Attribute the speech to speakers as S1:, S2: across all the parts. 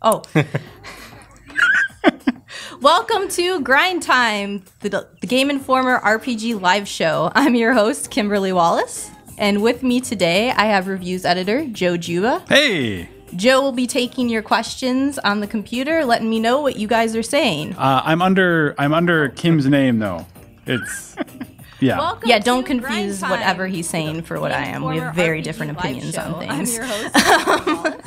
S1: Oh. Welcome to Grind Time, the Game Informer RPG live show. I'm your host, Kimberly Wallace. And with me today, I have reviews editor, Joe Juba.
S2: Hey!
S1: Joe will be taking your questions on the computer, letting me know what you guys are saying.
S2: I'm under Kim's name, though. It's... Yeah.
S1: Yeah, don't confuse whatever he's saying for what I am. We have very different opinions on things. I'm your host.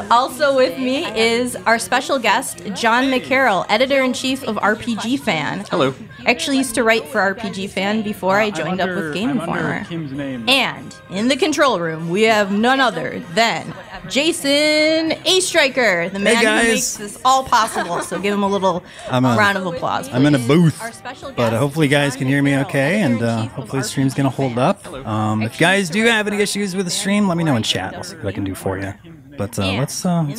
S1: Also with me is our special guest, John McCarroll, editor-in-chief of RPGFan.
S3: Hello.
S1: Actually used to write for RPGFan before I joined up with Game Informer. And in the control room, we have none other than Jason A. Striker, the man who makes this all possible. So give him a little round of applause, please.
S4: I'm in a booth, but hopefully you guys can hear me okay, and hopefully the stream's going to hold up. If you guys do have any issues with the stream, let me know in chat. I'll see what I can do for you. But let's stop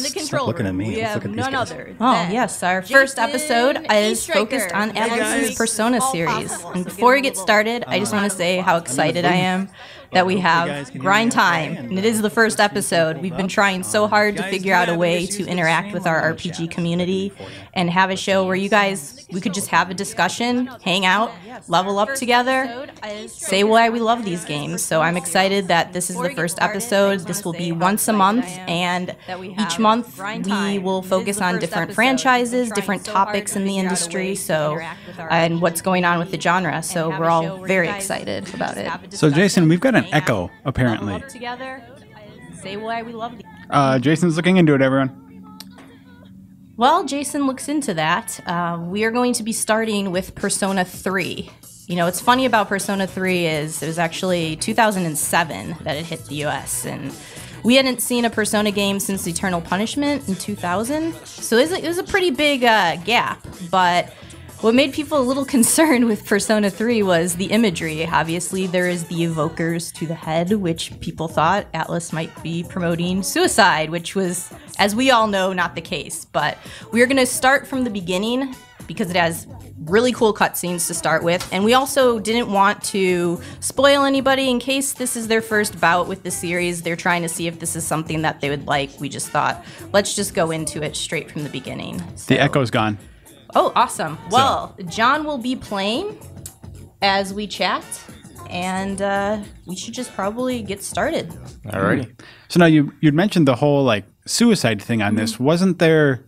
S4: looking at me. Let's look at these guys.
S1: Oh, yes. Our first episode is focused on Alex's Persona series. And before we get started, I just want to say how excited I am that we have Grind Time. And it is the first episode. We've been trying so hard to figure out a way to interact with our RPG community and have a show where we could just have a discussion, hang out, level up together, say why we love these games. So I'm excited that this is the first episode. This will be once a month, and each month we will focus on different franchises, different topics in the industry, and what's going on with the genre. So we're all very excited about it.
S2: So Jason, we've got an echo, apparently.
S1: Say why we love these.
S2: Jason's looking into it, everyone.
S1: Well, Jason looks into that. We are going to be starting with Persona 3. You know, what's funny about Persona 3 is it was actually 2007 that it hit the US, and we hadn't seen a Persona game since Eternal Punishment in 2000, so it was a pretty big gap. But what made people a little concerned with Persona 3 was the imagery. Obviously, there is the evokers to the head, which people thought Atlas might be promoting suicide, which was, as we all know, not the case. But we're going to start from the beginning because it has really cool cutscenes to start with. And we also didn't want to spoil anybody in case this is their first bout with the series. They're trying to see if this is something that they would like. We just thought, let's just go into it straight from the beginning.
S2: The echo's gone.
S1: Oh, awesome. Well, John will be playing as we chat, and we should just probably get started.
S3: Alrighty.
S2: So now you'd mentioned the whole suicide thing on this. Wasn't there?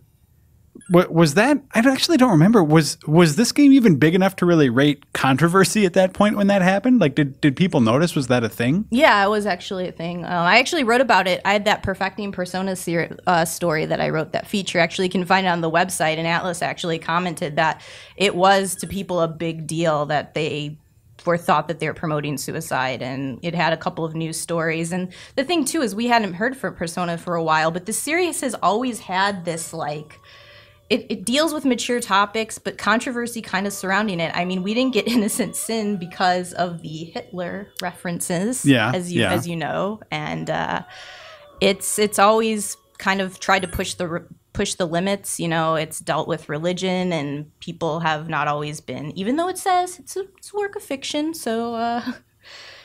S2: Was that? I actually don't remember. Was this game even big enough to really rate controversy at that point when that happened? Did people notice? Was that a thing?
S1: Yeah, it was actually a thing. I actually wrote about it. I had that Perfecting Persona story that I wrote, that feature. Actually, you can find it on the website, and Atlas actually commented that it was to people a big deal that they thought that they were promoting suicide, and it had a couple of news stories. And the thing, too, is we hadn't heard from Persona for a while, but the series has always had this, It deals with mature topics, but controversy kind of surrounding it. I mean, we didn't get Innocent Sin because of the Hitler references, as you know, and it's always kind of tried to push the limits. You know, it's dealt with religion, and people have not always been, even though it says it's a work of fiction. So,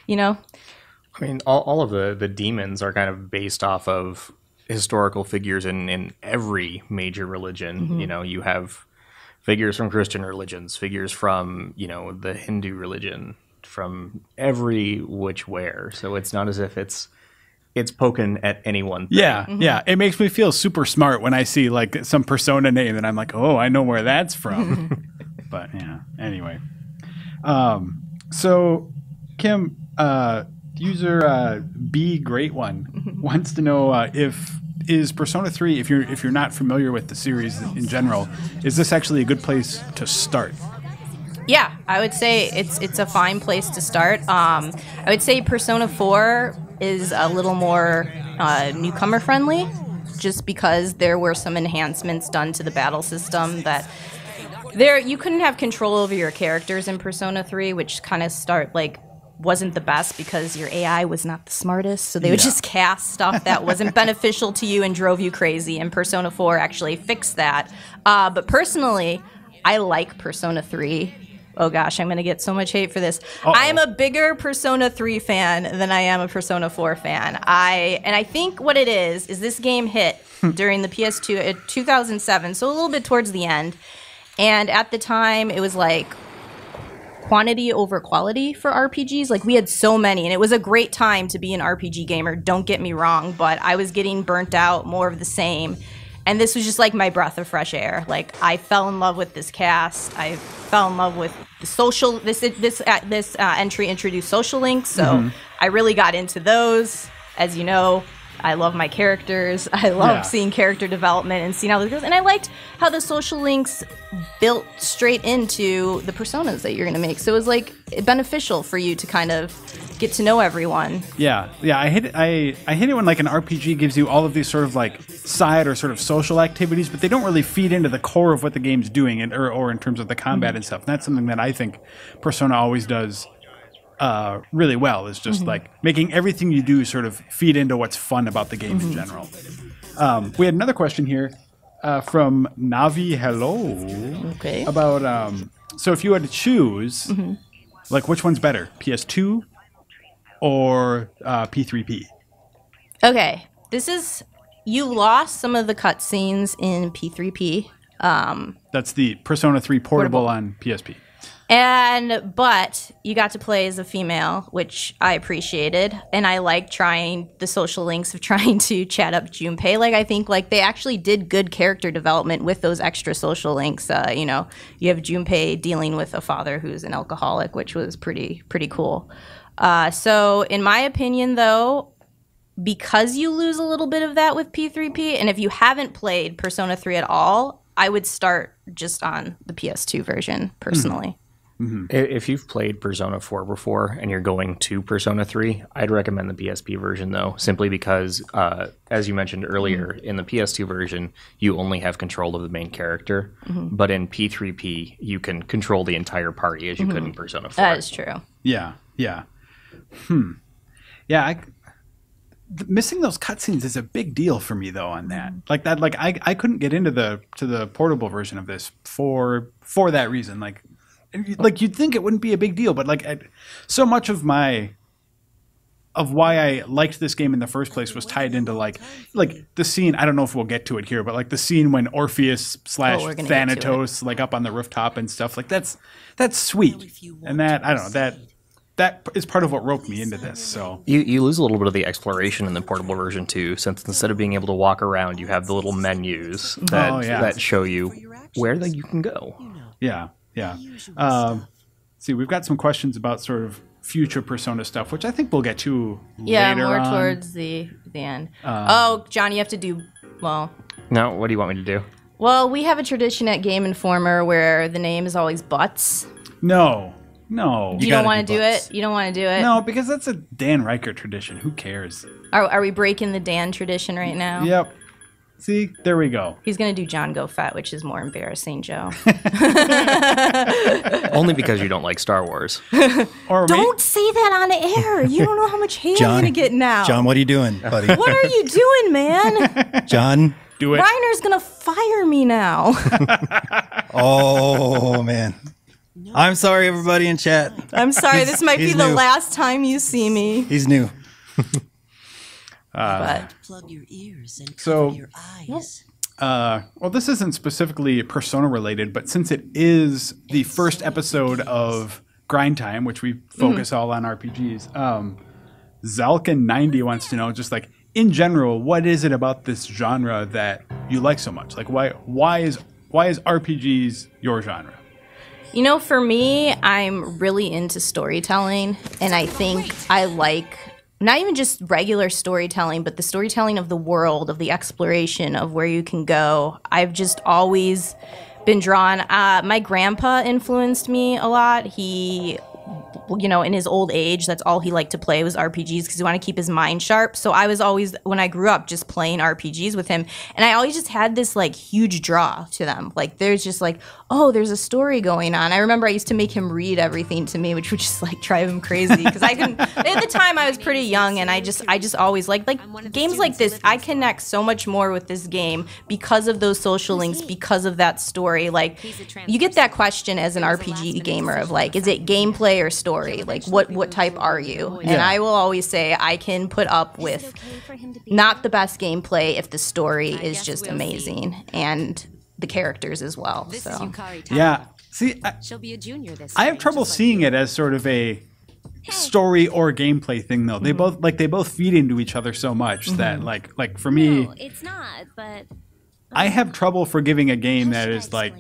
S1: you know,
S3: I mean, all of the demons are kind of based off of historical figures in every major religion.
S1: Mm-hmm.
S3: You know, you have figures from Christian religions, figures from, the Hindu religion, from every which where. So it's not as if it's poking at any one thing.
S2: Yeah, yeah. It makes me feel super smart when I see some Persona name and I'm like, oh, I know where that's from. But yeah, anyway. So Kim, user B Great One wants to know is Persona 3, if you're not familiar with the series in general, is this actually a good place to start?
S1: Yeah, I would say it's a fine place to start. I would say Persona 4 is a little more newcomer friendly, just because there were some enhancements done to the battle system that you couldn't have control over your characters in Persona 3, which kind of wasn't the best because your AI was not the smartest, so they would just cast stuff that wasn't beneficial to you and drove you crazy, and Persona 4 actually fixed that. But personally, I like Persona 3. Oh gosh, I'm going to get so much hate for this. I'm a bigger Persona 3 fan than I am a Persona 4 fan. I think what it is this game hit during the PS2 2007, so a little bit towards the end. And at the time, it was like quantity over quality for RPGs. Like, we had so many, and it was a great time to be an RPG gamer, don't get me wrong, but I was getting burnt out, more of the same. And this was just like my breath of fresh air. Like, I fell in love with this cast. I fell in love with the social. This entry introduced social links, so I really got into those. As you know, I love my characters. I love seeing character development and seeing how this goes. And I liked how the social links built straight into the personas that you're going to make. So it was like beneficial for you to kind of get to know everyone.
S2: Yeah. I hate it when like an RPG gives you all of these sort of like side or sort of social activities, but they don't really feed into the core of what the game's doing, or in terms of the combat and stuff. And that's something that I think Persona always does really well, is just like making everything you do sort of feed into what's fun about the game in general. We had another question here from Navi Hello about so if you had to choose, like, which one's better, PS2 or P3P?
S1: Okay, you lost some of the cutscenes in P3P.
S2: That's the Persona 3 portable on PSP.
S1: But you got to play as a female, which I appreciated, and I like trying the social links of trying to chat up Junpei. Like, I think like they actually did good character development with those extra social links. You know, you have Junpei dealing with a father who's an alcoholic, which was pretty cool. So in my opinion, though, because you lose a little bit of that with P3P, and if you haven't played Persona 3 at all, I would start just on the PS2 version personally.
S3: If you've played Persona 4 before and you're going to Persona 3, I'd recommend the PSP version, though, simply because, as you mentioned earlier, in the PS2 version, you only have control of the main character. But in P3P, you can control the entire party as you could in Persona 4.
S1: That is true.
S2: Yeah. Missing those cutscenes is a big deal for me, though, on that. Like I couldn't get into the portable version of this for that reason. Like you'd think it wouldn't be a big deal, but so much of why I liked this game in the first place was tied into like the scene. I don't know if we'll get to it here, but like the scene when Orpheus / Thanatos like up on the rooftop and stuff, like that's sweet. And that, I don't know, that is part of what roped me into this. So
S3: you lose a little bit of the exploration in the portable version too, since instead of being able to walk around, you have the little menus that show you where you can go.
S2: Yeah. See, we've got some questions about sort of future Persona stuff, which I think we'll get to later
S1: more
S2: on.
S1: towards the end. John, you have to do
S3: No, what do you want me to do?
S1: Well, we have a tradition at Game Informer where the name is always Butts.
S2: No.
S1: You don't want to do it? You don't want to do it?
S2: No, because that's a Dan Riker tradition. Who cares?
S1: Are we breaking the Dan tradition right now?
S2: Yep. See, there we go.
S1: He's going to do John Go Fat, which is more embarrassing, Joe.
S3: Only because you don't like Star Wars.
S1: Don't say that on air. You don't know how much hate I'm going to get now.
S4: John, what are you doing, buddy?
S1: What are you doing, man?
S4: John,
S2: do it.
S1: Reiner's going to fire me now.
S4: Oh, man. I'm sorry, everybody in chat.
S1: I'm sorry. This might be the last time you see me.
S4: He's new.
S1: But
S5: plug your ears and cover your eyes.
S2: Well, this isn't specifically Persona related, but since it is the first episode of Grind Time, which we focus all on RPGs, Zalkin90 wants to know, just like in general, what is it about this genre that you like so much? Like, why is RPGs your genre?
S1: You know, for me, I'm really into storytelling, and I think I like not even just regular storytelling, but the storytelling of the world, of the exploration of where you can go. I've just always been drawn. My grandpa influenced me a lot. He you know, in his old age, that's all he liked to play was RPGs because he wanted to keep his mind sharp. So I was always, when I grew up, just playing RPGs with him. And I always just had this like huge draw to them. Like there's just like, oh, there's a story going on. I remember I used to make him read everything to me, which would just like drive him crazy because I couldn't. At the time I was pretty young, and I just always like games like this. I connect so much more with this game because of those social links, because of that story. Like you get that question as an RPG gamer of like, is it gameplay or story? Like what type are you? And I will always say I can put up with not the best gameplay if the story is just amazing and the characters as well. So
S2: yeah, see, I have trouble seeing it as sort of a story or gameplay thing though. They both feed into each other so much that like for me,
S6: it's not. But
S2: I have trouble forgiving a game that is like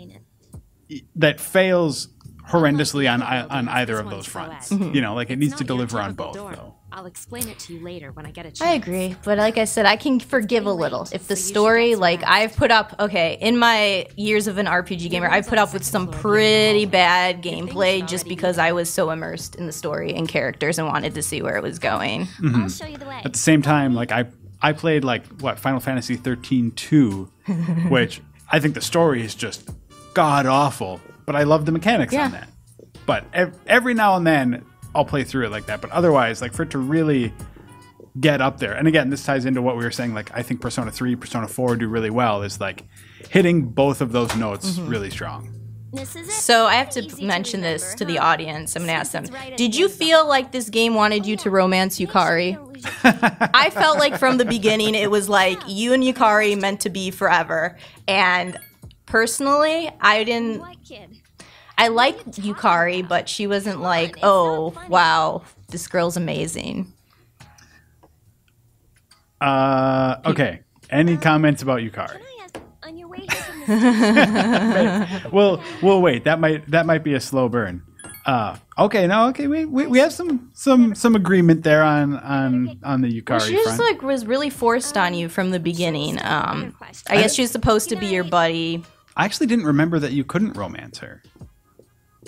S2: that fails horrendously on either of those fronts. You know, like it needs to deliver on both though.
S6: I'll explain it to you later when I get a chance.
S1: I agree, but like I said, I can forgive a little if the story, like I've put up, in my years of an RPG gamer, I've put up with some pretty bad gameplay just because I was so immersed in the story and characters and wanted to see where it was going.
S6: I'll show you the way.
S2: At the same time, like I played like Final Fantasy 13-2, which I think the story is just god awful, but I love the mechanics on that. But every now and then I'll play through it like that. But otherwise, like for it to really get up there, and again, this ties into what we were saying, like I think Persona 3, Persona 4 do really well, is like hitting both of those notes really strong.
S1: So I have to mention this to the audience. I'm going to ask them, did you feel like this game wanted you to romance Yukari? I felt like from the beginning it was like you and Yukari meant to be forever. And personally, I like Yukari, but she wasn't like, oh, wow, this girl's amazing.
S2: Okay. Any comments about Yukari?
S6: On your way here from
S2: Well, wait. That might be a slow burn. Okay. We have some agreement there on the Yukari
S1: She just
S2: front.
S1: like was really forced on you from the beginning. I guess she was supposed to be your buddy.
S2: I actually didn't remember that you couldn't romance her.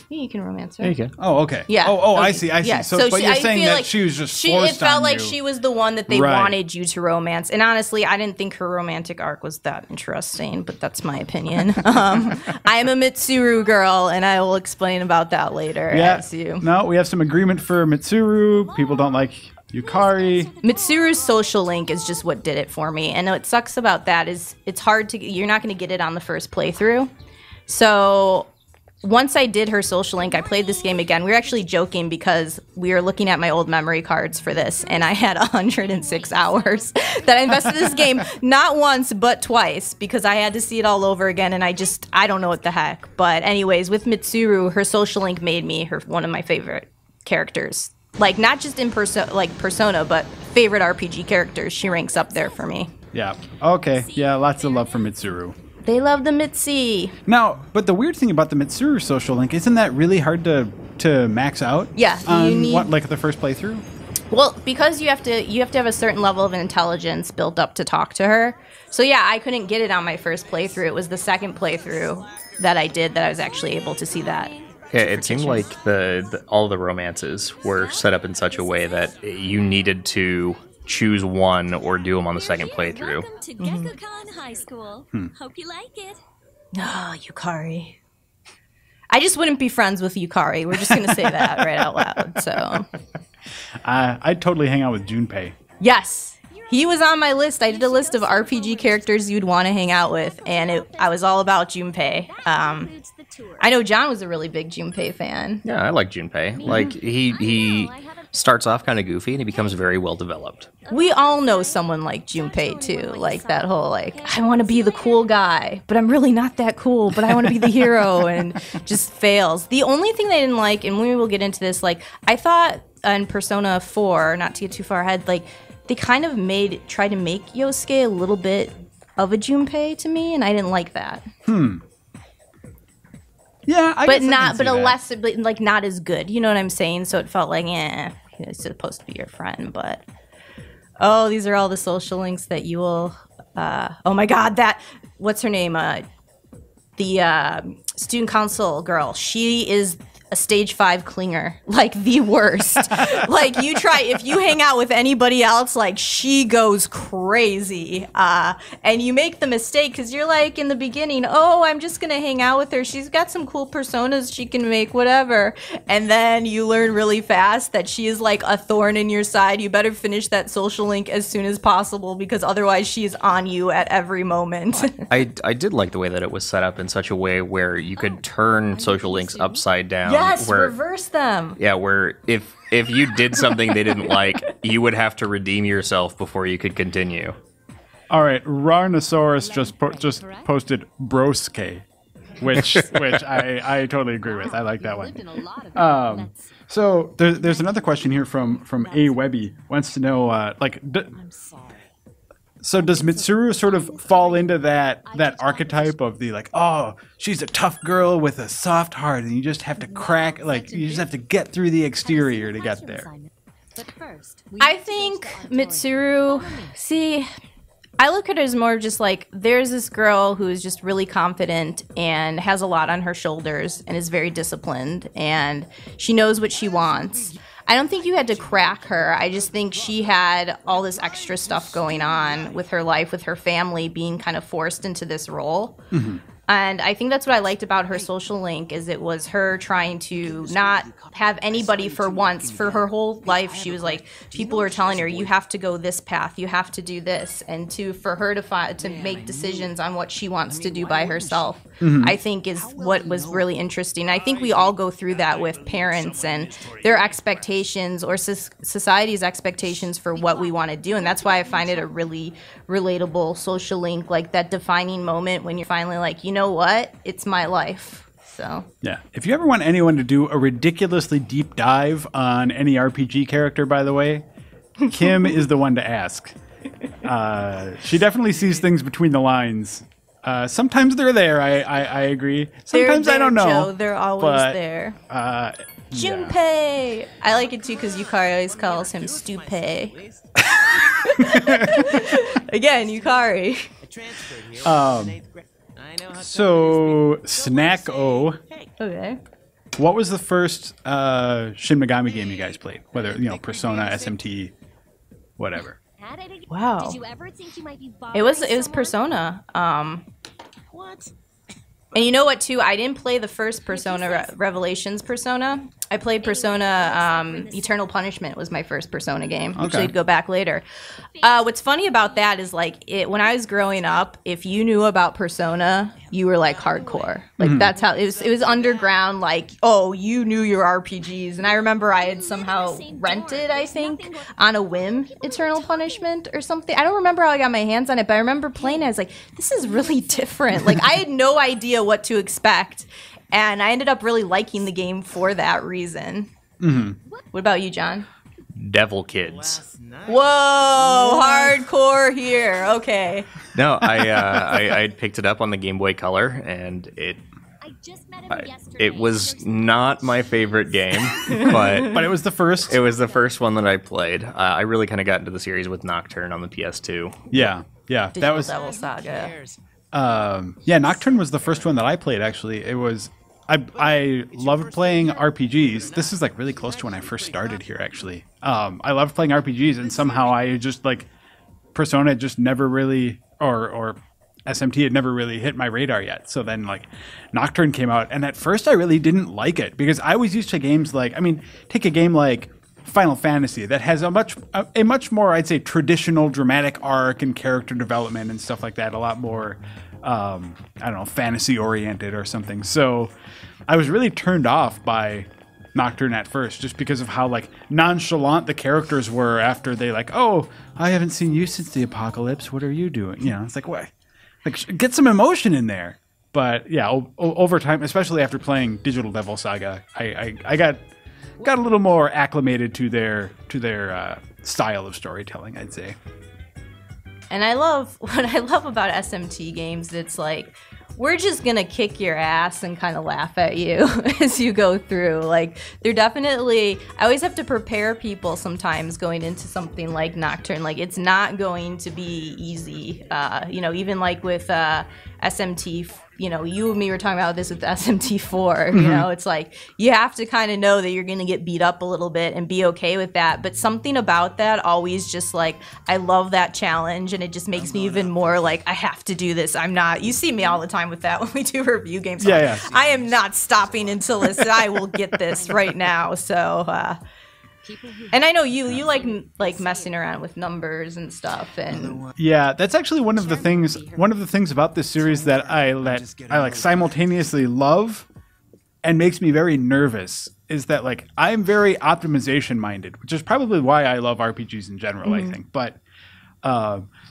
S1: Yeah, you can romance her.
S3: Yeah, you can.
S2: Oh, okay.
S1: Yeah.
S2: Oh,
S1: okay.
S2: I see.
S1: Yeah.
S2: So, but you're
S1: I
S2: saying
S1: feel
S2: that
S1: like
S2: she was just forced
S1: it felt
S2: on
S1: like
S2: you.
S1: she was the one that they
S2: Right.
S1: wanted you to romance. And honestly, I didn't think her romantic arc was that interesting, but that's my opinion. I am a Mitsuru girl, and I will explain about that later.
S2: Yeah.
S1: As you.
S2: No, we have some agreement for Mitsuru. People don't like Yukari.
S1: Mitsuru's social link is just what did it for me. And what sucks about that is it's hard to, you're not going to get it on the first playthrough. So once I did her social link, I played this game again. We were actually joking because we were looking at my old memory cards for this, and I had 106 hours that I invested in this game, not once, but twice, because I had to see it all over again, and I don't know what the heck. But anyways, with Mitsuru, her social link made me one of my favorite characters. Like, not just in Persona, but favorite RPG characters. She ranks up there for me.
S2: Yeah. Okay. Yeah, lots of love for Mitsuru.
S1: They love the Mitzi.
S2: Now, but the weird thing about the Mitsuru social link, isn't that really hard to max out?
S1: Yeah,
S2: on the first playthrough?
S1: Well, because you have to have a certain level of intelligence built up to talk to her. So yeah, I couldn't get it on my first playthrough. It was the second playthrough that I did that I was actually able to see that.
S3: Yeah, it seemed like all the romances were set up in such a way that you needed to choose one or do them on the second playthrough.
S6: Welcome to Gekukan High School. Hope you like it.
S1: Ah, Yukari. I just wouldn't be friends with Yukari. We're just going to say that right out loud. So,
S2: I'd totally hang out with Junpei.
S1: yes, he was on my list. I did a list of RPG characters you'd want to hang out with, and I was all about Junpei. I know John was a really big Junpei fan.
S3: Yeah, I like Junpei. Like he starts off kind of goofy and he becomes very well developed.
S1: We all know someone like Junpei too, like that whole I want to be the cool guy, but I'm really not that cool, but I want to be the hero, and just fails. The only thing they didn't like, and we will get into this, I thought in Persona 4, not to get too far ahead, they kind of tried to make Yosuke a little bit of a Junpei to me, and I didn't like that.
S2: Yeah,
S1: but not as good. You know what I'm saying? So it felt like, he's supposed to be your friend, but these are all the social links that you will. Oh my God, what's her name? The student council girl. She is a stage 5 clinger, like the worst. Like you try, if you hang out with anybody else, like she goes crazy. And you make the mistake because you're like in the beginning, oh, I'm just going to hang out with her. She's got some cool personas she can make, whatever. And then you learn really fast that she is like a thorn in your side. You better finish that social link as soon as possible because otherwise she is on you at every moment.
S3: I did like the way that it was set up in such a way where you could turn social links upside down.
S1: Yes, reverse them.
S3: Yeah, where if you did something they didn't like, you would have to redeem yourself before you could continue.
S2: All right, Rarnosaurus just posted broske, which I totally agree with. I like that one. So there's another question here from A Webby. Wants to know so does Mitsuru sort of fall into that archetype of the like, oh, she's a tough girl with a soft heart, and you just have to crack, like you just have to get through the exterior to get there?
S1: I think Mitsuru, I look at it as more just like there's this girl who is just really confident and has a lot on her shoulders and is very disciplined and she knows what she wants. I don't think you had to crack her. I just think she had all this extra stuff going on with her life, with her family being kind of forced into this role. Mm-hmm. And I think that's what I liked about her social link is it was her trying to not have anybody for once. For her whole life, she was like, people were telling her, you have to go this path, you have to do this. And for her to make decisions on what she wants to do by herself, I think is what was really interesting. I think we all go through that with parents and their expectations or society's expectations for what we want to do. And that's why I find it a really relatable social link, like that defining moment when you're finally like, you know what? It's my life. So
S2: yeah. If you ever want anyone to do a ridiculously deep dive on any RPG character, by the way, Kim is the one to ask. She definitely sees things between the lines. Sometimes they're there. I agree. Sometimes I don't know.
S1: Joe, they're always there. Junpei. I like it too because Yukari always calls him Stupei. Again, Yukari.
S2: So, Snack O.
S1: Okay.
S2: What was the first Shin Megami game you guys played? Whether, Persona, SMT, whatever.
S1: Wow. It was Persona.
S6: What?
S1: And you know what, too? I didn't play the first Persona, Revelations Persona. I played Persona Eternal Punishment was my first Persona game.
S2: Okay.
S1: Actually, I'd go back later. What's funny about that is, like, when I was growing up, if you knew about Persona, you were, like, hardcore. Like, that's how... It was underground, like, oh, you knew your RPGs. And I remember I had somehow rented, I think, on a whim, Eternal Punishment or something. I don't remember how I got my hands on it, but I remember playing it. I was like, this is really different. Like, I had no idea what to expect. And I ended up really liking the game for that reason. Mm-hmm. What about you, John?
S3: Devil Kids.
S1: Whoa, hardcore here. Okay.
S3: No, I picked it up on the Game Boy Color, and it was not my favorite game, but
S2: it was the first.
S3: It was the first one that I played. I really kind of got into the series with Nocturne on the PS2.
S2: Yeah.
S1: That was Devil Saga.
S2: Nocturne was the first one that I played, actually. It was... I loved playing RPGs. This is like really close to when I first started here, actually. I loved playing RPGs, and somehow I just like Persona just never really, or SMT had never really hit my radar yet. So then like Nocturne came out, and at first I really didn't like it because I was used to games like, take a game like Final Fantasy that has a much more, I'd say, traditional dramatic arc and character development and stuff like that. A lot more, fantasy oriented or something. So I was really turned off by Nocturne at first, just because of how like nonchalant the characters were after they like, oh, I haven't seen you since the apocalypse. What are you doing? It's like, what? Like, get some emotion in there. But yeah, over time, especially after playing Digital Devil Saga, I got a little more acclimated to their style of storytelling, I'd say.
S1: And what I love about SMT games, it's like, we're just going to kick your ass and kind of laugh at you as you go through. Like, they're definitely, I always have to prepare people sometimes going into something like Nocturne. Like, it's not going to be easy. Even like with SMT. You know, you and me were talking about this with the SMT4. You know, it's like you have to kind of know that you're going to get beat up a little bit and be okay with that. But something about that always just like, I love that challenge, and it just makes me even more like, I have to do this. I'm not, you see me all the time with that when we do review games.
S2: Yeah.
S1: I am not stopping until I will get this right now. So, and I know you like messing around with numbers and stuff, and
S2: yeah, that's actually one of the things about this series that I like simultaneously love and makes me very nervous is that like I'm very optimization minded, which is probably why I love RPGs in general, I think. But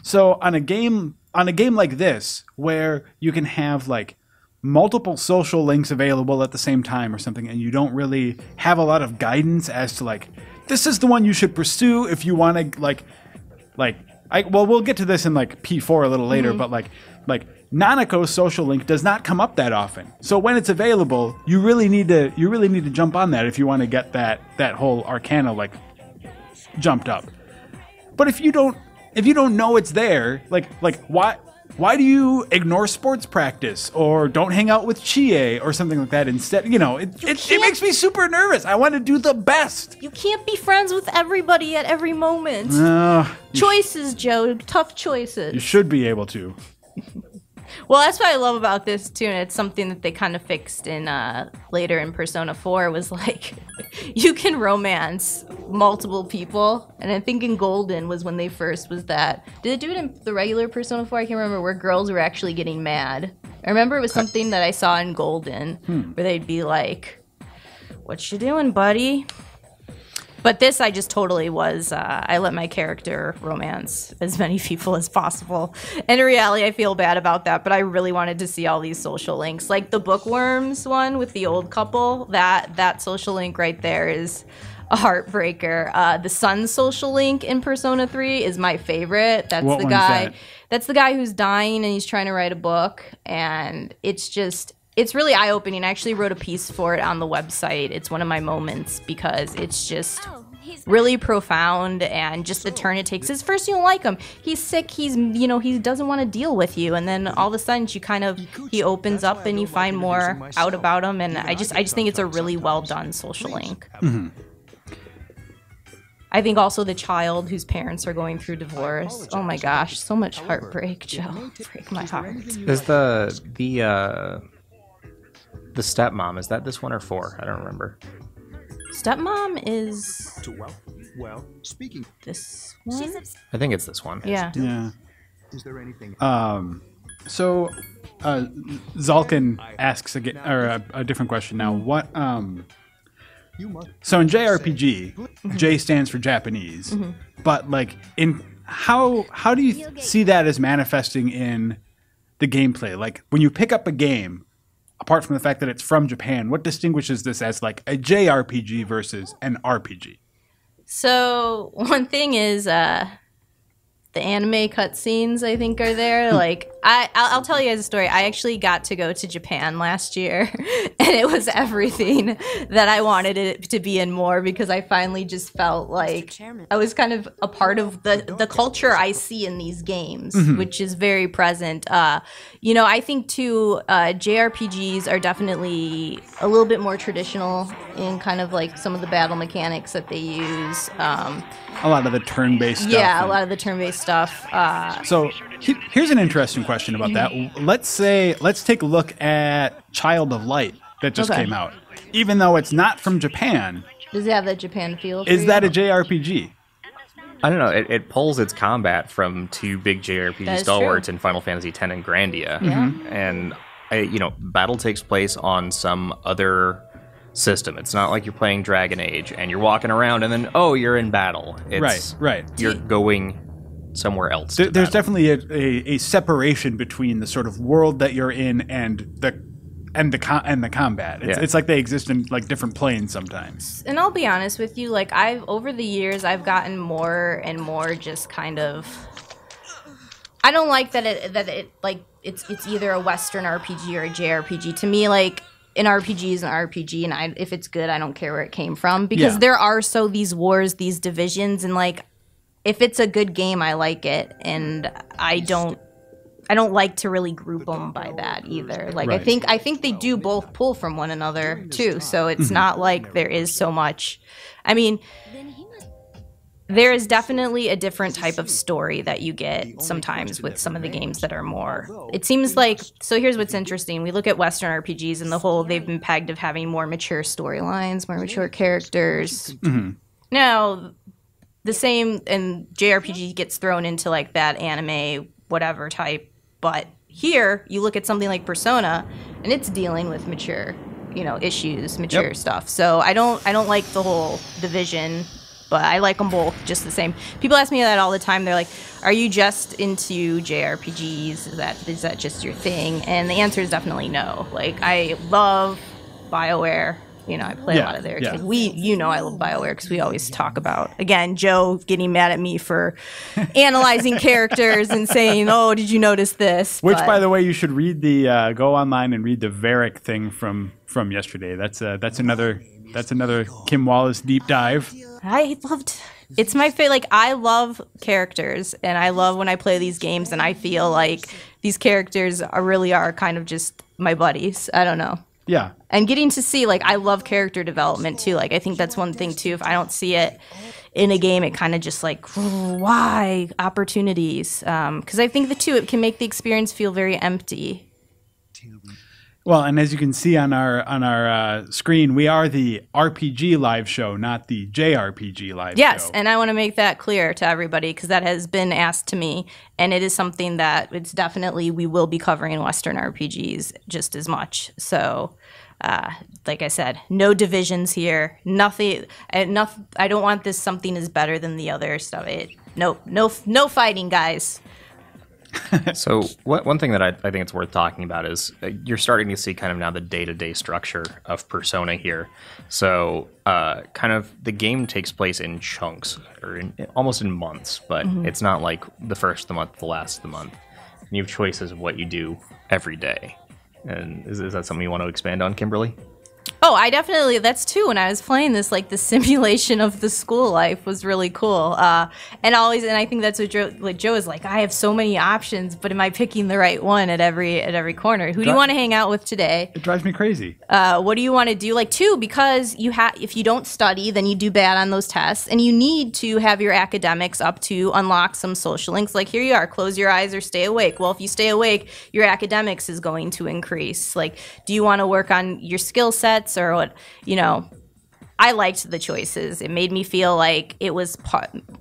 S2: so on a game like this where you can have like multiple social links available at the same time or something, and you don't really have a lot of guidance as to like, this is the one you should pursue if you want to well, we'll get to this in like P4 a little later, but like Nanako's social link does not come up that often. So when it's available, you really need to jump on that if you want to get that whole arcana like jumped up. But if you don't know it's there, like why do you ignore sports practice or don't hang out with Chie or something like that instead? You know, it makes me super nervous. I want to do the best.
S1: you can't be friends with everybody at every moment. Choices, Joe. Tough choices.
S2: You should be able to.
S1: Well, that's what I love about this too, and it's something that they kind of fixed in later in Persona 4 was like you can romance multiple people, and I think in Golden was when they first was that. Did they do it in the regular Persona 4? I can't remember, where girls were actually getting mad. I remember it was something that I saw in Golden where they'd be like, "What you doing, buddy?" But this, I just totally was, I let my character romance as many people as possible. And in reality, I feel bad about that, but I really wanted to see all these social links. Like the Bookworms one with the old couple, that social link right there is a heartbreaker. The Sun social link in Persona 3 is my favorite. That's
S2: What
S1: the
S2: one's
S1: guy.
S2: that?
S1: That's the guy who's dying and he's trying to write a book, and it's really eye-opening. I actually wrote a piece for it on the website. It's one of my moments because it's just really profound, and just the turn it takes. At first you don't like him. He's sick. He doesn't want to deal with you, and then all of a sudden he opens up and you find more out about him. And I just think it's a really well done social link.
S2: Mm-hmm.
S1: I think also the child whose parents are going through divorce. Oh my gosh, so much heartbreak, Joe. Break my heart.
S3: Is the stepmom, is that this one or 4? I don't remember.
S1: Stepmom is
S7: Speaking.
S1: this one.
S3: I think it's this one.
S1: Yeah.
S2: Yeah.
S7: Is there anything?
S2: So Zalkin asks again, or a different question now. What? So in JRPG, J stands for Japanese, but like in how do you see that as manifesting in the gameplay? Like when you pick up a game, apart from the fact that it's from Japan, what distinguishes this as like a JRPG versus an RPG?
S1: So one thing is the anime cutscenes, I think, are there. Like, I'll tell you guys a story. I actually got to go to Japan last year, and it was everything that I wanted it to be and more, because I finally just felt like I was kind of a part of the culture I see in these games, which is very present. I think, too, JRPGs are definitely a little bit more traditional in kind of like some of the battle mechanics that they use.
S2: A lot of the turn-based stuff.
S1: Yeah, a lot of the turn-based stuff.
S2: So here's an interesting question about that. Let's take a look at Child of Light that just came out. Even though it's not from Japan,
S1: does it have that Japan feel?
S2: Is that a JRPG?
S3: I don't know. It pulls its combat from 2 big JRPG stalwarts in Final Fantasy X and Grandia. And battle takes place on some other system. It's not like you're playing Dragon Age and you're walking around and then you're in battle. It's,
S2: right.
S3: You're going somewhere else.
S2: There's definitely a separation between the sort of world that you're in and the combat. It's like they exist in like different planes sometimes.
S1: And I'll be honest with you, like over the years I've gotten more and more just kind of, I don't like that it's either a Western RPG or a JRPG. To me, like, an RPG is an RPG, and if it's good, I don't care where it came from, because there are these wars, these divisions, and like, if it's a good game, I like it, and I don't I don't like to really group them by that either. Like
S2: Right.
S1: I think they do both pull from one another too. So it's not like there is so much. I mean, there is definitely a different type of story that you get sometimes with some of the games that are more. It seems like, so here's what's interesting. We look at Western RPGs and the whole, they've been pegged of having more mature storylines, more mature characters. Now, the same, and JRPG gets thrown into like that anime, whatever type. But here, you look at something like Persona, and it's dealing with mature, issues, mature stuff. So I don't like the whole division. But I like them both just the same. People ask me that all the time. They're like, "Are you just into JRPGs? Is that just your thing?" And the answer is definitely no. Like, I love BioWare. I play a lot of their.
S2: Yeah.
S1: I love BioWare because we always talk about, again, Joe getting mad at me for analyzing characters and saying, "Oh, did you notice this?"
S2: Which, by the way, you should read the go online and read the Varric thing from yesterday. That's another Kim Wallace deep dive.
S1: It's my favorite. Like, I love characters, and I love when I play these games, and I feel like these characters really are kind of just my buddies. I don't know.
S2: Yeah.
S1: And getting to see, like, I love character development too. Like, I think that's one thing too. If I don't see it in a game, it kind of just like, why opportunities? Because I think it can make the experience feel very empty.
S2: Well, and as you can see on our screen, we are the RPG live show, not the JRPG live show.
S1: Yes, and I want to make that clear to everybody because that has been asked to me, and it is something that it's definitely we will be covering Western RPGs just as much. So, like I said, no divisions here. Nothing. I don't want this something is better than the other stuff. No fighting, guys.
S3: So one thing that I think it's worth talking about is you're starting to see kind of now the day-to-day structure of Persona here. So kind of the game takes place in chunks or almost in months, but it's not like the first of the month, the last of the month. And you have choices of what you do every day. And is that something you want to expand on, Kimberly?
S1: Oh, I definitely, that's too. When I was playing this, like the simulation of the school life was really cool. And I think that's what Joe is like, I have so many options, but am I picking the right one at every corner? Who do you want to hang out with today?
S2: It drives me crazy.
S1: What do you want to do? Like, too, because if you don't study, then you do bad on those tests, and you need to have your academics up to unlock some social links. Like, here you are, close your eyes or stay awake. Well, if you stay awake, your academics is going to increase. Like, do you want to work on your skill sets or what? I liked the choices. It made me feel like it was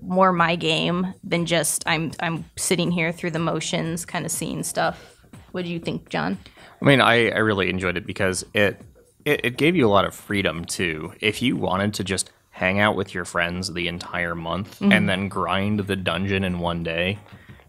S1: more my game than just I'm sitting here through the motions, kind of seeing stuff. What do you think, John?
S3: I mean, I really enjoyed it because it gave you a lot of freedom too. If you wanted to just hang out with your friends the entire month and then grind the dungeon in one day,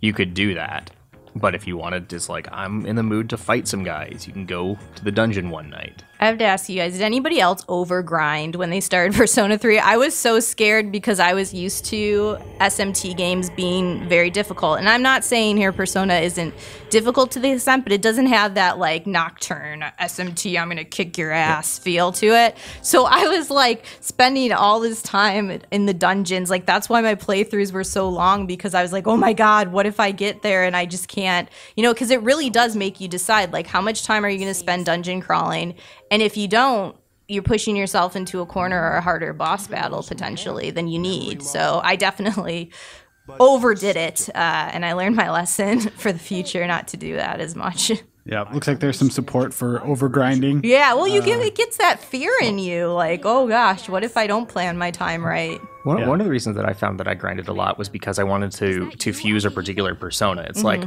S3: you could do that. But if you wanted just like, I'm in the mood to fight some guys, you can go to the dungeon one night.
S1: I have to ask you guys, did anybody else overgrind when they started Persona 3? I was so scared because I was used to SMT games being very difficult. And I'm not saying here Persona isn't difficult to the extent, but it doesn't have that like Nocturne SMT, I'm going to kick your ass feel to it. So I was like spending all this time in the dungeons. Like that's why my playthroughs were so long, because I was like, oh my God, what if I get there and I just can't, because it really does make you decide like how much time are you going to spend dungeon crawling. And if you don't, you're pushing yourself into a corner or a harder boss battle potentially than you need. So I definitely overdid it, and I learned my lesson for the future not to do that as much.
S2: Yeah, looks like there's some support for overgrinding.
S1: Yeah, well, it gets that fear in you, like, oh gosh, what if I don't plan my time right?
S3: One of the reasons that I found that I grinded a lot was because I wanted to fuse a particular persona. It's like,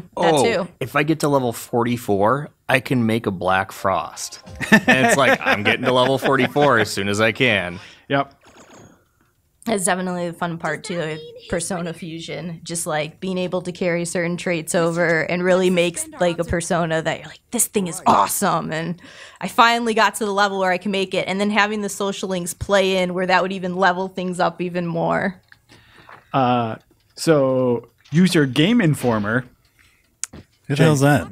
S3: if I get to level 44, I can make a Black Frost. And it's like, I'm getting to level 44 as soon as I can.
S2: Yep.
S1: That's definitely the fun part too, of persona fusion. Just like being able to carry certain traits over and really makes like a persona that you're like, this thing is awesome. And I finally got to the level where I can make it. And then having the social links play in where that would even level things up even more.
S2: So use your Game Informer
S4: Who the hell's that?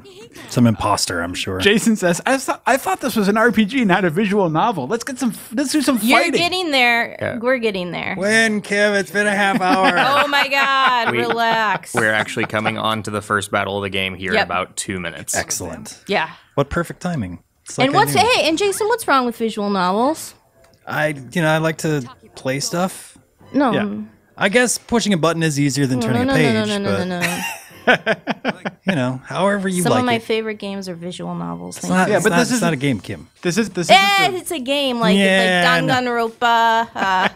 S4: Some imposter, I'm sure.
S2: Jason says, I thought this was an RPG, not a visual novel. Let's do some fighting.
S1: You're getting there.
S3: Yeah.
S1: We're getting there.
S4: When, Kim? It's been a half hour.
S1: Oh my God! Relax.
S3: We're actually coming on to the first battle of the game here in about 2 minutes.
S4: Excellent.
S1: Yeah.
S4: What perfect timing. It's
S1: And
S4: like I knew.
S1: and Jason, what's wrong with visual novels?
S4: I like to play stuff.
S1: No.
S2: Yeah.
S4: I guess pushing a button is easier than turning a page.
S1: No.
S4: However you
S1: Some
S4: like
S1: of my
S4: it.
S1: favorite games are visual novels.
S4: It's not,
S2: Yeah,
S4: it's
S2: but
S4: not,
S2: this
S4: it's not a
S2: isn't-
S4: game, Kim.
S2: This isn't
S1: It's a game like
S4: Yeah, no.
S1: Danganronpa.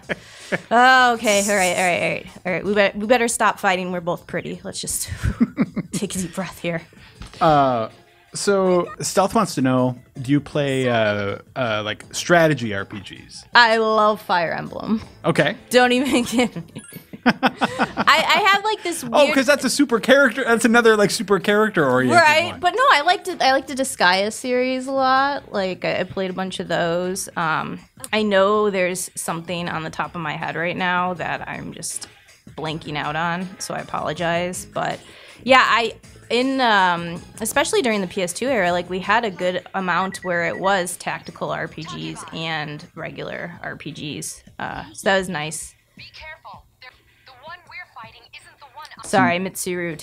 S1: Oh, okay. All right. We better stop fighting. We're both pretty. Let's just take a deep breath here.
S2: So Stealth wants to know, do you play like strategy RPGs?
S1: I love Fire Emblem.
S2: Okay.
S1: Don't even get me. I have like this weird.
S2: Oh, because that's a super character. That's another like super character oriented
S1: Right,
S2: one.
S1: but no, I liked the Disgaea series a lot. Like I played a bunch of those. I know there's something on the top of my head right now that I'm just blanking out on, so I apologize. But yeah, especially during the PS2 era, like we had a good amount where it was tactical RPGs and regular RPGs. So that was nice.
S6: Be careful. The one we're fighting isn't the one.
S1: Sorry, Mitsuru,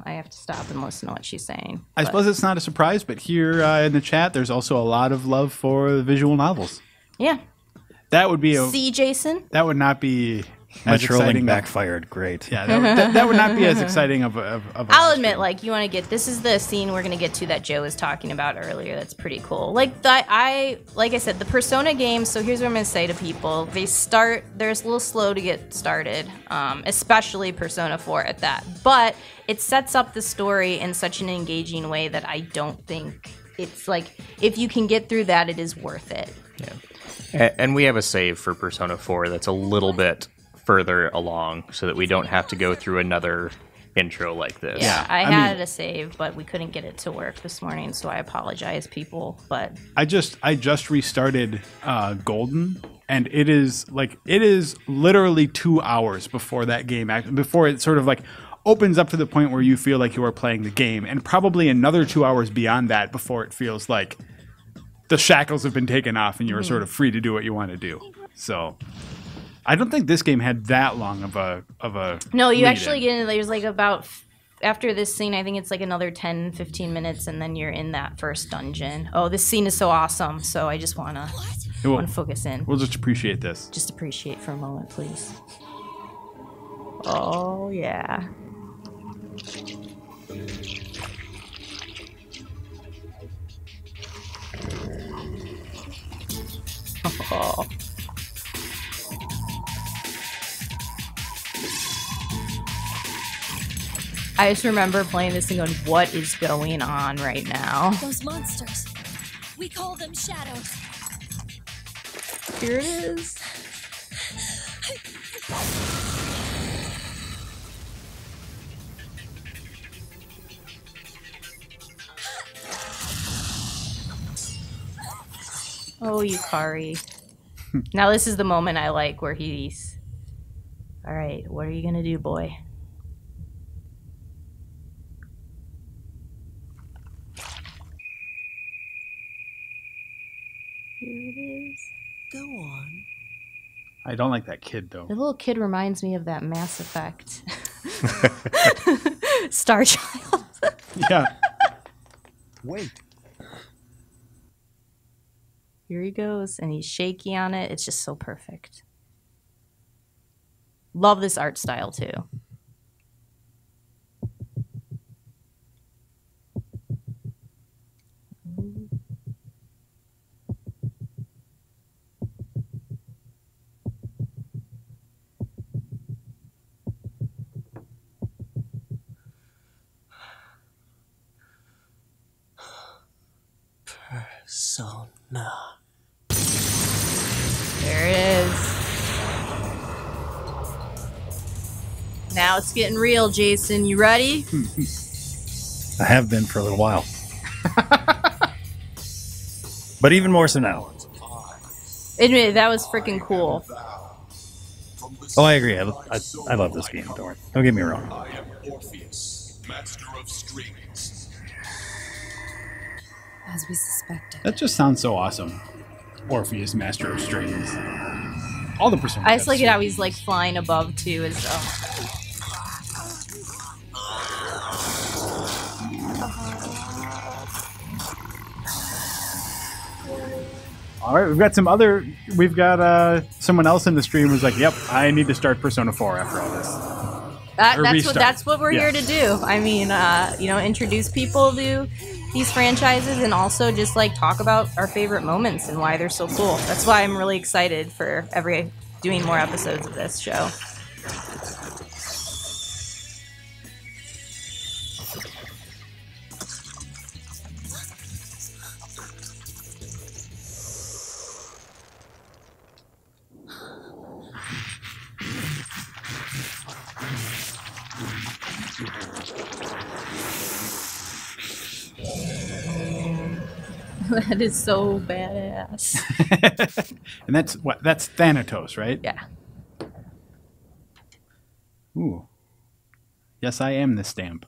S1: I have to stop and listen to what she's saying.
S2: I suppose it's not a surprise, but here in the chat, there's also a lot of love for the visual novels.
S1: Yeah.
S2: That would be
S1: See, Jason?
S2: that would not be
S4: My
S2: as
S4: trolling
S2: exciting.
S4: backfired. Great.
S2: Yeah, that would not be as exciting of a
S1: I'll admit, like, you want to get, this is the scene we're going to get to that Joe was talking about earlier. That's pretty cool. Like I said, the Persona games, so here's what I'm going to say to people. They're a little slow to get started, especially Persona 4 at that. But it sets up the story in such an engaging way that I don't think it's like, if you can get through that, it is worth it.
S3: Yeah. And we have a save for Persona 4 that's a little bit further along so that we don't have to go through another intro like this.
S1: Yeah, I had a save, but we couldn't get it to work this morning, so I apologize, people. But
S2: I just restarted Golden, and it is literally 2 hours before that game before it sort of like opens up to the point where you feel like you are playing the game, and probably another 2 hours beyond that before it feels like the shackles have been taken off and you're sort of free to do what you want to do. So I don't think this game had that long of a
S1: no, you
S2: lead
S1: actually
S2: in.
S1: get in, there's like about, after this scene, I think it's like another 10, 15 minutes, and then you're in that first dungeon. Oh, this scene is so awesome, so I just want to focus in.
S2: We'll just appreciate this.
S1: Just appreciate for a moment, please. Oh, yeah. Oh. I just remember playing this and going, what is going on right now?
S6: Those monsters. We call them shadows.
S1: Here it is. Oh, Yukari. Now this is the moment I like where he's... All right, what are you gonna do, boy? Here it is.
S5: Go on.
S2: I don't like that kid though.
S1: The little kid reminds me of that Mass Effect Star Child.
S2: Yeah.
S7: Wait.
S1: Here he goes, and he's shaky on it. It's just so perfect. Love this art style too.
S5: Persona.
S1: There it is. Now it's getting real, Jason. You ready?
S4: I have been for a little while. But even more so now.
S1: Admit it, that was freaking cool.
S4: Oh, I agree. I love this game. Don't worry. Don't get me wrong.
S8: Master of Strings.
S6: As we suspected.
S2: That just sounds so awesome. Orpheus, Master of Strings. All the Persona.
S1: I just like it how he's like flying above too, as
S2: All right, we've got someone else in the stream who's like, yep, I need to start Persona 4 after all this.
S1: That's what we're here to do. I mean, introduce people to these franchises and also just like talk about our favorite moments and why they're so cool. That's why I'm really excited for doing more episodes of this show. That is so badass.
S2: And that's Thanatos, right?
S1: Yeah.
S2: Ooh. Yes, I am the stamp.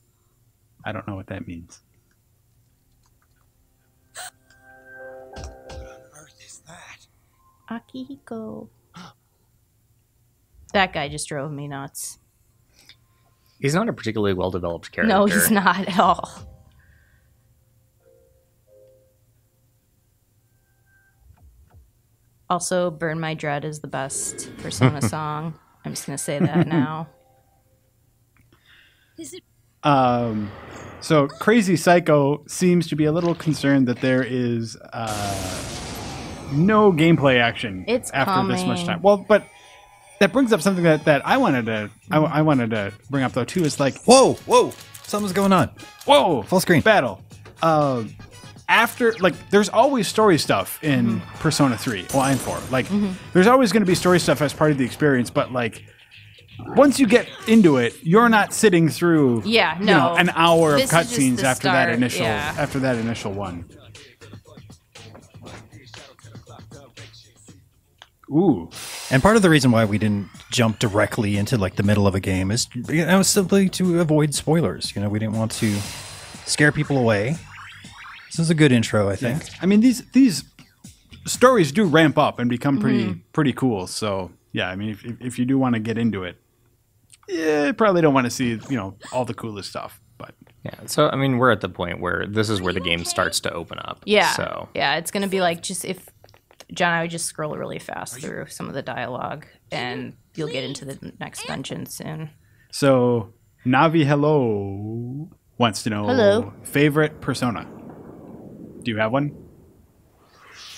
S2: I don't know what that means.
S7: What on earth is that?
S1: Akihiko. That guy just drove me nuts.
S3: He's not a particularly well-developed character.
S1: No, he's not at all. Also, Burn My Dread is the best Persona song. I'm just going to say that now.
S2: So Crazy Psycho seems to be a little concerned that there is no gameplay action after this much time. Well, but that brings up something that I wanted to bring up though too. Is like,
S4: whoa, something's going on.
S2: Whoa,
S4: full screen
S2: battle. After, like, there's always story stuff in Persona 3, well, and 4. Like, there's always going to be story stuff as part of the experience, but, like, once you get into it, you're not sitting through, an hour of cutscenes after that initial one. Ooh.
S4: And part of the reason why we didn't jump directly into, like, the middle of a game is, simply to avoid spoilers. We didn't want to scare people away. This is a good intro, I think.
S2: Yeah. I mean, these stories do ramp up and become pretty cool. So, yeah, I mean, if you do want to get into it, you probably don't want to see, all the coolest stuff. But
S3: yeah, so, I mean, we're at the point where this is where the game starts to open up.
S1: Yeah.
S3: So.
S1: Yeah, it's going to be like just if John, I would just scroll really fast through some of the dialogue and you'll get into the next dungeon soon.
S2: So, Navi Hello wants to know favorite Persona. Do you have one?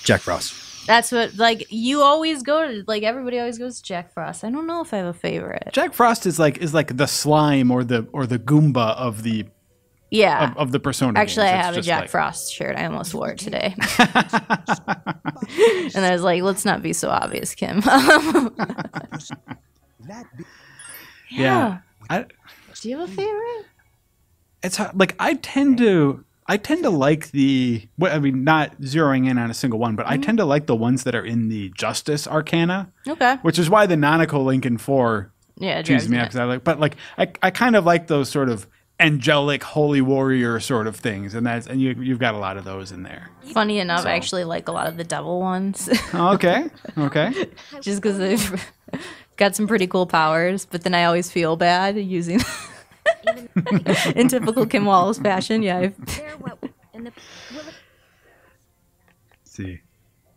S4: Jack Frost.
S1: That's what, like, you always go to, like, everybody always goes to Jack Frost. I don't know if I have a favorite.
S2: Jack Frost is like the slime or the Goomba of the of the Persona.
S1: Actually,
S2: games.
S1: I have a Jack Frost shirt. I almost wore it today. And I was like, let's not be so obvious, Kim.
S2: Yeah.
S1: Do you have a favorite?
S2: It's like I tend to like not zeroing in on a single one, but I tend to like the ones that are in the Justice Arcana. Okay. Which is why the Nanako Lincoln 4 cheeses me out, because I kind of like those sort of angelic holy warrior sort of things, and you've got a lot of those in there.
S1: Funny enough, I actually like a lot of the devil ones.
S2: Okay.
S1: Just because they've got some pretty cool powers, but then I always feel bad using in typical Kim Wallace fashion. Yeah.
S2: See.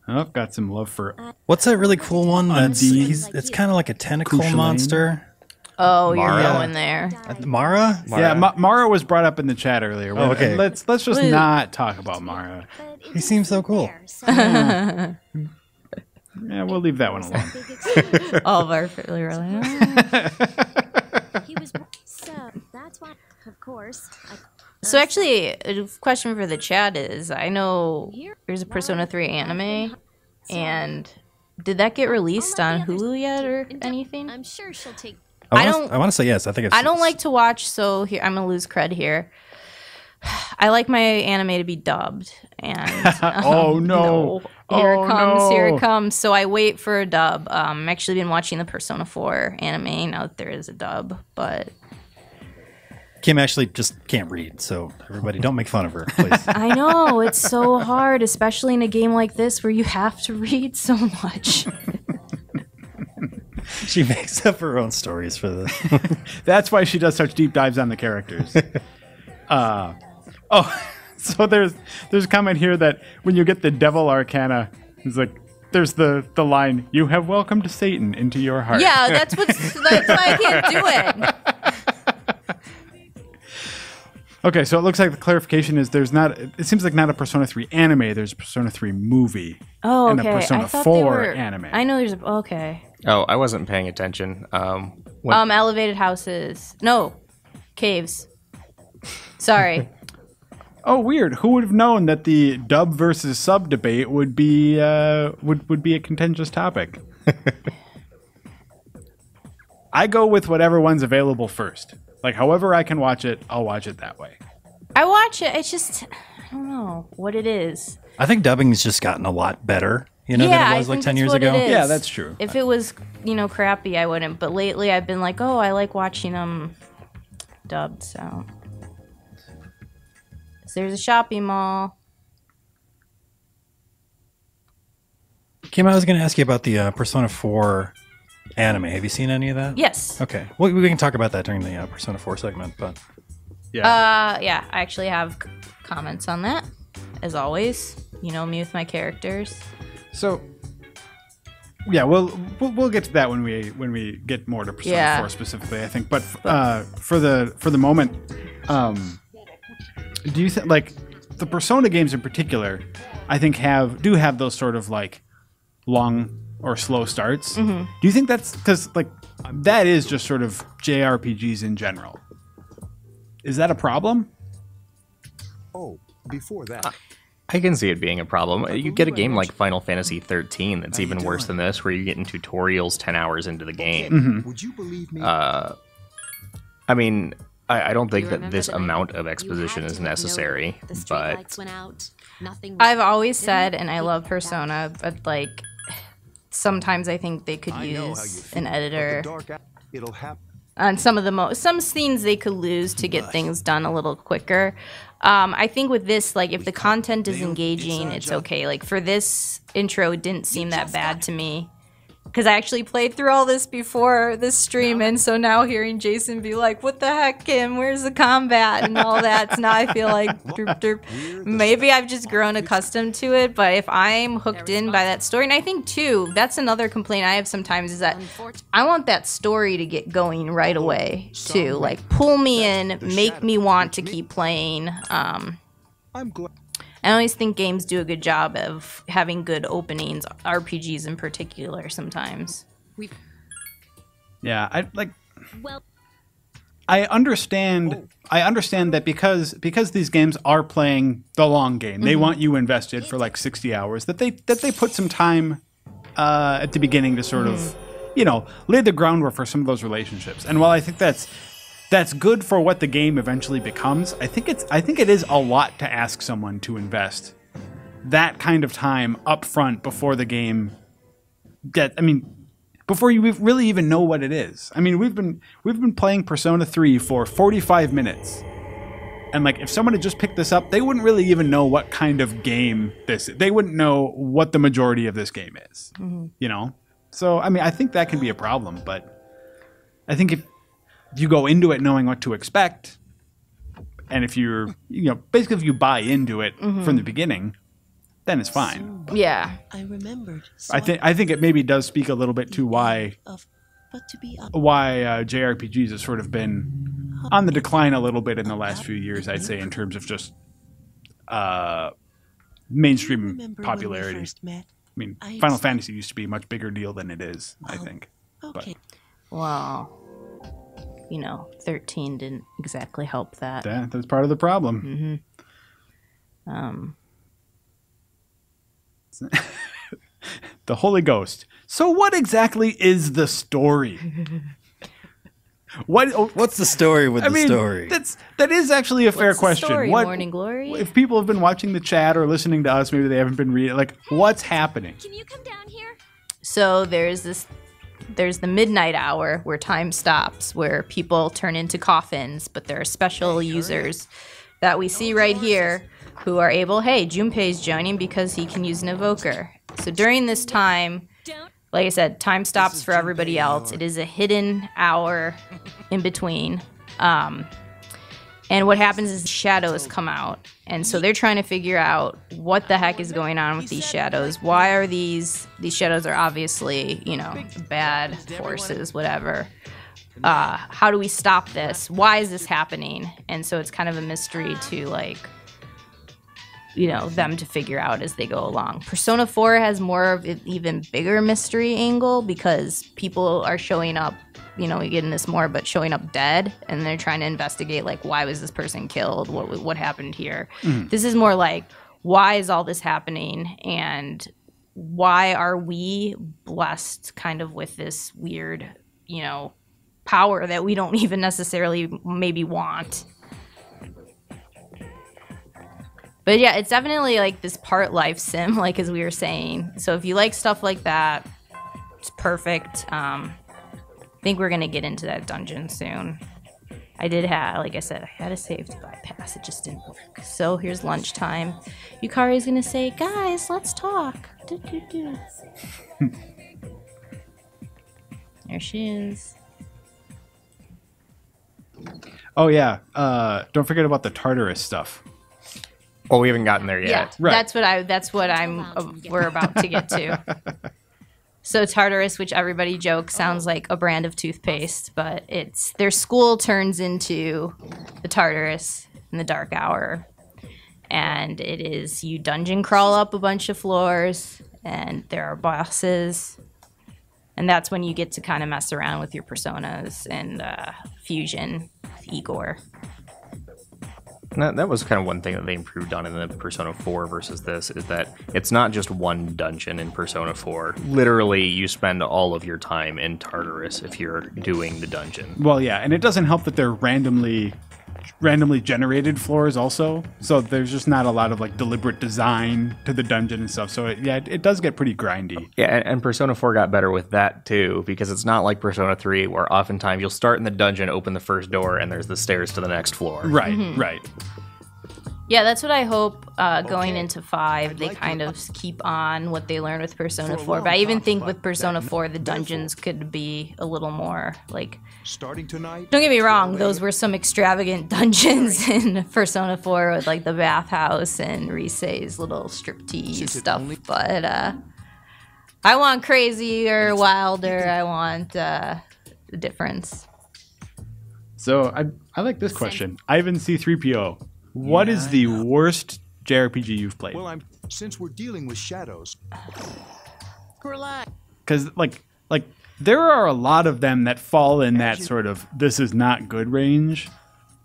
S2: Oh, got some love for.
S4: What's that really cool one? It's kind of like a tentacle monster.
S1: Oh, Mara? You're going there.
S4: Mara?
S2: Yeah, Mara was brought up in the chat earlier.
S4: Oh, okay.
S2: Let's just not talk about Mara.
S4: He seems so cool.
S2: Yeah, we'll leave that one alone.
S1: All of our really.
S6: He was so that's why, of course.
S1: So actually, a question for the chat is: I know there's a Persona 3 anime, and did that get released on Hulu yet or anything?
S6: I'm sure she'll take.
S4: I want to say yes. I think it's.
S1: I don't like to watch, so here I'm gonna lose cred here. I like my anime to be dubbed, and
S2: oh no.
S1: Here it comes. So I wait for a dub. I've actually been watching the Persona 4 anime now that there is a dub, but
S4: Kim actually just can't read, so everybody don't make fun of her, please.
S1: I know, it's so hard, especially in a game like this where you have to read so much.
S4: She makes up her own stories for this.
S2: That's why she does such deep dives on the characters. So there's a comment here that when you get the Devil Arcana, it's like there's the line, "You have welcomed Satan into your heart."
S1: Yeah, that's why I can't do it.
S2: Okay, so it looks like the clarification is there's not. It seems like not a Persona 3 anime. There's a Persona 3 movie.
S1: Oh, okay.
S2: And a Persona
S1: I thought
S2: 4
S1: they were,
S2: anime.
S1: I know there's okay.
S3: Oh, I wasn't paying attention.
S1: Elevated houses. No, caves. Sorry.
S2: Oh, weird. Who would have known that the dub versus sub debate would be would be a contentious topic? I go with whatever one's available first. Like, however I can watch it, I'll watch it that way.
S1: I watch it. It's just, I don't know what it is.
S4: I think dubbing's just gotten a lot better, than it was like 10 years ago.
S2: Yeah, that's true.
S1: If it was, crappy, I wouldn't. But lately, I've been like, oh, I like watching them dubbed. So there's a shopping mall.
S4: Kim, I was going to ask you about the Persona 4 anime. Have you seen any of that?
S1: Yes.
S4: Okay. Well, we can talk about that during the Persona 4 segment, but...
S1: Yeah, I actually have comments on that, as always. You know me with my characters.
S2: So, yeah, we'll get to that when we get more to Persona 4 specifically, I think. But for the moment, do you think, like, the Persona games in particular, I think do have those sort of like long or slow starts? Mm-hmm. Do you think that's because like that is just sort of JRPGs in general? Is that a problem?
S7: Oh, before that.
S3: I can see it being a problem. You get a game like Final Fantasy 13 that's even worse than this, where you're getting tutorials 10 hours into the game.
S2: Mm-hmm.
S7: Would you believe me?
S3: I mean, I don't think that this amount of exposition is necessary, but
S1: I've always said, and I love Persona, but like sometimes I think they could use an editor.
S7: It'll happen.
S1: On some scenes they could lose to get things done a little quicker. I think with this, like, if the content is engaging, it's okay. Like, for this intro, it didn't seem that bad to me. Because I actually played through all this before this stream, and so now hearing Jason be like, what the heck, Kim, where's the combat and all that, so now I feel like, derp, derp. Maybe I've just grown accustomed to it, but if I'm hooked in by that story, and I think, too, that's another complaint I have sometimes, is that I want that story to get going right away, too. Like, pull me in, make me want to keep playing.
S7: I'm glad.
S1: I always think games do a good job of having good openings, RPGs in particular, sometimes.
S2: Yeah, I understand that because these games are playing the long game, they want you invested for like 60 hours, that they put some time at the beginning to sort of, lay the groundwork for some of those relationships. And while I think that's good for what the game eventually becomes, I think it is a lot to ask someone to invest that kind of time up front before the game before you really even know what it is. I mean, we've been playing Persona 3 for 45 minutes. And like if someone had just picked this up, they wouldn't really even know what kind of game this is. They wouldn't know what the majority of this game is. Mm-hmm. So I mean, I think that can be a problem, but I think if you go into it knowing what to expect, and if you're, basically if you buy into it from the beginning, then it's fine.
S1: Yeah.
S6: I remembered.
S2: I think it maybe does speak a little bit to why JRPGs has sort of been on the decline a little bit in the last few years, I'd say, in terms of just mainstream popularity. I mean, Final Fantasy used to be a much bigger deal than it is, I think.
S6: Okay.
S1: Well, 13 didn't exactly help that.
S2: That's part of the problem.
S1: Mm-hmm.
S2: The Holy Ghost. So what exactly is the story?
S4: What's the story with the story?
S2: That is actually a fair question.
S1: Story, Morning Glory?
S2: If people have been watching the chat or listening to us, maybe they haven't been reading. Like, what's happening?
S6: Can you come down here?
S1: So there's this there's the midnight hour where time stops, where people turn into coffins, but there are special users that we see right here who are able, hey, Junpei's joining because he can use an evoker. So during this time, like I said, time stops for everybody else. It is a hidden hour in between. And what happens is shadows come out. And so they're trying to figure out what the heck is going on with these shadows. Why are these shadows are obviously, you know, bad forces, whatever. How do we stop this? Why is this happening? And so it's kind of a mystery to, like, you know, them to figure out as they go along. Persona 4 has more of an even bigger mystery angle because people are showing up, you know, we get in this more, but showing up dead, and they're trying to investigate, like, why was this person killed? What happened here? This is more like, why is all this happening? And why are we blessed kind of with this weird, you know, power that we don't even necessarily maybe want? But yeah, it's definitely like this part life sim, like as we were saying. So if you like stuff like that, it's perfect. I think we're going to get into that dungeon soon. I did have, like I said, I had a save to bypass. It just didn't work. So here's lunchtime. Yukari's going to say, guys, let's talk. There she is.
S2: Oh, yeah. Don't forget about the Tartarus stuff.
S3: Oh, we haven't gotten there yet.
S1: Yeah,
S2: Right.
S1: that's what we're about to get to. So Tartarus, which everybody jokes sounds like a brand of toothpaste, but it's their school turns into the Tartarus in the dark hour. And it is you dungeon crawl up a bunch of floors, and there are bosses. And that's when you get to kind of mess around with your personas and fusion with Igor.
S3: That was kind of one thing that they improved on in the Persona 4 versus this, is that it's not just one dungeon in Persona 4. Literally, you spend all of your time in Tartarus if you're doing the dungeon.
S2: Well, yeah, and it doesn't help that they're randomly generated floors also. So there's just not a lot of like deliberate design to the dungeon and stuff. So it does get pretty grindy.
S3: Yeah, and Persona 4 got better with that too, because it's not like Persona 3 where oftentimes you'll start in the dungeon, open the first door, and there's the stairs to the next floor.
S2: Right, right.
S1: Yeah, that's what I hope going into 5, they kind of keep on what they learned with Persona 4. But I even think with Persona 4, the dungeons could be a little more, like...
S8: Starting tonight.
S1: Don't get me wrong, those were some extravagant dungeons in Persona 4 with, like, the bathhouse and Risei's little striptease stuff. But I want crazier, wilder, I want the difference.
S2: So I like this question. Ivan C3PO. What is the worst JRPG you've played?
S7: Well, since we're dealing with shadows.
S5: Relax.
S2: Because like there are a lot of them that fall in that sort of this is not good range.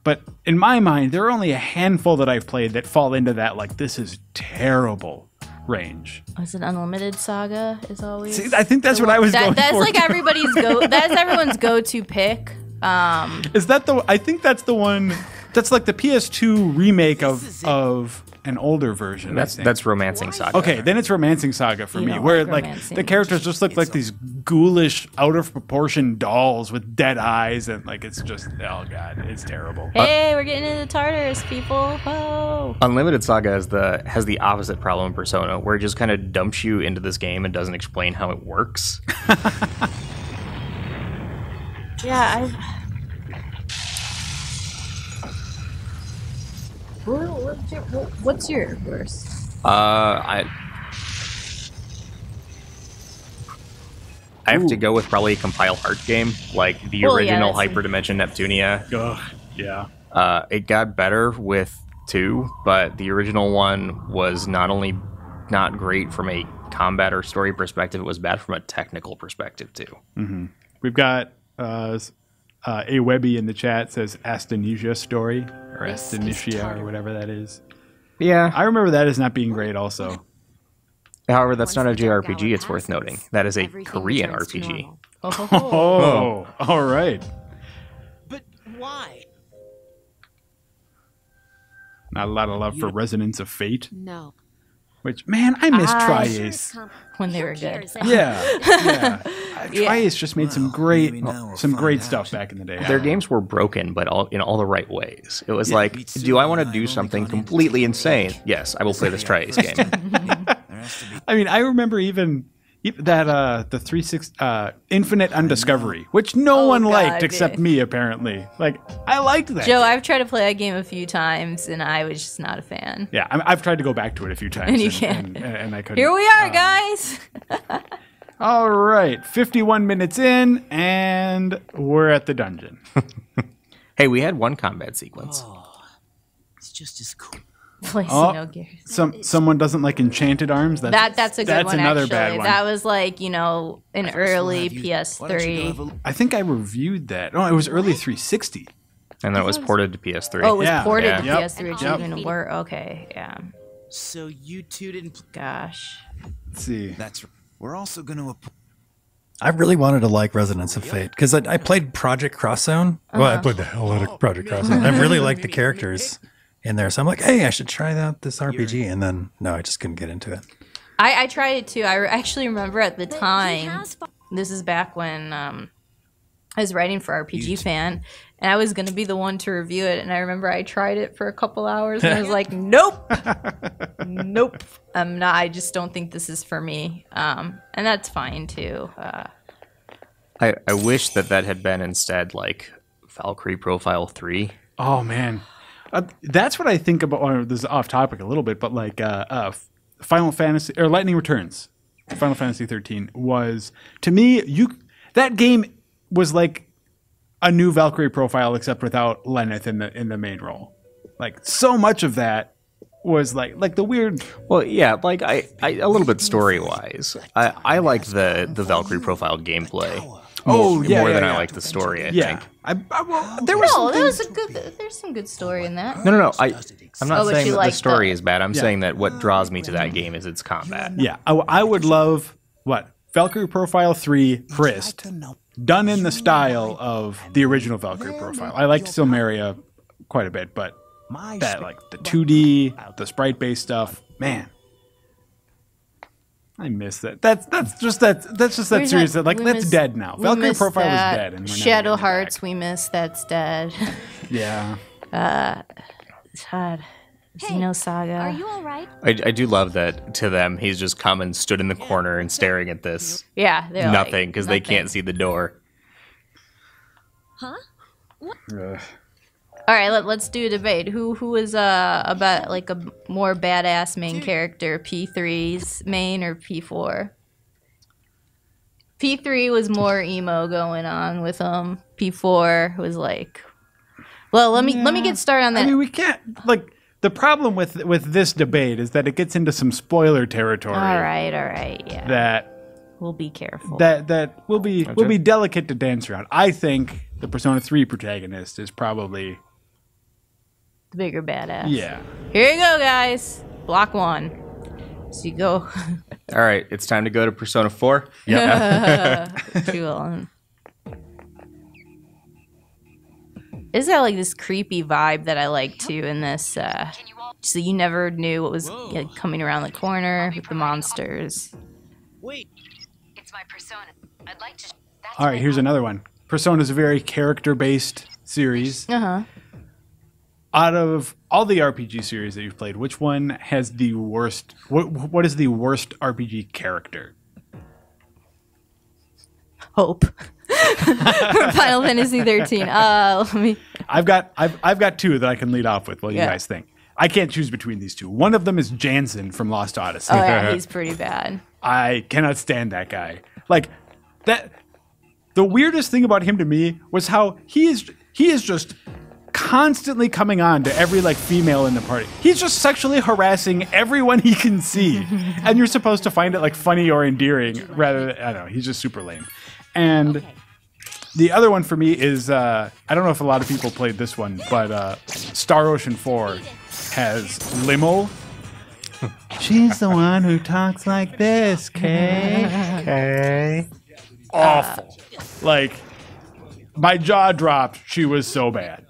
S2: But in my mind, there are only a handful that I've played that fall into that like this is terrible range.
S1: Was it Unlimited Saga? Is always.
S2: See, I think that's what I was going for.
S1: That's like everybody's That's everyone's go-to pick.
S2: Is that the? I think that's the one. That's like the PS2 remake of an older version.
S3: That's Romancing Saga.
S2: Okay, then it's Romancing Saga for me, where like the characters just look like these ghoulish, out of proportion dolls with dead eyes, and like it's just oh god, it's terrible.
S1: Hey, we're getting into Tartarus, people! Oh.
S3: Unlimited Saga has the opposite problem in Persona, where it just kind of dumps you into this game and doesn't explain how it works.
S1: Yeah, what's your worst?
S3: I have to go with probably a compile heart game, like the original Hyperdimension Neptunia.
S2: Ugh, yeah.
S3: It got better with 2, but the original one was not only not great from a combat or story perspective, it was bad from a technical perspective too.
S2: Mm-hmm. We've got a Webby in the chat says Astanesia story or Astanesia or whatever that is.
S3: Yeah,
S2: I remember that as not being great also.
S3: However, that's not a JRPG, it's worth noting. That is a Korean RPG.
S2: Oh, all right.
S5: But why?
S2: Not a lot of love for Resonance of Fate.
S6: No.
S2: Which, man, I miss Tri-Ace.
S1: When they were good.
S2: Yeah. Tri-Ace just made some great stuff back in the day.
S3: Their games were broken, but in all the right ways. It was like, do I want to do something completely insane? Yes, I will play this Tri-Ace game.
S2: I mean, I remember even that the 360 Infinite Undiscovery, which no one liked except me, apparently. Like, I liked that.
S1: Joe, I've tried to play that game a few times, and I was just not a fan.
S2: Yeah, I've tried to go back to it a few times,
S1: And you can't.
S2: And I couldn't.
S1: Here we are, guys.
S2: All right, 51 minutes in, and we're at the dungeon.
S3: Hey, we had one combat sequence.
S5: It's just as cool.
S2: Someone doesn't like Enchanted Arms.
S1: That's a good one.
S2: Another
S1: actually.
S2: bad one.
S1: That was like an early PS3.
S2: I think I reviewed that. Oh, it was early 360.
S3: And then it was ported to PS3.
S1: Oh, it was ported to
S2: Yep.
S1: PS3, which even worse. Okay, yeah.
S5: So you two didn't.
S1: Gosh.
S2: Let's see.
S7: That's we're also going to.
S4: I really wanted to like Resonance of Fate because I played Project Cross Zone. Well, I played the hell out of Project Cross Zone. I really liked the characters in there, so I'm like, hey, I should try out this RPG. And then no, I just couldn't get into it.
S1: I tried it too. I actually remember at the time. This is back when I was writing for RPGFan, and I was going to be the one to review it. And I remember I tried it for a couple hours, and I was like, nope, nope, I'm not. I just don't think this is for me. And that's fine too.
S3: I wish that had been instead like Valkyrie Profile 3.
S2: Oh man, that's what I think about. Or this is off topic a little bit, but like Final Fantasy or Lightning Returns, Final Fantasy 13 was to me. That game was like a new Valkyrie Profile, except without Lenneth in the main role. Like so much of that was like the weird.
S3: Well, yeah, like I a little bit story wise, I like the Valkyrie Profile gameplay. More than I like the story. I think.
S1: There's some good story in that.
S3: No. I'm not saying that the
S1: like
S3: story is bad. I'm saying that what draws me to that game is its combat.
S2: Yeah, I would love Valkyrie Profile 3 Prist done in the style of the original Valkyrie Profile. I liked Silmeria quite a bit, but that like the 2D, the sprite-based stuff, man. I miss that. That's just that series that's dead now. Valkyrie Profile is dead. And
S1: Shadow Hearts, we miss. That's dead.
S2: Yeah.
S1: God. Xenosaga.
S6: Are you all right?
S3: I do love that to them. He's just come and stood in the corner and staring at this.
S1: Yeah, they're
S3: nothing because they can't see the door.
S6: Huh?
S1: All right, let's do a debate. Who is about like a more badass main character, P3's main or P4? P3 was more emo going on with him. P4 was like, well, let me get started on that.
S2: I mean, we can't like the problem with this debate is that it gets into some spoiler territory.
S1: All right, yeah.
S2: That
S1: we'll be careful.
S2: That will be delicate to dance around. I think the Persona 3 protagonist is probably
S1: the bigger badass.
S2: Yeah.
S1: Here you go, guys. Block 1. So you go.
S3: All right, it's time to go to Persona 4.
S1: Yep. Cool. Is that like this creepy vibe that I like too in this? So you never knew what was coming around the corner with the monsters.
S5: Wait.
S9: It's my Persona. I'd like to.
S2: All right, here's another one. Persona is a very character-based series. Out of all the RPG series that you've played, which one has the worst? What is the worst RPG character?
S1: Hope. From Final Fantasy 13. Let me.
S2: I've got two that I can lead off with. What do you guys think? I can't choose between these two. One of them is Jansen from Lost Odyssey.
S1: Oh yeah, he's pretty bad.
S2: I cannot stand that guy. Like that. The weirdest thing about him to me was how he is just constantly coming on to every like female in the party. He's just sexually harassing everyone he can see, and you're supposed to find it like funny or endearing rather than, I don't know. He's just super lame. And the other one for me is I don't know if a lot of people played this one, but Star Ocean 4 has Limo. She's the one who talks like this, Kay. Awful. Like, my jaw dropped. She was so bad.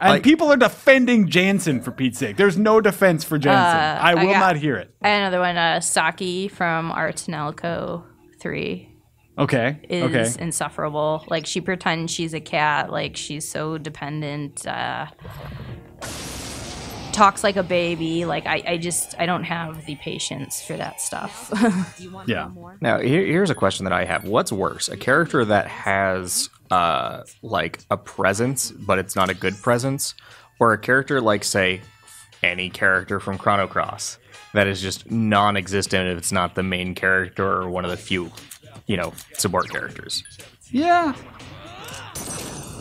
S2: And people are defending Jansen, for Pete's sake. There's no defense for Jansen. I will not hear it.
S1: I had another one, Saki from Art Nelco 3.
S2: Okay.
S1: Is insufferable. Like, she pretends she's a cat. Like, she's so dependent. Talks like a baby. Like, I don't have the patience for that stuff.
S2: Yeah.
S3: Now, here's a question that I have. What's worse? A character that has, like, a presence, but it's not a good presence? Or a character like, say, any character from Chrono Cross that is just non-existent if it's not the main character or one of the few, support characters?
S2: Yeah.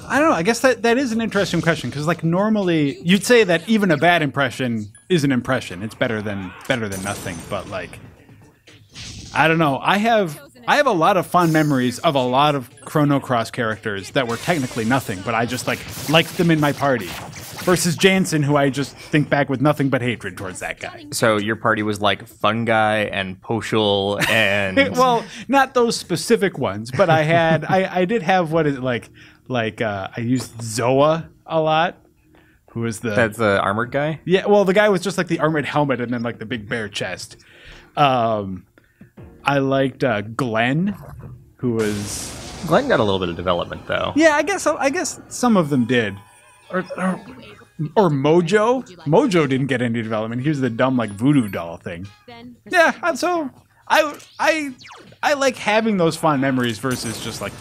S2: I don't know. I guess that is an interesting question because, like, normally you'd say that even a bad impression is an impression. It's better than nothing. But, like, I don't know. I have a lot of fond memories of a lot of Chrono Cross characters that were technically nothing, but I just liked them in my party. Versus Jansen, who I just think back with nothing but hatred towards that guy.
S3: So your party was like Fungi and Poshul and...
S2: Well, not those specific ones, but I did have I used Zoa a lot, who was
S3: That's the armored guy?
S2: Yeah, well, the guy was just like the armored helmet and then like the big bare chest. I liked Glenn, who was...
S3: Glenn got a little bit of development, though.
S2: Yeah, I guess some of them did. Or Mojo. Mojo didn't get any development. He was the dumb like voodoo doll thing. Yeah, so I like having those fond memories versus just like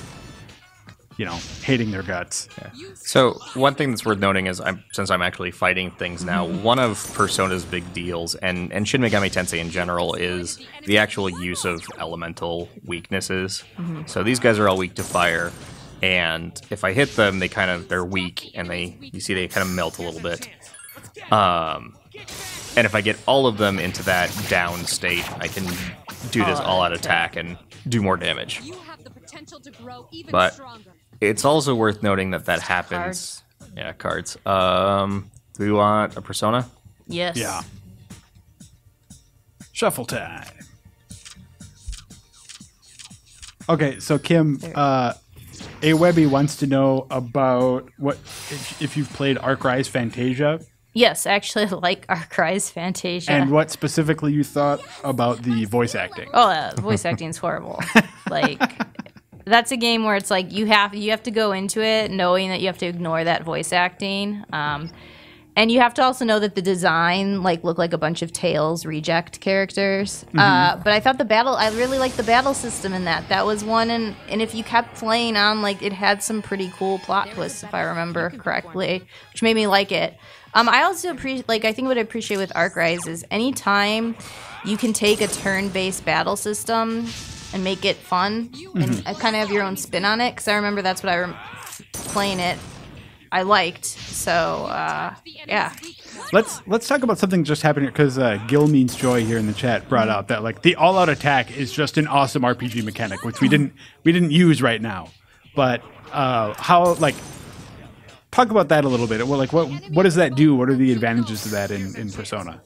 S2: hating their guts.
S3: Yeah. So one thing that's worth noting is since I'm actually fighting things now, one of Persona's big deals and Shin Megami Tensei in general is the actual use of elemental weaknesses. Mm-hmm. So these guys are all weak to fire. And if I hit them, they're weak, and they kind of melt a little bit. And if I get all of them into that down state, I can do this all-out attack and do more damage. But it's also worth noting that happens.
S1: Cards.
S3: Yeah, cards. Do we want a Persona?
S1: Yes.
S2: Yeah. Shuffle time. Okay, so Kim. Webby wants to know about if you've played Arc-Rise Fantasia.
S1: Yes, actually, I like Arc-Rise Fantasia.
S2: And what specifically you thought about the voice acting?
S1: Oh, voice acting is horrible. Like, that's a game where it's like you have to go into it knowing that you have to ignore that voice acting. And you have to also know that the design looked like a bunch of Tails reject characters. But I thought I really liked the battle system in that. That was one, and if you kept playing on, it had some pretty cool plot twists, if I remember correctly, which made me like it. I also I think what I appreciate with Arc-Rise is anytime you can take a turn-based battle system and make it fun and kind of have your own spin on it, because I remember that's what playing it. I liked. So, yeah.
S2: Let's talk about something just happened here, because Gil Means Joy here in the chat brought out that the all-out attack is just an awesome RPG mechanic, which we didn't use right now. But how talk about that a little bit. Well, what does that do? What are the advantages of that in Persona?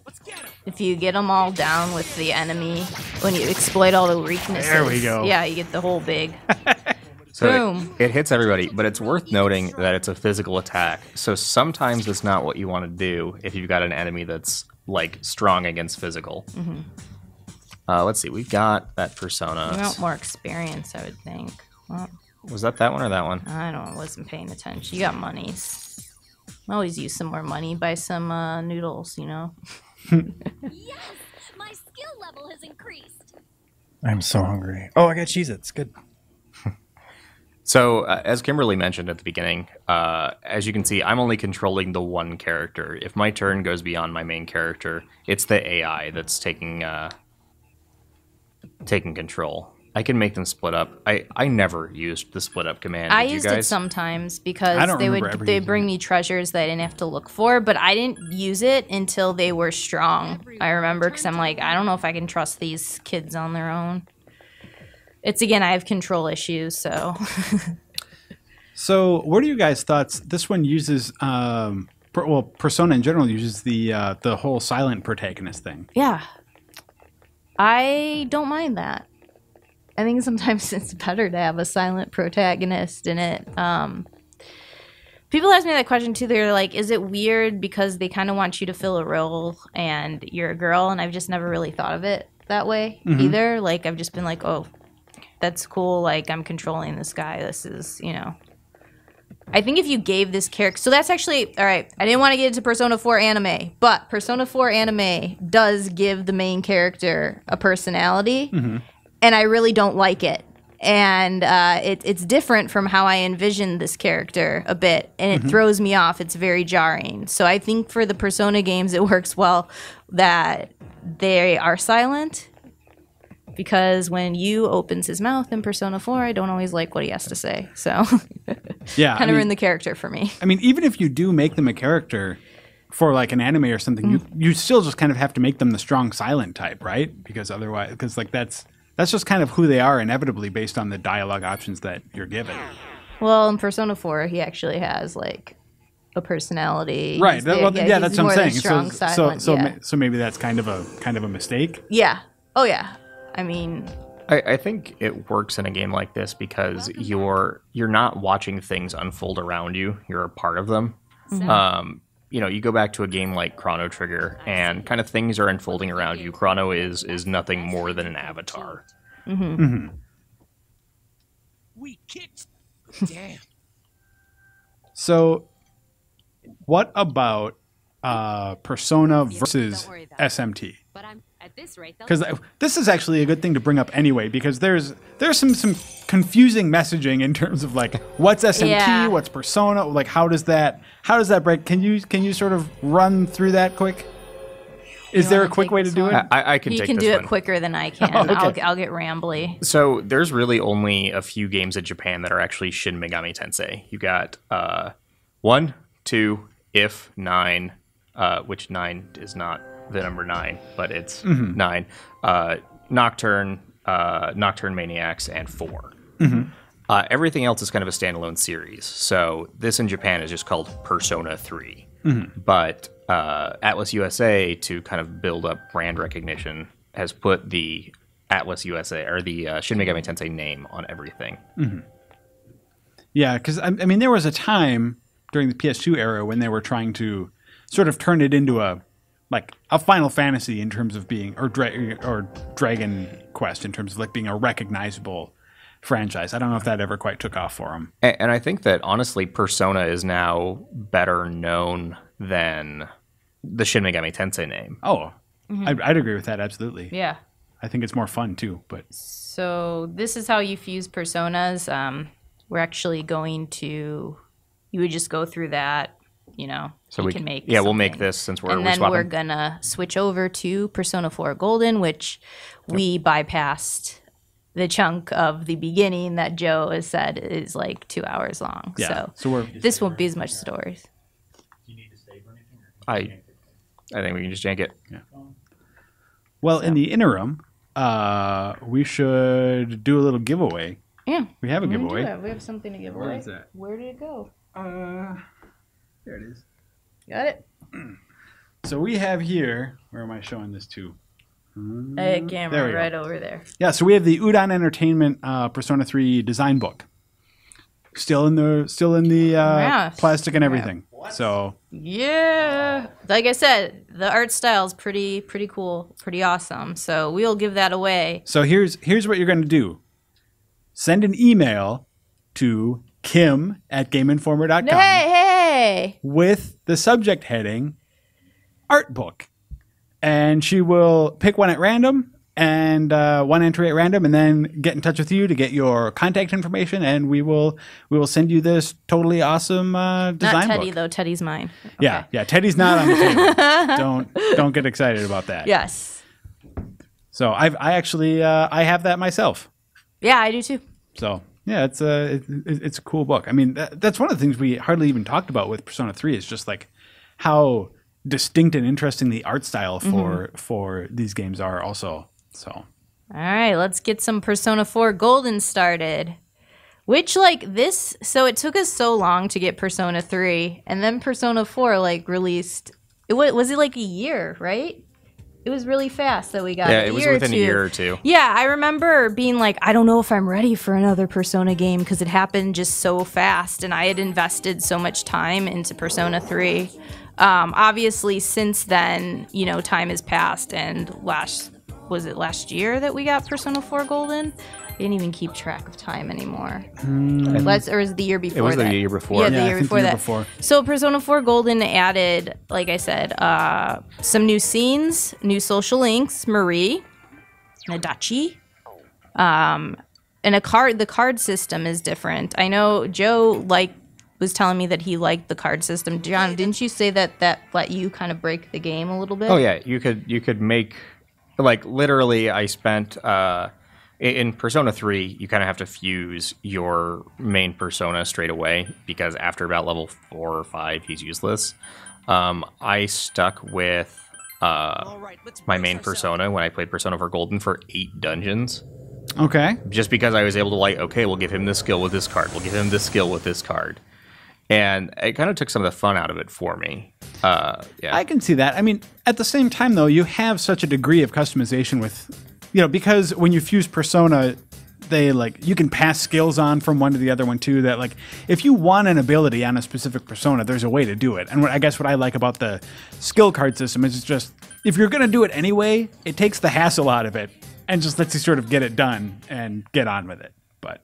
S1: If you get them all down with the enemy, when you exploit all the weaknesses,
S2: there we go.
S1: Yeah, you get the whole big.
S3: So it hits everybody, but it's worth noting that it's a physical attack. So sometimes it's not what you want to do if you've got an enemy that's strong against physical. Mm-hmm. Let's see, we've got that Persona.
S1: You want more experience, I would think. Well,
S3: was that one or that one?
S1: I wasn't paying attention. You got monies. I always use some more money, buy some noodles,
S6: Yes, my skill level has increased.
S4: I'm so hungry. Oh, I got Cheez-Its. Good.
S3: So, as Kimberly mentioned at the beginning, as you can see, I'm only controlling the one character. If my turn goes beyond my main character, it's the AI that's taking control. I can make them split up. I never used the split up command.
S1: I used it sometimes because they bring me treasures that I didn't have to look for, but I didn't use it until they were strong. I remember, because I'm like, I don't know if I can trust these kids on their own. It's, again, I have control issues, so.
S2: So what are you guys' thoughts? This one uses, Persona in general uses the whole silent protagonist thing.
S1: Yeah. I don't mind that. I think sometimes it's better to have a silent protagonist in it. People ask me that question too. They're like, is it weird because they kind of want you to fill a role and you're a girl? And I've just never really thought of it that way either. Like, I've just been like, oh, that's cool. Like, I'm controlling this guy. This is, you know. I think if you gave this character... So that's actually... All right, I didn't want to get into Persona 4 anime, but Persona 4 anime does give the main character a personality, and I really don't like it. And it's different from how I envisioned this character a bit, and it throws me off. It's very jarring. So I think for the Persona games, it works well that they are silent, because when Yu opens his mouth in Persona 4, I don't always like what he has to say. So
S2: yeah,
S1: kind of ruin the character for me.
S2: I mean, even if you do make them a character for like an anime or something, you still just kind of have to make them the strong silent type, right? Because otherwise, because like that's just kind of who they are inevitably based on the dialogue options that you're given.
S1: Well, in Persona 4, he actually has like a personality.
S2: Right. Well, yeah, that's what I'm saying.
S1: Strong, silent,
S2: So maybe that's kind of a mistake.
S1: Yeah. Oh yeah. I mean,
S3: I think it works in a game like this because you're not watching things unfold around you. You're a part of them. You know, you go back to a game like Chrono Trigger, and kind of things are unfolding around you. Chrono is nothing more than an avatar.
S5: We kicked. Damn.
S2: So, what about Persona versus SMT?
S6: But I'm at this rate.
S2: Because this is actually a good thing to bring up anyway, because there's some confusing messaging in terms of like what's SMT, what's Persona, like how does that break? Can you sort of run through that quick? Is there a quick way to do it?
S3: I can take this one.
S1: You can do it quicker than I can.
S2: Oh, okay.
S1: I'll get rambly.
S3: So there's really only a few games in Japan that are actually Shin Megami Tensei. You got 1, 2, if 9, which 9 is not the number 9, but it's 9. Nocturne, Nocturne Maniacs, and 4. Everything else is kind of a standalone series. So this in Japan is just called Persona 3. But Atlas USA, to kind of build up brand recognition, has put the Atlas USA or the Shin Megami Tensei name on everything.
S2: Yeah, because I mean, there was a time during the PS2 era when they were trying to sort of turn it into a Final Fantasy in terms of being, or Dragon Quest in terms of like being a recognizable franchise. I don't know if that ever quite took off for them.
S3: And I think that honestly, Persona is now better known than the Shin Megami Tensei name.
S2: Oh, I'd agree with that, absolutely.
S1: Yeah.
S2: I think it's more fun too. But
S1: so this is how you fuse personas. We're actually going to. You would just go through that, you know.
S3: So
S1: we can make.
S3: Yeah, we'll
S1: something.
S3: make this since we're.
S1: And then
S3: swapping.
S1: we're gonna switch over to Persona 4 Golden, which we bypassed the chunk of the beginning that Joe has said is like 2 hours long.
S2: Yeah.
S1: So this won't be as much stories.
S8: Do you need to stay for anything?
S3: I think we can just jank it.
S2: Yeah. Well, in the interim, we should do a little giveaway.
S1: Yeah.
S2: We have a giveaway.
S1: We have something to give away.
S2: Where is that?
S1: Where did it go?
S2: There it is.
S1: Got it?
S2: So we have here, where am I showing this to?
S1: Camera
S2: There we go.
S1: right over there.
S2: Yeah, so we have the Udon Entertainment Persona 3 design book. Still in the plastic and everything. So
S1: Yeah. Like I said, the art style is pretty cool, pretty awesome. So we'll give that away.
S2: So here's what you're going to do. Send an email to kim@gameinformer.com
S1: Hey!
S2: with the subject heading art book. And she will pick one at random and one entry at random, and then get in touch with you to get your contact information, and we will send you this totally awesome design book.
S1: Not Teddy though. Teddy's mine. Okay.
S2: Yeah. Teddy's not on the table. Don't get excited about that.
S1: Yes.
S2: So I actually have that myself.
S1: Yeah, I do too.
S2: So yeah, it's a cool book. I mean, that's one of the things we hardly even talked about with Persona 3 is just like how distinct and interesting the art style for these games are also. So
S1: all right, let's get some Persona 4 Golden started. Which like this, so it took us so long to get Persona 3, and then Persona 4 like released. Was it like a year, right? It was really fast that we got
S3: Yeah, it was within a year or two.
S1: Yeah, I remember being like, I don't know if I'm ready for another Persona game because it happened just so fast, and I had invested so much time into Persona 3. Obviously, since then, you know, time has passed, and last year that we got Persona 4 Golden? I didn't even keep track of time anymore. Or was it the year before?
S3: It was
S1: that?
S3: the year before.
S1: Yeah, the
S2: I
S1: year
S2: think
S1: before
S2: the year
S1: that.
S2: before.
S1: So Persona 4 Golden added, like I said, some new scenes, new social links, Marie, Nadachi, and the card system is different. I know Joe was telling me that he liked the card system. John, didn't you say that let you kind of break the game a little bit?
S3: Oh yeah, you could make, like, literally I spent in Persona 3, you kind of have to fuse your main persona straight away because after about level 4 or 5, he's useless. I stuck with my main persona when I played Persona 4 Golden for 8 dungeons.
S2: Okay.
S3: Just because I was able to, like, okay, we'll give him this skill with this card. We'll give him this skill with this card. And it kind of took some of the fun out of it for me. Yeah.
S2: I can see that. I mean, at the same time, though, you have such a degree of customization with, you know, because when you fuse persona, they you can pass skills on from one to the other one too. That, like, if you want an ability on a specific persona, there's a way to do it. And I guess what I like about the skill card system is it's just, if you're going to do it anyway, it takes the hassle out of it and just lets you sort of get it done and get on with it. But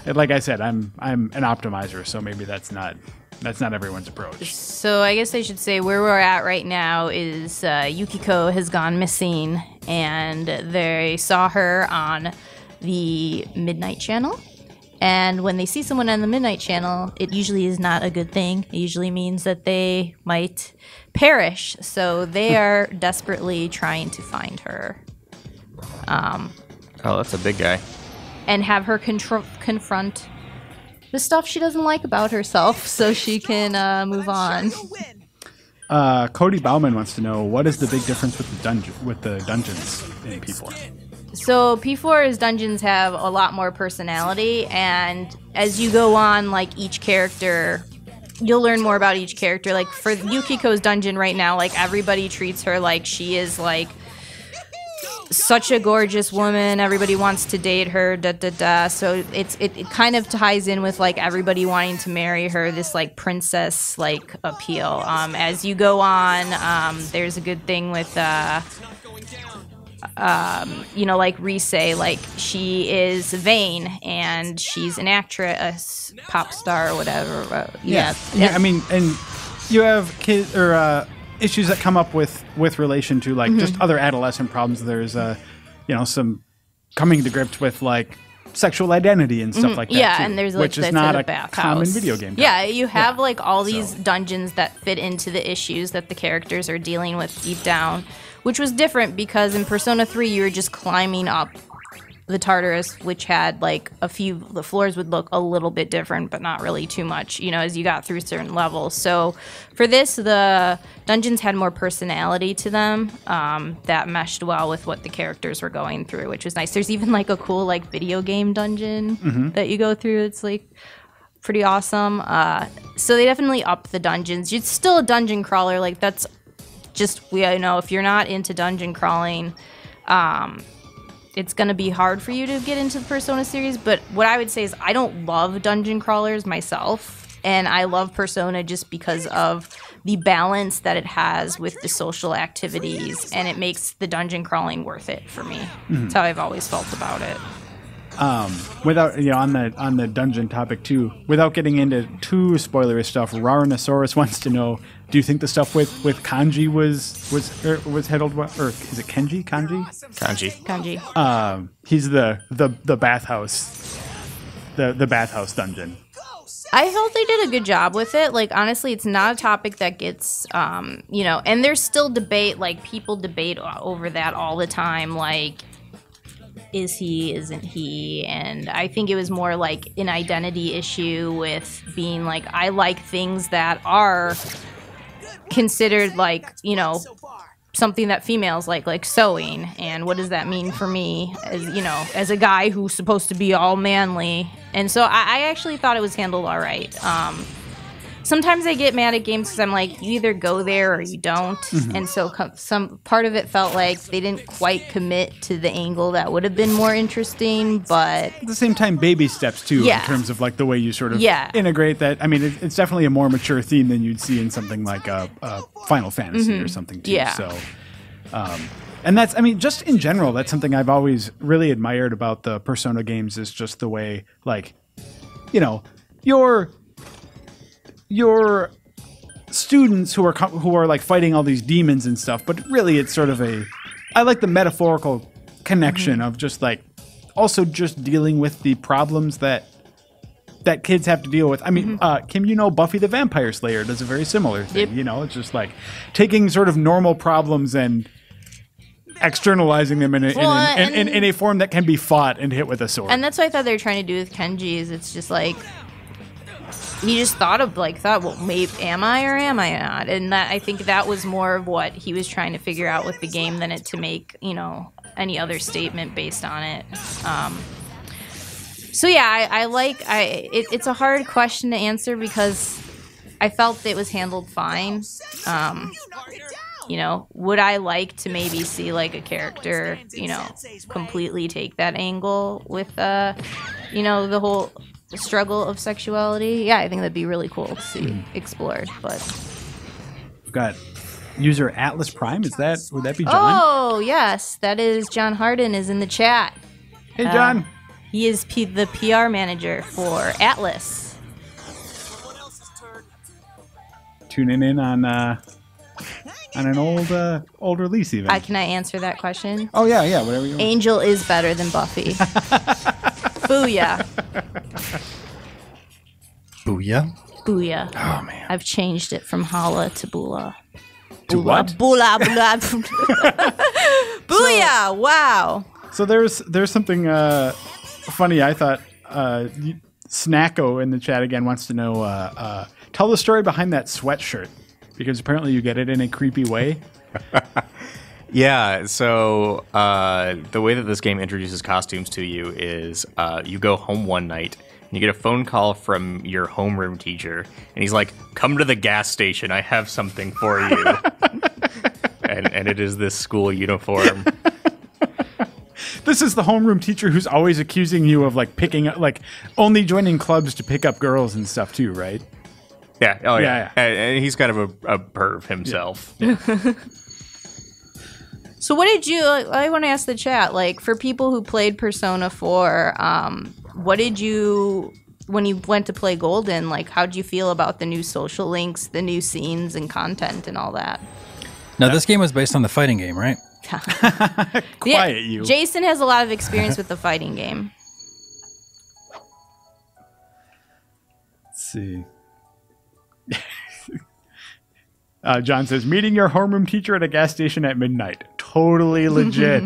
S2: like I said, I'm an optimizer, so maybe that's not everyone's approach.
S1: So I guess I should say where we're at right now is Yukiko has gone missing, and they saw her on the Midnight Channel. And when they see someone on the Midnight Channel, it usually is not a good thing. It usually means that they might perish. So they are desperately trying to find her.
S3: Oh, that's a big guy.
S1: And have her confront the stuff she doesn't like about herself so she can move on.
S2: Cody Bauman wants to know, what is the big difference with the dungeons in P4?
S1: So P4's dungeons have a lot more personality, and as you go on, like, each character, you'll learn more about each character. Like, for Yukiko's dungeon right now, like, everybody treats her like she is, like, such a gorgeous woman. Everybody wants to date her, So it kind of ties in with, like, everybody wanting to marry her, this, like, princess, like, appeal. As you go on, there's a good thing with like Rise, like, she is vain and she's an actress, pop star, or whatever. Yeah.
S2: I mean, and you have kids or issues that come up with relation to, like, just other adolescent problems. There's some coming to grips with, like, sexual identity and stuff like that.
S1: Yeah,
S2: too,
S1: and there's, like,
S2: which is not a common video game.
S1: Yeah, you have like all these dungeons that fit into the issues that the characters are dealing with deep down, which was different because in Persona 3 you were just climbing up the Tartarus, which had, like, the floors would look a little bit different, but not really too much, as you got through certain levels. So for this, the dungeons had more personality to them that meshed well with what the characters were going through, which was nice. There's even, like, a cool, like, video game dungeon that you go through. It's, like, pretty awesome. So they definitely upped the dungeons. It's still a dungeon crawler. Like, that's just, if you're not into dungeon crawling, it's going to be hard for you to get into the Persona series. But what I would say is I don't love dungeon crawlers myself, and I love Persona just because of the balance that it has with the social activities, and it makes the dungeon crawling worth it for me. That's how I've always felt about it.
S2: Without on the dungeon topic too, without getting into too spoilery stuff, Raranosaurus wants to know: do you think the stuff with Kanji was handled well, or is it Kanji?
S1: Kanji.
S2: He's the bathhouse, the bathhouse dungeon.
S1: I felt they did a good job with it. Like, honestly, it's not a topic that gets, and there's still debate. Like, people debate over that all the time. Like, is he, isn't he? And I think it was more like an identity issue with being like, I like things that are considered like, something that females like sewing. And what does that mean for me as a guy who's supposed to be all manly? And so I actually thought it was handled all right. sometimes I get mad at games because I'm like, you either go there or you don't. And so some part of it felt like they didn't quite commit to the angle that would have been more interesting, but
S2: at the same time, baby steps too, in terms of like the way you sort of integrate that. I mean, it's definitely a more mature theme than you'd see in something like a Final Fantasy or something too. So, and that's, I mean, just in general, that's something I've always really admired about the Persona games is just the way, like, you know, your students who are like fighting all these demons and stuff, but really it's sort of I like the metaphorical connection of just like also just dealing with the problems that kids have to deal with. I mean, Kim, you know, Buffy the Vampire Slayer does a very similar thing. You know, it's just like taking sort of normal problems and externalizing them in a form that can be fought and hit with a sword.
S1: And that's what I thought they were trying to do with Kenji. Is it's just like he just thought, well, maybe am I or am I not? And that, I think that was more of what he was trying to figure out with the game than it to make, you know, any other statement based on it. So yeah, it's a hard question to answer because I felt it was handled fine. You know, would I like to maybe see like a character, you know, completely take that angle with, you know, the whole struggle of sexuality? Yeah, I think that'd be really cool to see explored. But
S2: we've got user Atlas Prime. Would that be John?
S1: Oh yes, that is John Harden is in the chat.
S2: Hey John.
S1: He is the PR manager for Atlas.
S2: Tuning in on an old release even.
S1: Can I answer that question?
S2: Oh yeah, whatever you want.
S1: Angel is better than Buffy. Booyah.
S4: Booyah?
S1: Booyah.
S4: Oh man.
S1: I've changed it from Hala to Bula.
S2: To what?
S1: Bula. Booyah! Wow.
S2: So there's something funny. I thought Snacko in the chat again wants to know. Tell the story behind that sweatshirt because apparently you get it in a creepy way.
S3: Yeah, so the way that this game introduces costumes to you is you go home one night and you get a phone call from your homeroom teacher, and he's like, "Come to the gas station, I have something for you." and it is this school uniform.
S2: This is the homeroom teacher who's always accusing you of like picking up, like only joining clubs to pick up girls and stuff too, right?
S3: Yeah. Oh yeah. And he's kind of a perv himself.
S2: Yeah.
S1: So what did you, I want to ask the chat, like for people who played Persona 4, what did you, when you went to play Golden, like how'd you feel about the new social links, the new scenes and content and all that?
S4: Now this game was based on the fighting game, right?
S2: Quiet you.
S1: Jason has a lot of experience with the fighting game.
S2: Let's see. John says, meeting your homeroom teacher at a gas station at midnight. Totally legit.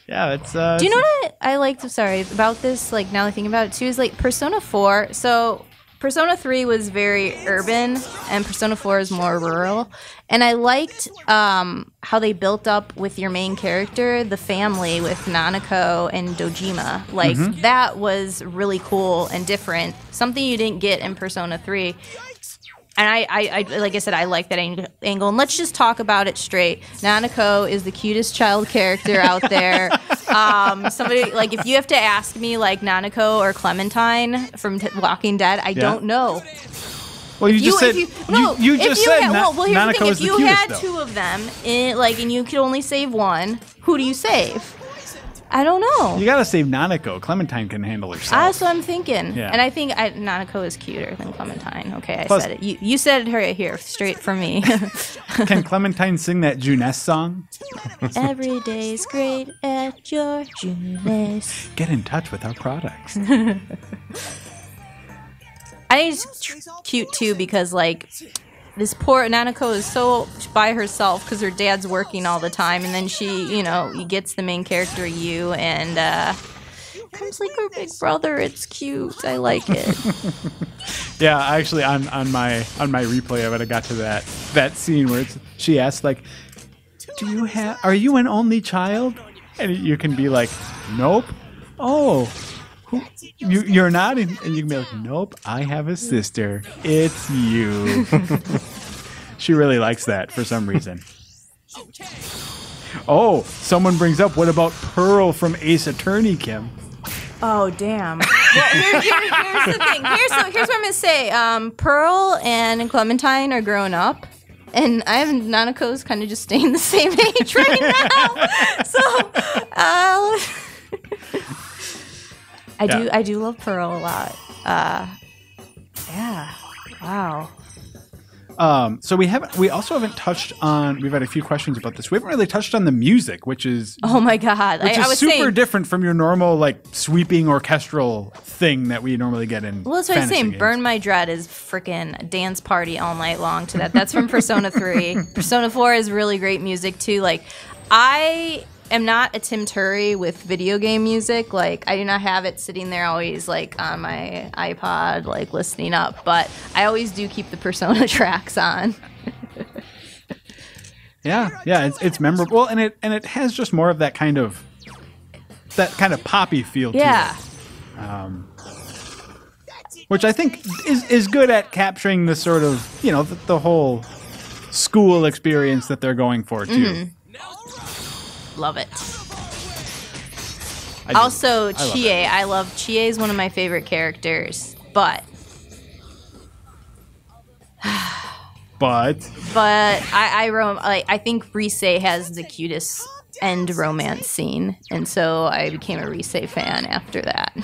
S2: Yeah, it's...
S1: Do you know what I liked, about this, like, now that I think about it, too, is, like, Persona 4, so Persona 3 was very urban, and Persona 4 is more rural, and I liked how they built up with your main character, the family, with Nanako and Dojima. Like, that was really cool and different, something you didn't get in Persona 3. And I like I said, I like that angle. And let's just talk about it straight. Nanako is the cutest child character out there. Somebody, like, if you have to ask me, like, Nanako or Clementine from Walking Dead, I don't know.
S2: Well, you just said Nanako is the cutest,
S1: if you had two of them, and you could only save one, who do you save? I don't know.
S2: You gotta save Nanako. Clementine can handle herself.
S1: That's what I'm thinking.
S2: Yeah.
S1: And I think Nanako is cuter than Clementine. Okay, I said it. You said her here, straight from me.
S2: Can Clementine sing that Juness song?
S1: Every day's great at your Juness.
S2: Get in touch with our products.
S1: I think it's cute too because, like, this poor Nanako is so by herself because her dad's working all the time, and then she, gets the main character Yu, and comes like her big brother. It's cute. I like it.
S2: Yeah, actually, on my replay of it, I got to that scene where she asks, like, are you an only child? And you can be like, nope. Oh, You're not, and you can be like, nope, I have a sister. It's you. She really likes that for some reason. Oh, someone brings up, what about Pearl from Ace Attorney, Kim?
S1: Oh, damn. Well, here's the thing. Here's what I'm going to say. Pearl and Clementine are growing up, and I have Nanako's kind of just staying the same age right now. So, I do love Pearl a lot. Yeah. Wow.
S2: So we also haven't touched on, we've had a few questions about this. We haven't really touched on the music, which is
S1: oh my god,
S2: I was super different from your normal like sweeping orchestral thing that we normally get in.
S1: Well, that's what I'm saying. Games. Burn My Dread is freaking dance party all night long to that. That's from Persona 3. Persona 4 is really great music too. Like, I am not a Tim Turry with video game music. Like, I do not have it sitting there always like on my iPod, like listening up. But I always do keep the Persona tracks on.
S2: yeah, it's memorable, and it has just more of that kind of poppy feel to it. Which I think is good at capturing the sort of, you know, the whole school experience that they're going for too. Mm-hmm.
S1: Love it. Also, Chie. I love Chie is one of my favorite characters, but I think Rise has the cutest end romance scene, and so I became a Rise fan after that.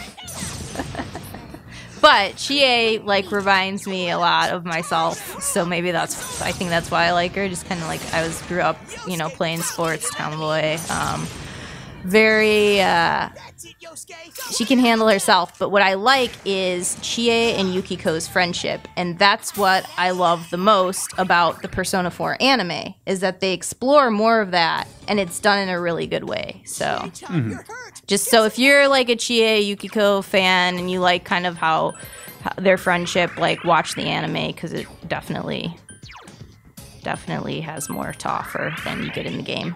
S1: But Chie like reminds me a lot of myself, so maybe I think that's why I like her. Just kind of like grew up, you know, playing sports, tomboy. Very, she can handle herself. But what I like is Chie and Yukiko's friendship, and that's what I love the most about the Persona 4 anime, is that they explore more of that, and it's done in a really good way. So, just so if you're like a Chie Yukiko fan and you like kind of how their friendship, like watch the anime because it definitely has more to offer than you get in the game.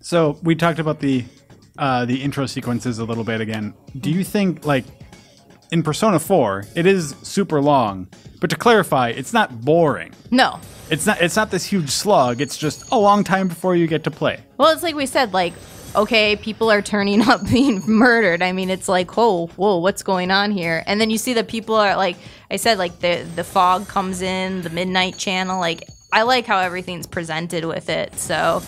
S2: So we talked about the intro sequences a little bit again. Do you think, like, in Persona 4, it is super long, but to clarify, it's not boring.
S1: No.
S2: It's not this huge slug. It's just a long time before you get to play.
S1: Well, it's like we said, like, okay, people are turning up being murdered. I mean, it's like, whoa, what's going on here? And then you see that people are, like I said, like, the fog comes in, the midnight channel. Like, I like how everything's presented with it. So,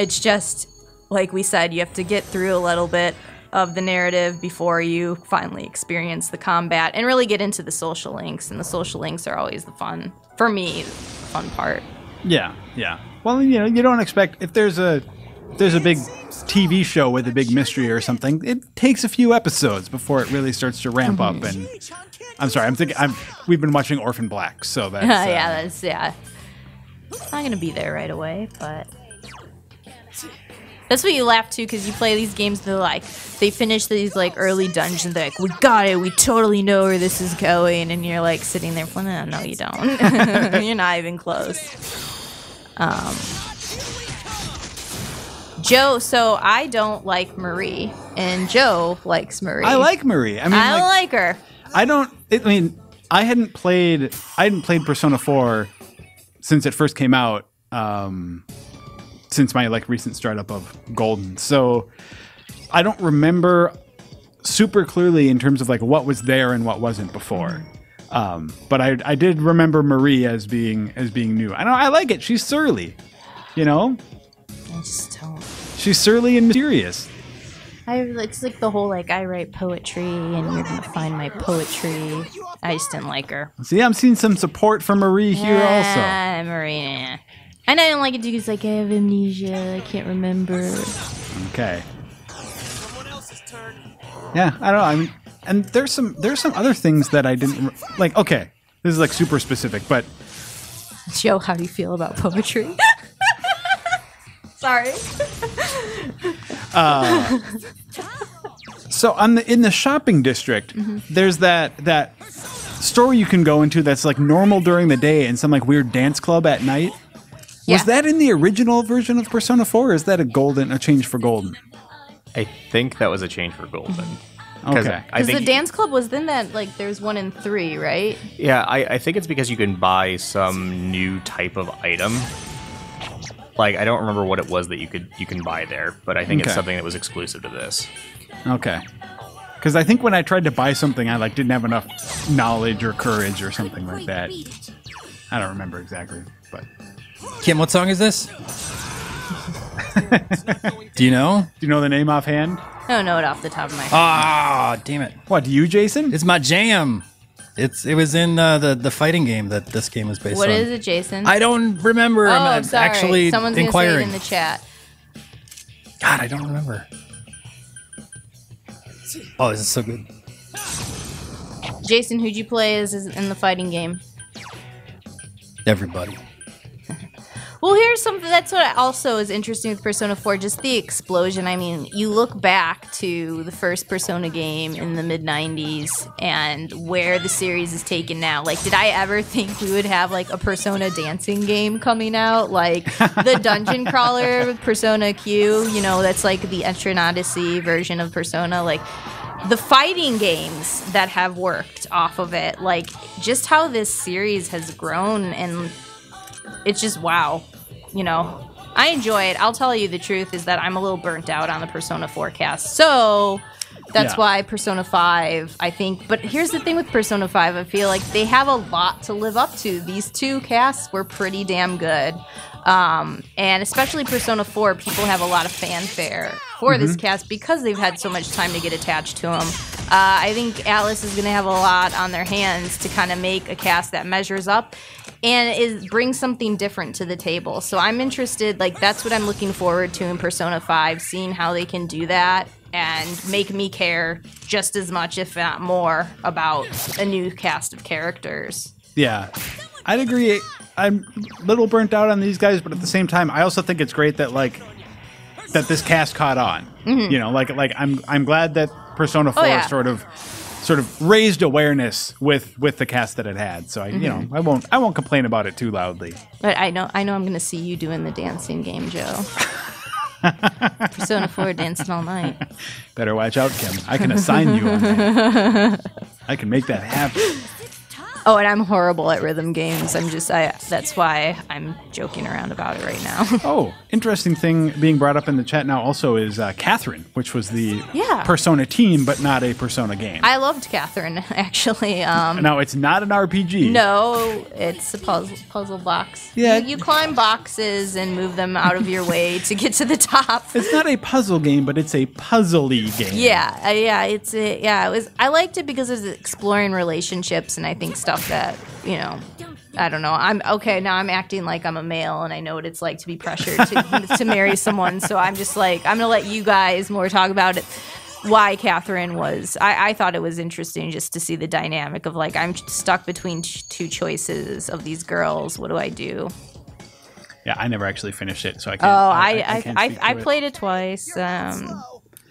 S1: it's just, like we said, you have to get through a little bit of the narrative before you finally experience the combat and really get into the social links. And the social links are always the fun, for me, the fun part.
S2: Yeah. Well, you know, you don't expect, if there's a big TV show with a big mystery or something, it takes a few episodes before it really starts to ramp up. And I'm sorry, we've been watching Orphan Black, so that's it's not gonna be there right away, but
S1: that's what you laugh too, because you play these games, they finish these like early dungeons, they're like, we got it, we totally know where this is going, and you're like sitting there playing, no you don't. You're not even close. Joe, so I don't like Marie, and Joe likes Marie.
S2: I like Marie. I mean,
S1: I don't like her.
S2: I hadn't played Persona 4 since it first came out. Since my like recent startup of Golden, so I don't remember super clearly in terms of like what was there and what wasn't before. But I did remember Marie as being new. I like it. She's surly, you know.
S1: I just don't.
S2: She's surly and mysterious.
S1: It's like the whole like I write poetry and you're gonna find my poetry. I just didn't like her.
S2: See, I'm seeing some support for Marie here also.
S1: Marie. And I don't like it because like I have amnesia. I can't remember.
S2: Okay. Yeah, I don't know. I mean, and there's some other things that I didn't like. Okay, this is like super specific, but
S1: Joe, how do you feel about poetry? Sorry.
S2: So in the shopping district, there's that store you can go into that's like normal during the day and some like weird dance club at night. Was that in the original version of Persona 4, or is that a change for Golden?
S3: I think that was a change for Golden.
S2: Okay.
S1: Because the dance club was then that, like, there's 1 and 3, right?
S3: Yeah, I think it's because you can buy some new type of item. Like, I don't remember what it was that you can buy there, but I think it's something that was exclusive to this.
S2: Okay. Because I think when I tried to buy something, I like didn't have enough knowledge or courage or something like that. I don't remember exactly, but
S4: Kim, what song is this? Do you know?
S2: Do you know the name offhand?
S1: I don't know it off the top of my head.
S4: Ah, damn it!
S2: What, do you, Jason?
S4: It's my jam. It was in the fighting game that this game was based on.
S1: What is it, Jason?
S4: I don't remember.
S1: Oh,
S4: I'm
S1: sorry.
S4: actually
S1: Someone's gonna say it
S4: inquiring.
S1: in the chat.
S4: God, I don't remember. Oh, this is so good.
S1: Jason, who'd you play as in the fighting game?
S4: Everybody.
S1: Well, here's something that's what also is interesting with Persona 4, just the explosion. I mean, you look back to the first Persona game in the mid-90s and where the series is taken now. Like, did I ever think we would have, like, a Persona dancing game coming out? Like, the Dungeon Crawler, Persona Q, you know, that's like the Etrian Odyssey version of Persona. Like, the fighting games that have worked off of it. Like, just how this series has grown, and it's just wow. You know, I enjoy it. I'll tell you the truth is that I'm a little burnt out on the Persona 4 cast. So that's why Persona 5, I think. But here's the thing with Persona 5. I feel like they have a lot to live up to. These 2 casts were pretty damn good. And especially Persona 4, people have a lot of fanfare for this cast because they've had so much time to get attached to them. I think Atlas is going to have a lot on their hands to kind of make a cast that measures up and brings something different to the table. So I'm interested, like, that's what I'm looking forward to in Persona 5, seeing how they can do that and make me care just as much, if not more, about a new cast of characters.
S2: Yeah, I'd agree. I'm a little burnt out on these guys, but at the same time, I also think it's great that, like, that this cast caught on. You know, like I'm glad that Persona 4 sort of raised awareness with the cast that it had. So you know, I won't complain about it too loudly.
S1: But I know I'm going to see you doing the dancing game, Joe. Persona 4 dancing all night.
S2: Better watch out, Kim. I can assign you on that. I can make that happen.
S1: Oh, and I'm horrible at rhythm games. That's why I'm joking around about it right now.
S2: Oh, interesting thing being brought up in the chat now also is Catherine, which was the Persona team, but not a Persona game.
S1: I loved Catherine, actually.
S2: Now, it's not an RPG.
S1: No, it's a puzzle box.
S2: Yeah.
S1: You climb boxes and move them out of your way to get to the top.
S2: It's not a puzzle game, but it's a puzzly game.
S1: Yeah, it was. I liked it because it was exploring relationships, and I think stuff that, you know, I don't know. Now I'm acting like I'm a male and I know what it's like to be pressured to marry someone. So I'm just like, I'm gonna let you guys more talk about it. Why Catherine was, I thought it was interesting just to see the dynamic of, like, I'm stuck between 2 choices of these girls. What do I do?
S2: Yeah, I never actually finished it, so I can't.
S1: I played it twice.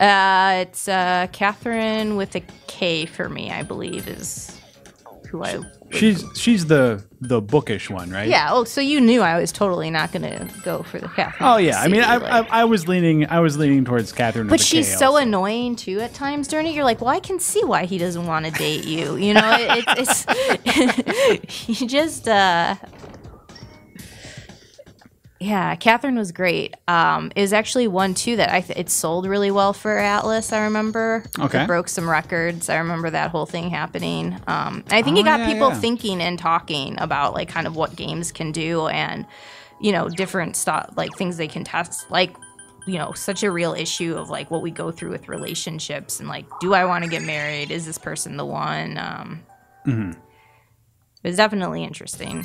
S1: It's Catherine with a K for me, I believe, is who I.
S2: She's the bookish one, right?
S1: Yeah. Oh, so you knew I was totally not going to go for the Catherine.
S2: Oh yeah. I mean, I was leaning towards Catherine.
S1: But she's so annoying too at times during it. You're like, well, I can see why he doesn't want to date you. You know, it's you just. Yeah, Catherine was great. It was actually one too that it sold really well for Atlas. I remember.
S2: Okay.
S1: It broke some records. I remember that whole thing happening. I think it got people thinking and talking about, like, kind of what games can do and, you know, different stuff, like things they can test, like, you know, such a real issue of, like, what we go through with relationships and, like, do I want to get married? Is this person the one? It was definitely interesting.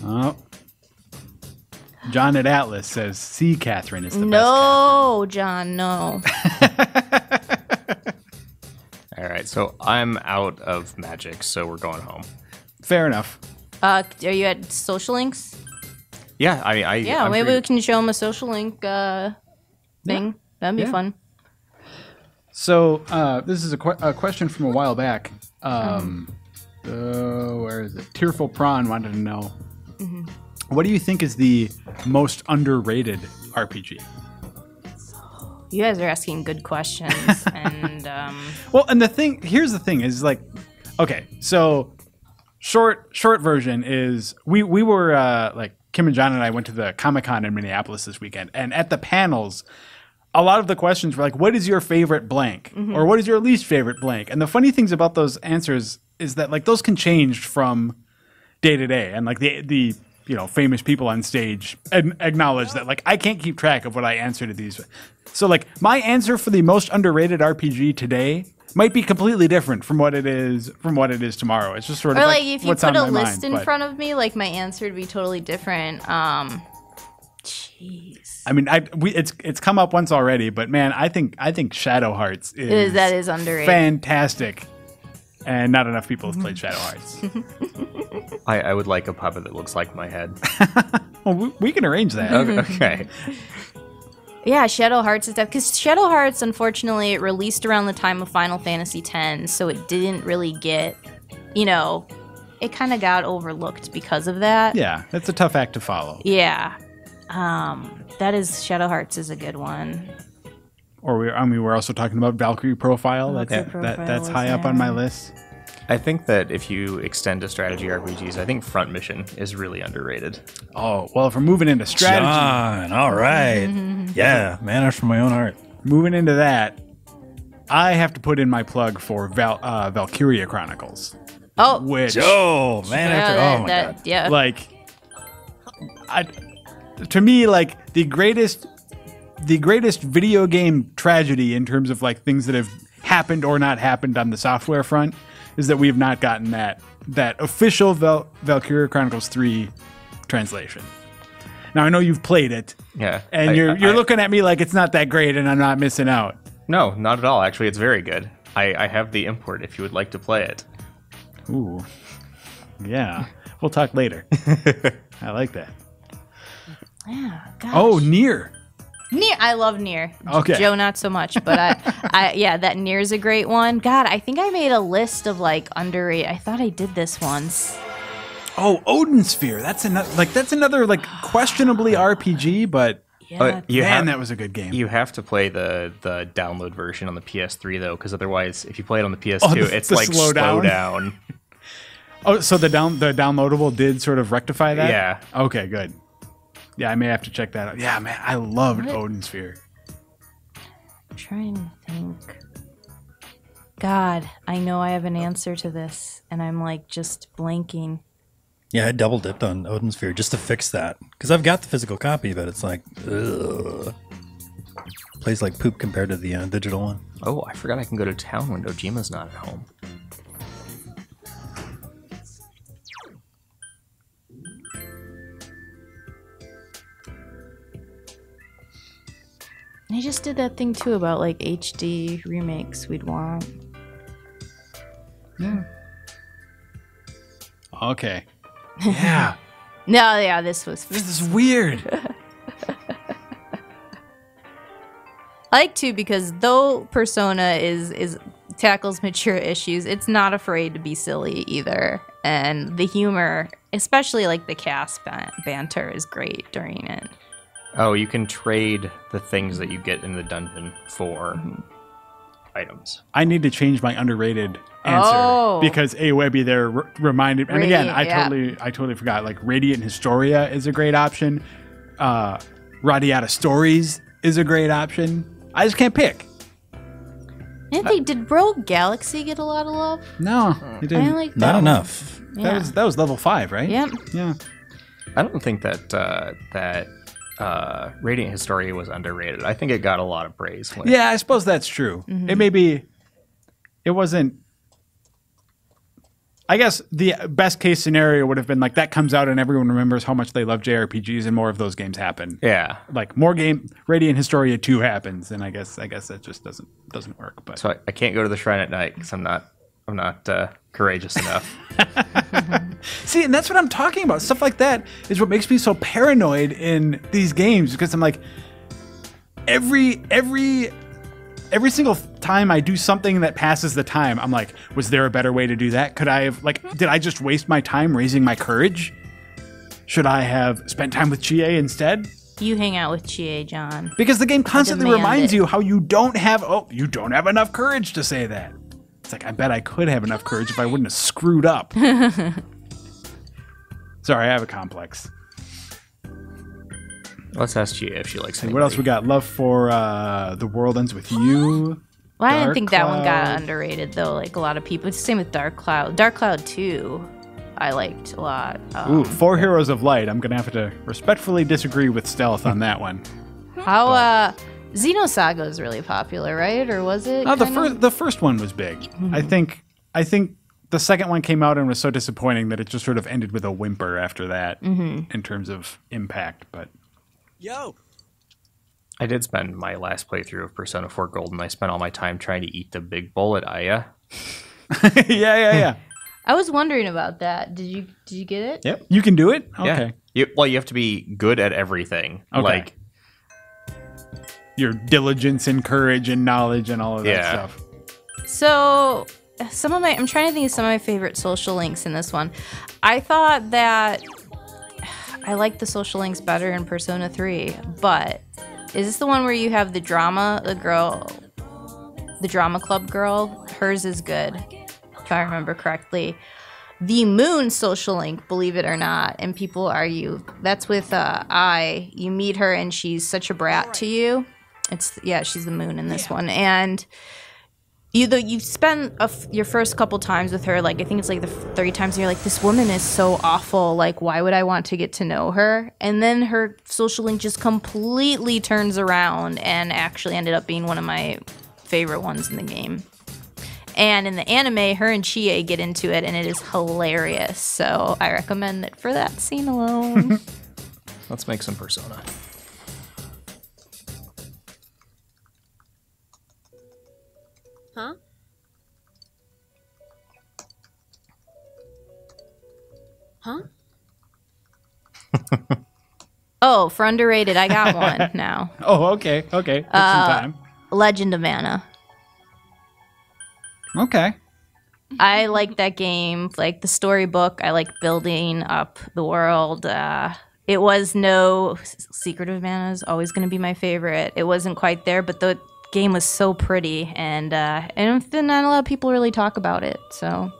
S2: Oh. John at Atlas says, "See, Catherine is the best."
S1: No, John, no.
S3: All right, so I'm out of magic, so we're going home.
S2: Fair enough.
S1: Are you at Social Links?
S3: Yeah,
S1: Yeah, maybe we can show him a Social Link thing. Yeah. That'd be fun.
S2: So this is a question from a while back. Where is it? Tearful Prawn wanted to know. What do you think is the most underrated RPG?
S1: You guys are asking good questions, and
S2: well, and here's the thing is like, okay, so short version is we were like Kim and John and I went to the Comic-Con in Minneapolis this weekend, and at the panels, a lot of the questions were like, what is your favorite blank? Or what is your least favorite blank? And the funny things about those answers is that like those can change from day to day, and like the famous people on stage acknowledge that like I can't keep track of what I answer to these. So like my answer for the most underrated RPG today might be completely different from what it is tomorrow. It's just sort of
S1: or
S2: like
S1: if you
S2: what's
S1: put
S2: on
S1: a
S2: my
S1: list
S2: mind,
S1: in front of me, like my answer would be totally different. Jeez.
S2: I mean, it's come up once already, but man, I think Shadow Hearts
S1: is underrated,
S2: fantastic, and not enough people have played Shadow Hearts.
S3: I would like a puppet that looks like my head.
S2: Well, we can arrange that.
S3: Okay.
S1: Yeah, Shadow Hearts is that because Shadow Hearts, unfortunately, it released around the time of Final Fantasy X, so it didn't really get, it kind of got overlooked because of that.
S2: Yeah, that's a tough act to follow.
S1: Yeah, Shadow Hearts is a good one.
S2: Or we're also talking about Valkyrie Profile. That's high up on my list.
S3: I think that if you extend to strategy RPGs, I think Front Mission is really underrated.
S2: Oh, well, if we're moving into strategy.
S4: John, all right. Yeah, Mana from my own heart.
S2: Moving into that, I have to put in my plug for Valkyria Chronicles.
S1: Oh,
S2: which
S4: oh man, my god,
S1: yeah.
S2: Like, to me, like the greatest video game tragedy in terms of like things that have happened or not happened on the software front is that we have not gotten that official Valkyria Chronicles 3 translation. Now I know you've played it,
S3: yeah,
S2: and you're looking at me like it's not that great, and I'm not missing out.
S3: No, not at all. Actually, it's very good. I have the import if you would like to play it.
S2: Ooh, yeah, we'll talk later. I like that.
S1: Yeah. Gosh.
S2: Oh, Nier.
S1: I love Nier.
S2: Okay.
S1: Joe, not so much, but that Nier's a great one. God, I think I made a list of like underrated. I thought I did this once.
S2: Oh, Odin Sphere. That's another like questionably RPG, but that was a good game.
S3: You have to play the download version on the PS3 though, because otherwise, if you play it on the PS2, it's like slow down.
S2: Oh, so the downloadable did sort of rectify that?
S3: Yeah.
S2: Okay, good. Yeah, I may have to check that out. Yeah, man, I loved Odin Sphere.
S1: I'm trying to think. God, I know I have an answer to this, and I'm like just blanking.
S4: Yeah, I double dipped on Odin Sphere just to fix that. Because I've got the physical copy, but it's like, ugh. Plays like poop compared to the digital one.
S3: Oh, I forgot I can go to town when Dojima's not at home.
S1: I just did that thing too about like HD remakes we'd want.
S2: Yeah. Okay. Yeah.
S1: No, yeah, this
S2: is weird.
S1: I like to because though Persona is tackles mature issues, it's not afraid to be silly either, and the humor, especially like the cast banter, is great during it.
S3: Oh, you can trade the things that you get in the dungeon for items.
S2: I need to change my underrated answer because Webby there reminded. And again, I totally forgot. Like Radiant Historia is a great option. Radiata Stories is a great option. I just can't pick.
S1: Did Rogue Galaxy get a lot of love?
S2: No, it didn't.
S1: I like that
S4: Not
S1: one.
S4: enough.
S1: Yeah.
S2: That was level 5, right?
S1: Yep.
S2: Yeah.
S3: I don't think that Radiant Historia was underrated. I think it got a lot of praise.
S2: Yeah, I suppose that's true. It wasn't. I guess the best case scenario would have been like that comes out and everyone remembers how much they love JRPGs and more of those games happen.
S3: Yeah,
S2: like Radiant Historia 2 happens, and I guess that just doesn't work. But
S3: so I can't go to the shrine at night because I'm not courageous enough.
S2: See, and that's what I'm talking about. Stuff like that is what makes me so paranoid in these games because I'm like, every single time I do something that passes the time, I'm like, was there a better way to do that? Could I have did I just waste my time raising my courage? Should I have spent time with Chie instead?
S1: You hang out with Chie, John.
S2: Because the game constantly
S1: demand
S2: reminds
S1: it.
S2: you how you don't have enough courage to say that. It's like, I bet I could have enough courage if I wouldn't have screwed up. Sorry, I have a complex.
S3: Let's ask Gia if she likes
S2: What else we got? Love for The World Ends With You.
S1: Well, I didn't
S2: Dark
S1: think that one got
S2: Cloud.
S1: underrated, though. Like, a lot of people. It's the same with Dark Cloud. Dark Cloud 2, I liked a lot.
S2: Ooh, For Heroes of Light. I'm going to have to respectfully disagree with Stealth on that one.
S1: How, Xenosaga is really popular, right? Or was it?
S2: The first one was big.
S1: Mm-hmm.
S2: I think the second one came out and was so disappointing that it just sort of ended with a whimper after that in terms of impact. But
S7: Yo,
S3: I did spend my last playthrough of Persona 4 Golden. I spent all my time trying to eat the big bullet Aya.
S2: yeah.
S1: I was wondering about that. Did you get it?
S3: Yep.
S2: You can do it? Okay.
S3: Yeah. You have to be good at everything.
S2: Okay.
S3: Like,
S2: Your diligence and courage and knowledge and all of that stuff.
S1: So, I'm trying to think of some of my favorite social links in this one. I thought that I liked the social links better in Persona 3, but is this the one where you have the drama club girl? Hers is good, if I remember correctly. The Moon social link, believe it or not, and people argue, that's with you meet her and she's such a brat to you. She's the Moon in this one, and you spend your first couple times with her, like I think it's like the 30 times, and you're like, this woman is so awful, like why would I want to get to know her? And then her social link just completely turns around and actually ended up being one of my favorite ones in the game. And in the anime, her and Chie get into it, and it is hilarious, so I recommend it for that scene alone.
S3: let's make some Persona.
S6: Huh? Huh?
S1: Oh, for underrated, I got one now.
S2: Oh, okay. Take some time.
S1: Legend of Mana.
S2: Okay.
S1: I like that game, like the storybook. I like building up the world. It was no Secret of Mana is always going to be my favorite. It wasn't quite there, but the game was so pretty, and not a lot of people really talk about it. So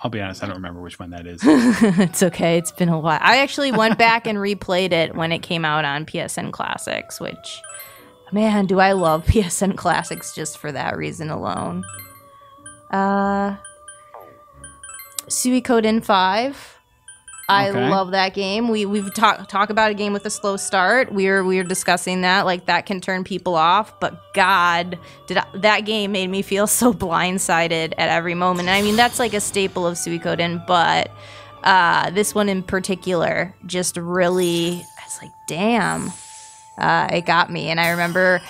S2: I'll be honest, I don't remember which one that is.
S1: it's okay. It's been a while. I actually went back and replayed it when it came out on PSN Classics, which, man, do I love PSN Classics just for that reason alone. Suikoden 5. I love that game. We've talked about a game with a slow start. We were discussing that, like that can turn people off. But God, that game made me feel so blindsided at every moment. And I mean, that's like a staple of Suikoden, but this one in particular just really, I was like, damn, it got me. And I remember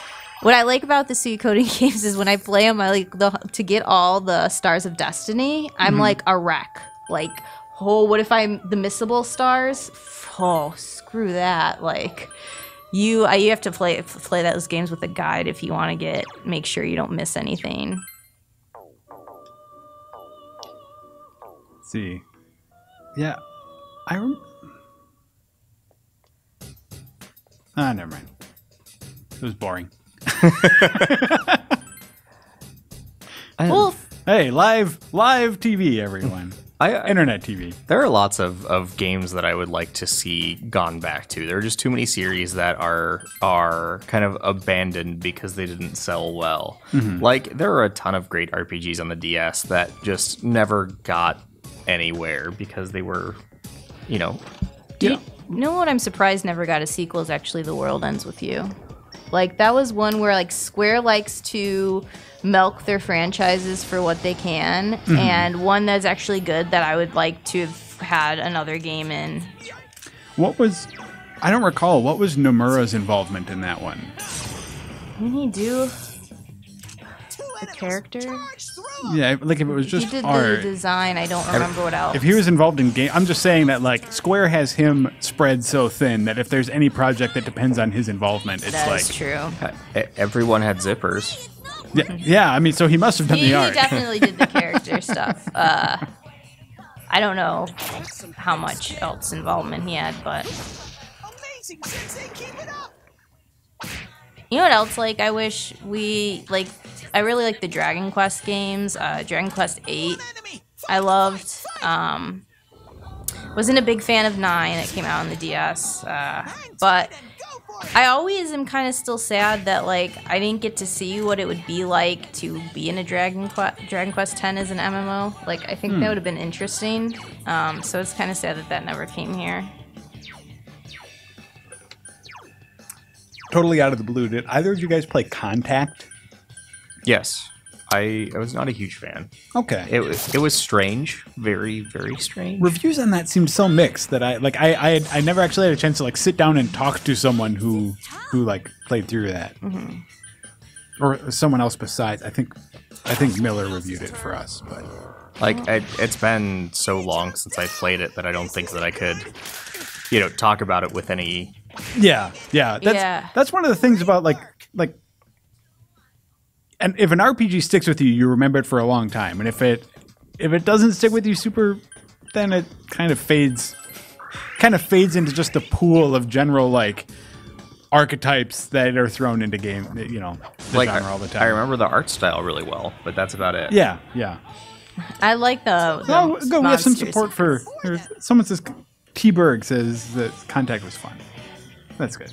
S1: what I like about the Suikoden games is when I play them, I like to get all the Stars of Destiny. I'm like a wreck, like. Oh, what if I'm the missable stars? Oh, screw that. Like, you have to play those games with a guide if you want to make sure you don't miss anything.
S2: Let's see. Yeah. Never mind. It was boring. Hey, live TV, everyone. Internet TV.
S3: There are lots of games that I would like to see gone back to. There are just too many series that are kind of abandoned because they didn't sell well. Mm-hmm. Like, there are a ton of great RPGs on the DS that just never got anywhere because they were, You know what I'm surprised never got a sequel is actually The World Ends With You. Like, that was one where, like, Square likes to milk their franchises for what they can, and one that's actually good that I would like to have had another game in.
S2: I don't recall, what was Nomura's involvement in that one?
S1: Didn't he do the character?
S2: Yeah, like if it was just
S1: he did
S2: art.
S1: the design, I don't remember what else.
S2: If he was involved in game, I'm just saying that like Square has him spread so thin that if there's any project that depends on his involvement, it's
S1: That's true.
S3: Everyone had zippers.
S2: Yeah, I mean, so he must have done the art.
S1: He definitely did the character stuff. I don't know how much else involvement he had, but
S5: Amazing, Sensei, keep it up.
S1: you know what else? Like, I wish we like. I really like the Dragon Quest games. Dragon Quest 8, I loved. Wasn't a big fan of 9 that came out on the DS, but I always am kind of still sad that like I didn't get to see what it would be like to be in a Dragon Quest 10 as an MMO. Like, I think that would have been interesting. So it's kind of sad that that never came here.
S2: Totally out of the blue, did either of you guys play Contact?
S3: Yes. I was not a huge fan.
S2: Okay.
S3: It was strange, very, very strange.
S2: Reviews on that seemed so mixed that I never actually had a chance to like sit down and talk to someone who like played through that, or someone else besides. I think Miller reviewed it for us, but
S3: like it's been so long since I played it that I don't think that I could, talk about it with any.
S2: Yeah. That's one of the things about like. And if an RPG sticks with you, you remember it for a long time. And if it doesn't stick with you super, then it kind of fades into just the pool of general like archetypes that are thrown into the genre all the time.
S3: I remember the art style really well, but that's about it.
S2: Yeah.
S1: I like the
S2: We have some support for. Someone says T. Berg says that Contact was fun. That's good.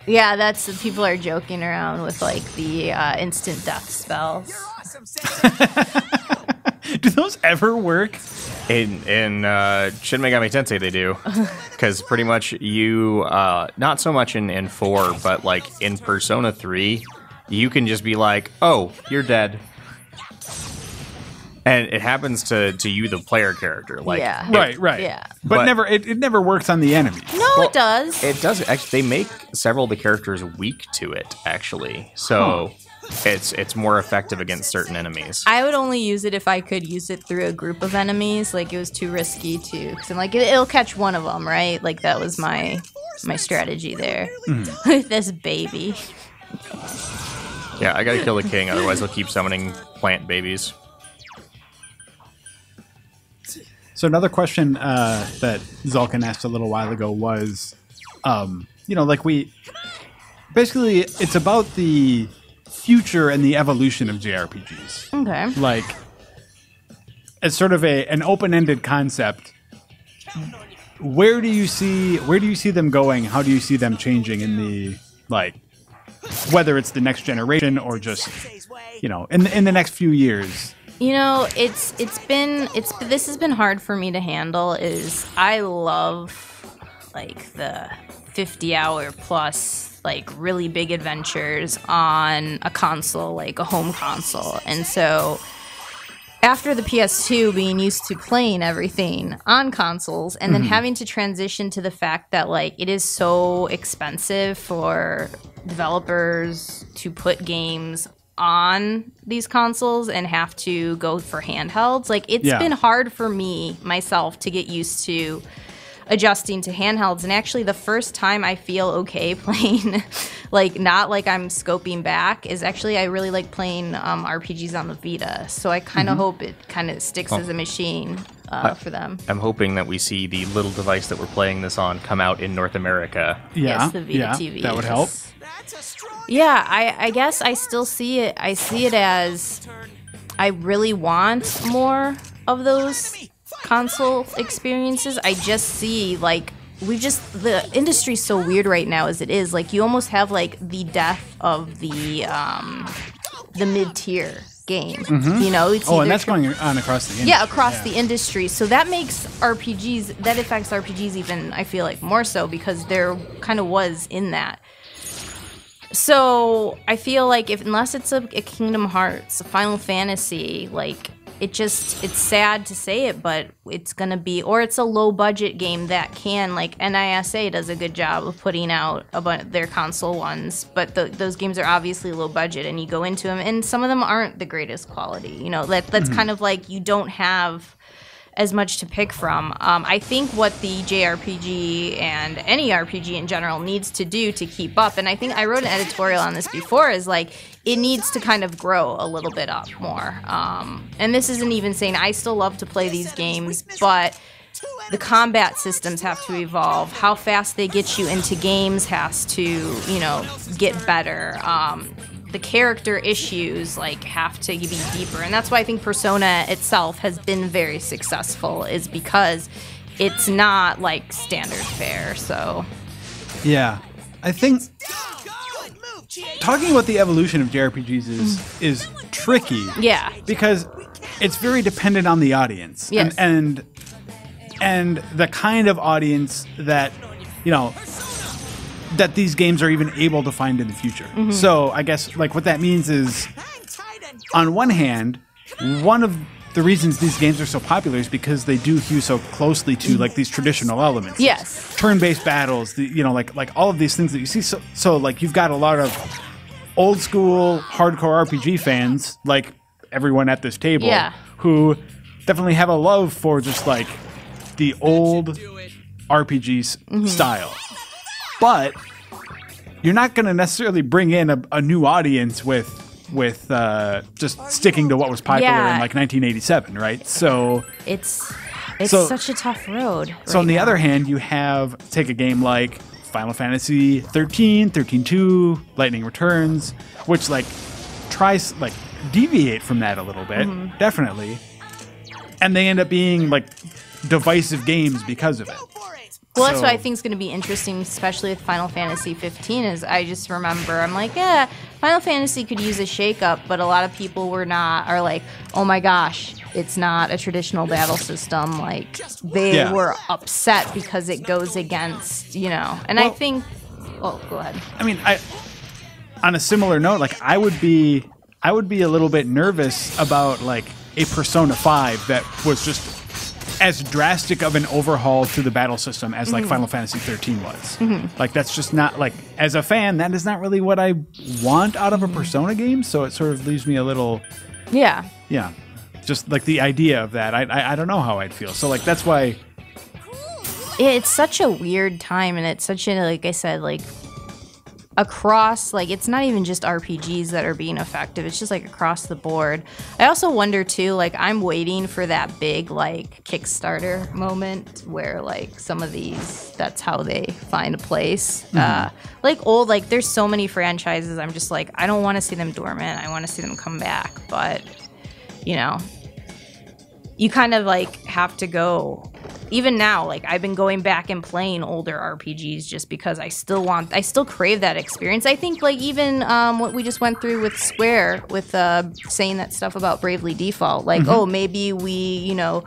S1: Yeah, that's people are joking around with like the instant death spells.
S2: Do those ever work?
S3: In Shin Megami Tensei they do, because pretty much you not so much in 4, but like in Persona 3, you can just be like, oh, you're dead. And it happens to you, the player character. Like,
S1: yeah.
S2: Right.
S1: Yeah.
S2: But never. It never works on the enemies.
S1: No, it does.
S3: It does. Actually, they make several of the characters weak to it, actually. So it's more effective against certain enemies.
S1: I would only use it if I could use it through a group of enemies. Like, it was too risky to. Because I'm like, it'll catch one of them, right? Like, that was my strategy there. With this baby.
S3: Yeah, I gotta kill the king, otherwise they'll keep summoning plant babies.
S2: So another question that Zulkin asked a little while ago was, basically it's about the future and the evolution of JRPGs.
S1: Okay.
S2: Like, as sort of an open-ended concept, where do you see them going? How do you see them changing in the whether it's the next generation or just in the next few years?
S1: This has been hard for me to handle. Is I love like the 50-hour plus like really big adventures on a console, like a home console, and so after the PS2 being used to playing everything on consoles and then having to transition to the fact that like it is so expensive for developers to put games on these consoles and have to go for handhelds. Like, it's been hard for me myself to get used to adjusting to handhelds. And actually the first time I feel okay playing like not like I'm scoping back is actually I really like playing RPGs on the Vita. So I kind of hope it kind of sticks as a machine for them.
S3: I'm hoping that we see the little device that we're playing this on come out in North America.
S1: Yes, the Vita TV.
S2: That would help.
S1: Yeah, I guess I still see it. I see it as I really want more of those console experiences. I just see like the industry's so weird right now as it is. Like, you almost have like the death of the mid-tier game. It's
S2: and that's going on across the industry.
S1: Yeah, across the industry. So that makes that affects RPGs even, I feel like, more so because there kind of was in that. So I feel like unless it's a Kingdom Hearts, a Final Fantasy, like it's sad to say it, but it's gonna be, or it's a low budget game that can, like NISA does a good job of putting out their console ones, but those games are obviously low budget, and you go into them, and some of them aren't the greatest quality. That's kind of like you don't have as much to pick from. I think what the JRPG and any RPG in general needs to do to keep up, and I think I wrote an editorial on this before, is like it needs to kind of grow a little bit up more. And this isn't even saying I still love to play these games, but the combat systems have to evolve. How fast they get you into games has to, you know, get better. The character issues like have to be deeper, and that's why I think Persona itself has been very successful, is because it's not like standard fare. So
S2: yeah, I think talking about the evolution of JRPGs is tricky.
S1: Yeah,
S2: because it's very dependent on the audience.
S1: Yes.
S2: and the kind of audience that, you know, that these games are even able to find in the future. So I guess like what that means is, on one hand, one of the reasons these games are so popular is because they do hew so closely to like these traditional elements.
S1: Yes.
S2: Turn-based battles, you know, like all of these things that you see. So like you've got a lot of old school hardcore RPG fans, like everyone at this table,
S1: Yeah.
S2: who definitely have a love for just like the old RPG style. But you're not going to necessarily bring in a new audience with just sticking to what was popular in like 1987, right? So
S1: it's
S2: so-
S1: such a tough road.
S2: so on the
S1: now.
S2: other hand, you have take a game like Final Fantasy 13, 13-2, Lightning Returns, which like tries like deviate from that a little bit, definitely, and they end up being like divisive games because of it.
S1: Well, that's
S2: So-
S1: what I think is going to be interesting, especially with Final Fantasy 15, is I just remember, I'm like, yeah, Final Fantasy could use a shakeup, but a lot of people are like, oh my gosh, it's not a traditional battle system. Like, they were upset because it goes against, you know, and I think, oh, go ahead.
S2: I mean, on a similar note, like I would be a little bit nervous about like a Persona 5 that was just as drastic of an overhaul to the battle system as like Final Fantasy 13 was. Like that's just not like, as a fan, that is not really what I want out of a Persona game. So it sort of leaves me a little,
S1: Yeah.
S2: just like the idea of that. I don't know how I'd feel. So like that's why.
S1: It's such a weird time, and it's such a, like I said, like across, like it's not even just RPGs that are being effective, it's just like across the board. I also wonder too, like I'm waiting for that big like Kickstarter moment where like some of these, that's how they find a place. Like old, like there's so many franchises, I'm just like, I don't want to see them dormant, I want to see them come back, but you know, you kind of like have to go. Even now, like I've been going back and playing older RPGs just because I still crave that experience. I think like even what we just went through with Square with saying that stuff about Bravely Default, like oh, maybe we, you know,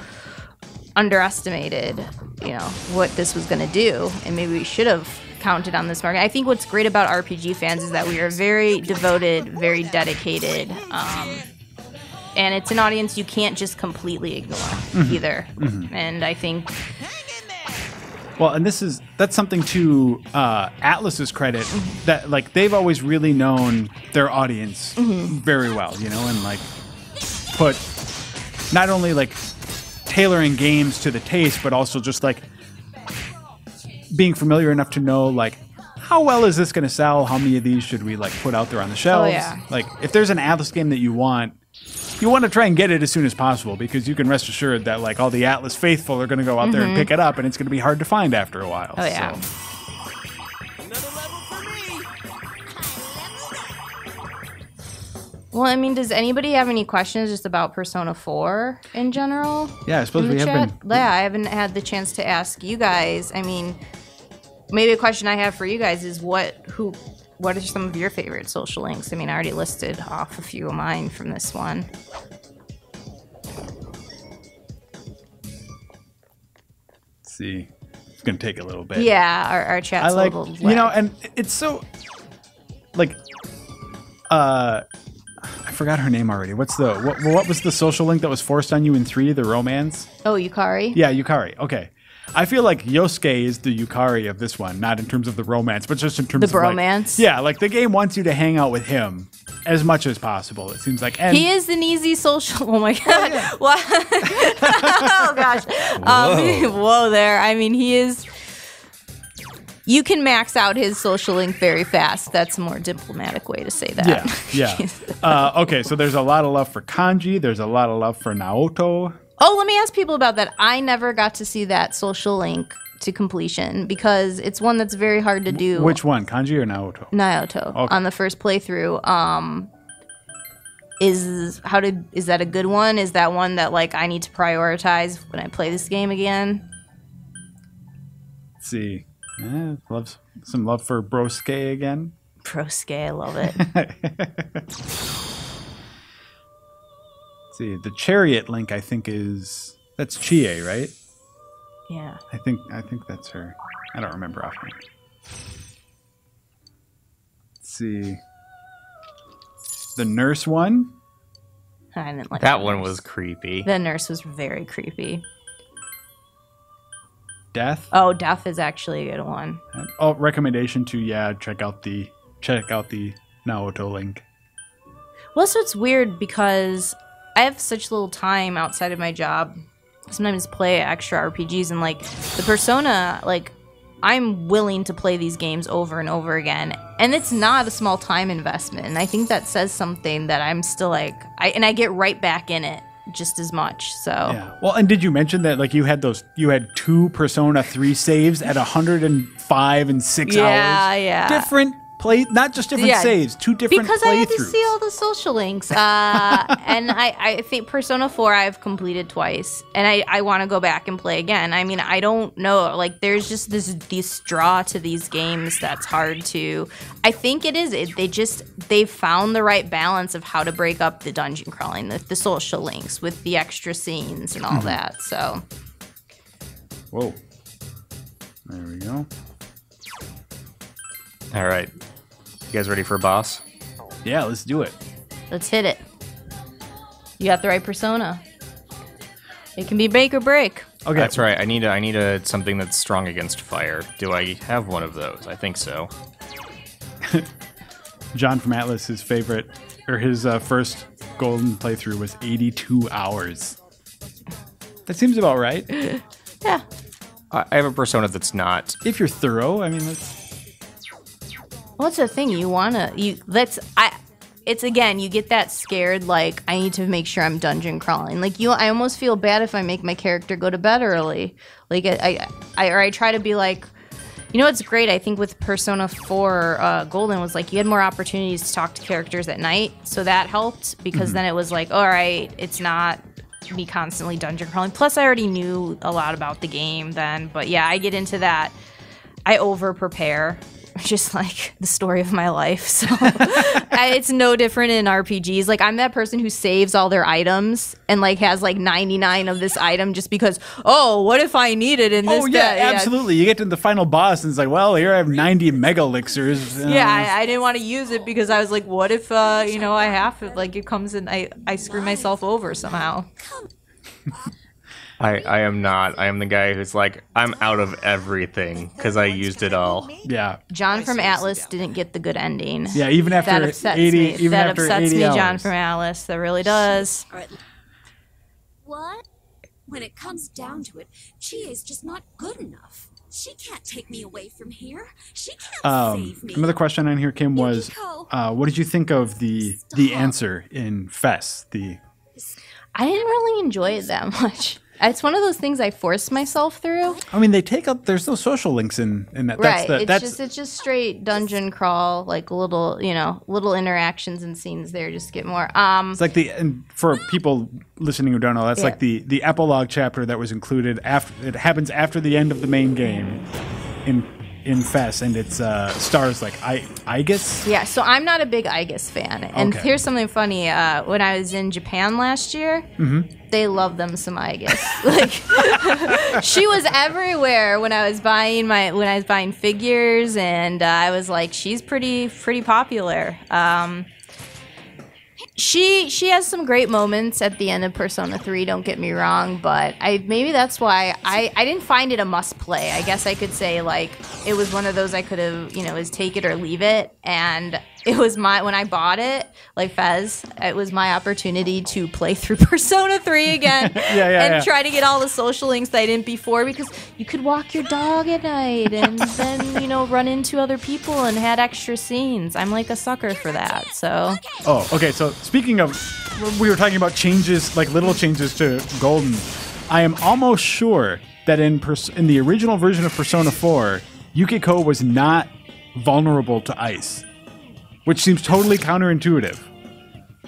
S1: underestimated, you know, what this was going to do, and maybe we should have counted on this market. I think what's great about RPG fans is that we are very devoted, very dedicated, and it's an audience you can't just completely ignore either. And I think,
S2: Well, and that's something to Atlas's credit, that like they've always really known their audience very well, you know, and like put not only like tailoring games to the taste, but also just like being familiar enough to know like how well is this going to sell? How many of these should we like put out there on the shelves? Like if there's an Atlas game that you want to try and get it as soon as possible, because you can rest assured that like all the Atlas faithful are going to go out there and pick it up, and it's going to be hard to find after a while.
S1: oh yeah.
S2: So.
S5: Another level for me.
S1: Well, I mean, does anybody have any questions just about Persona 4 in general?
S2: Yeah, I suppose
S1: in the
S2: we have
S1: chat?
S2: been.
S1: Yeah, I haven't had the chance to ask you guys. I mean, maybe a question I have for you guys is what are some of your favorite social links? I mean, I already listed off a few of mine from this one.
S2: Let's see. It's going to take a little bit.
S1: Yeah, our chat's
S2: I like,
S1: a little
S2: you know,
S1: lag.
S2: and it's so like I forgot her name already. What was the social link that was forced on you in 3, the romance?
S1: Oh, Yukari?
S2: Yeah, Yukari. Okay. I feel like Yosuke is the Yukari of this one, not in terms of the romance, but just in terms
S1: The
S2: of
S1: bromance?
S2: like, yeah, like the game wants you to hang out with him, as much as possible. It seems like and
S1: he is an easy social. Oh my god! What? Oh gosh! Whoa there. I mean, he is. You can max out his social link very fast. That's a more diplomatic way to say that.
S2: Yeah. Okay, so there's a lot of love for Kanji. There's a lot of love for Naoto.
S1: Oh, let me ask people about that. I never got to see that social link to completion because it's one that's very hard to do.
S2: Which one, Kanji or Naoto?
S1: Naoto on the first playthrough. Is that a good one? Is that one that like I need to prioritize when I play this game again?
S2: Let's see. Some love for Broske again.
S1: Broske, I love it.
S2: Let's see, the Chariot link I think that's Chie, right?
S1: Yeah.
S2: I think that's her. I don't remember offhand. Let's see. The nurse one.
S1: I didn't like
S3: that one. Was creepy.
S1: The nurse was very creepy.
S2: Death.
S1: Oh, Death is actually a good one.
S2: Oh, recommendation to check out the Naoto link.
S1: Well, so it's weird because I have such little time outside of my job. Sometimes play extra RPGs and like the Persona, like I'm willing to play these games over and over again, and it's not a small time investment. And I think that says something that I'm still like, I get right back in it just as much. So
S2: yeah. Well, and did you mention that like you had 2 Persona 3 saves at 105 and 6 hours?
S1: Yeah.
S2: Different not just different saves, 2 different
S1: because
S2: playthroughs.
S1: I had to see all the social links. And I think Persona 4 I've completed twice, and I want to go back and play again. I mean, I don't know. Like, there's just this draw to these games that's hard to. I think it is. They've found the right balance of how to break up the dungeon crawling, the social links with the extra scenes and all that. So.
S2: Whoa. There we go.
S3: All right. You guys ready for a boss?
S2: Yeah, let's do it.
S1: Let's hit it. You got the right persona. It can be make or break.
S3: Okay, that's right. I need something that's strong against fire. Do I have one of those? I think so.
S2: John from Atlas, his favorite or his first golden playthrough was 82 hours. That seems about right.
S1: Yeah.
S3: I have a persona that's not.
S2: If you're thorough, I mean, that's.
S1: What's the thing it's again, you get that scared, like, I need to make sure I'm dungeon crawling. Like, I almost feel bad if I make my character go to bed early. Like, I try to be like, you know what's great, I think with Persona 4 Golden was like, you had more opportunities to talk to characters at night, so that helped, because then it was like, all right, it's not me constantly dungeon crawling. Plus, I already knew a lot about the game then, but yeah, I get into that. I over-prepare. Just like the story of my life. So it's no different in RPGs. Like, I'm that person who saves all their items and like has like 99 of this item just because, oh, what if I need it in this?
S2: Oh, yeah, absolutely. You get to the final boss and it's like, well, here I have 90 mega elixirs.
S1: Yeah, I didn't want to use it because I was like, what if, I have to, like, it comes in, I screw myself over somehow.
S3: I am not. I am the guy who's like, I'm out of everything because I used it all.
S2: Yeah.
S1: John from Atlas didn't get the good ending.
S2: Yeah, even after
S1: that upsets
S2: 80,
S1: me.
S2: even
S1: that
S2: after
S1: upsets
S2: 80
S1: me,
S2: hours.
S1: John from Atlas. That really does.
S6: What? When it comes down to it, Chie's just not good enough. She can't take me away from here. She can't save me.
S2: Another question on here, Kim, was what did you think of the answer in Fess?
S1: I didn't really enjoy it that much. It's one of those things I forced myself through.
S2: I mean, they take up. There's no social links in that.
S1: Right. It's just straight dungeon crawl, like little interactions and scenes there. Just get more.
S2: It's like and for people listening who don't know, that's like the epilogue chapter that was included after. It happens after the end of the main game in Fess, and it's stars like Aegis.
S1: Yeah, so I'm not a big Aegis fan. And here's something funny. When I was in Japan last year, they love them some Aegis. Like, she was everywhere when I was buying figures, and I was like, she's pretty popular. She has some great moments at the end of Persona 3, don't get me wrong, but maybe that's why I didn't find it a must play. I guess I could say, like, it was one of those I could have, is take it or leave it, and it was when I bought it, like Fez, it was my opportunity to play through Persona 3 again and try to get all the social links that I didn't before, because you could walk your dog at night and then, run into other people and had extra scenes. I'm like a sucker for that, so.
S2: Oh, okay, so speaking of, we were talking about changes, like little changes to Golden. I am almost sure that in the original version of Persona 4, Yukiko was not vulnerable to ice, which seems totally counterintuitive.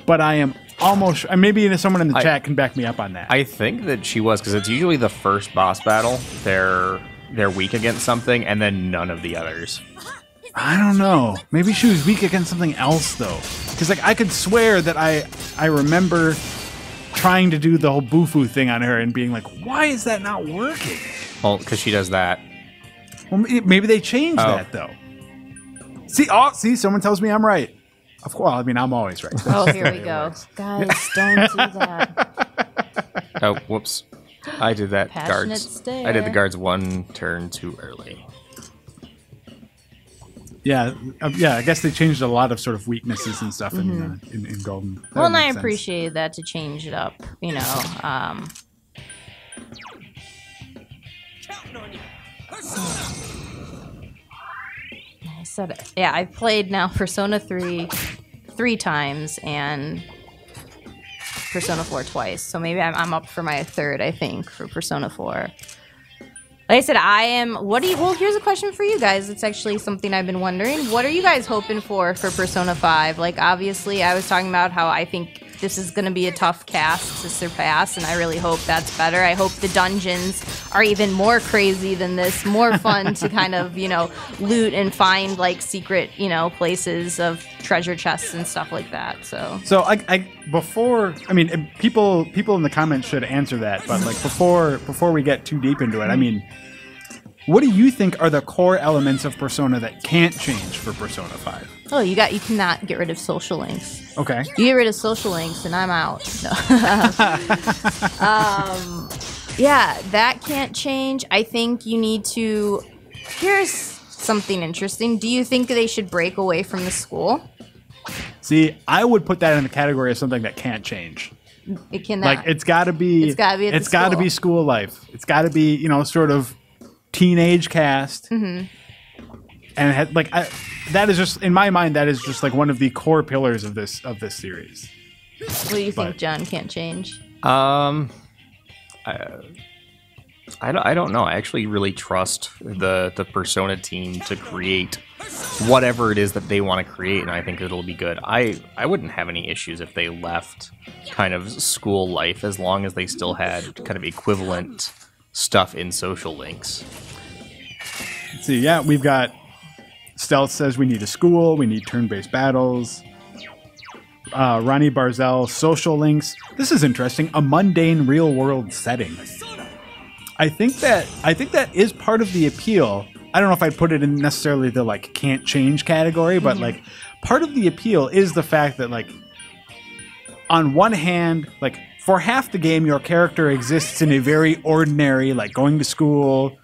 S2: But I am almost... maybe someone in the chat can back me up on that.
S3: I think that she was, because it's usually the first boss battle. They're weak against something, and then none of the others.
S2: I don't know. Maybe she was weak against something else, though. Because I could swear that I remember trying to do the whole Bufu thing on her and being like, why is that not working?
S3: Well, because she does that.
S2: Well, maybe they changed that, though. See, someone tells me I'm right. Of course, I'm always right.
S1: Oh, here we go. Guys, don't do that.
S3: Oh, whoops. I did that.
S1: Passionate
S3: Guards.
S1: stare.
S3: I did the guards one turn too early.
S2: Yeah, I guess they changed a lot of sort of weaknesses and stuff in Golden.
S1: Well, and I appreciate that to change it up,
S5: Counting on you.
S1: I said, I've played now Persona 3 times and Persona 4 twice. So maybe I'm up for my third, I think, for Persona 4. Like I said, well, here's a question for you guys. It's actually something I've been wondering. What are you guys hoping for Persona 5? Like, obviously, I was talking about how I think this is going to be a tough cast to surpass, and I really hope that's better. I hope the dungeons are even more crazy than this, more fun to kind of, loot and find, like, secret, places of treasure chests and stuff like that. So people in the comments should answer that, but, like, before we get too deep into it, what do you think are the core elements of Persona that can't change for Persona 5? Oh, you cannot get rid of social links. Okay. You get rid of social links and I'm out. No. Yeah, that can't change. I think you need to... Here's something interesting. Do you think they should break away from the school? See, I would put that in the category of something that can't change. It cannot. Like, it's got to be... It's got to be school life. It's got to be, sort of teenage cast. Mm-hmm. And that is just, in my mind, that is just like one of the core pillars of this series. What do you think, John? Can't change? I don't know. I actually really trust the Persona team to create whatever it is that they want to create, and I think it'll be good. I wouldn't have any issues if they left kind of school life, as long as they still had kind of equivalent stuff in social links. Let's see, yeah, we've got Stealth says we need a school, we need turn-based battles. Ronnie Barzell, social links. This is interesting. A mundane real-world setting. I think that is part of the appeal. I don't know if I'd put it in necessarily the like can't change category, but like part of the appeal is the fact that like on one hand, like for half the game, your character exists in a very ordinary, like going to school,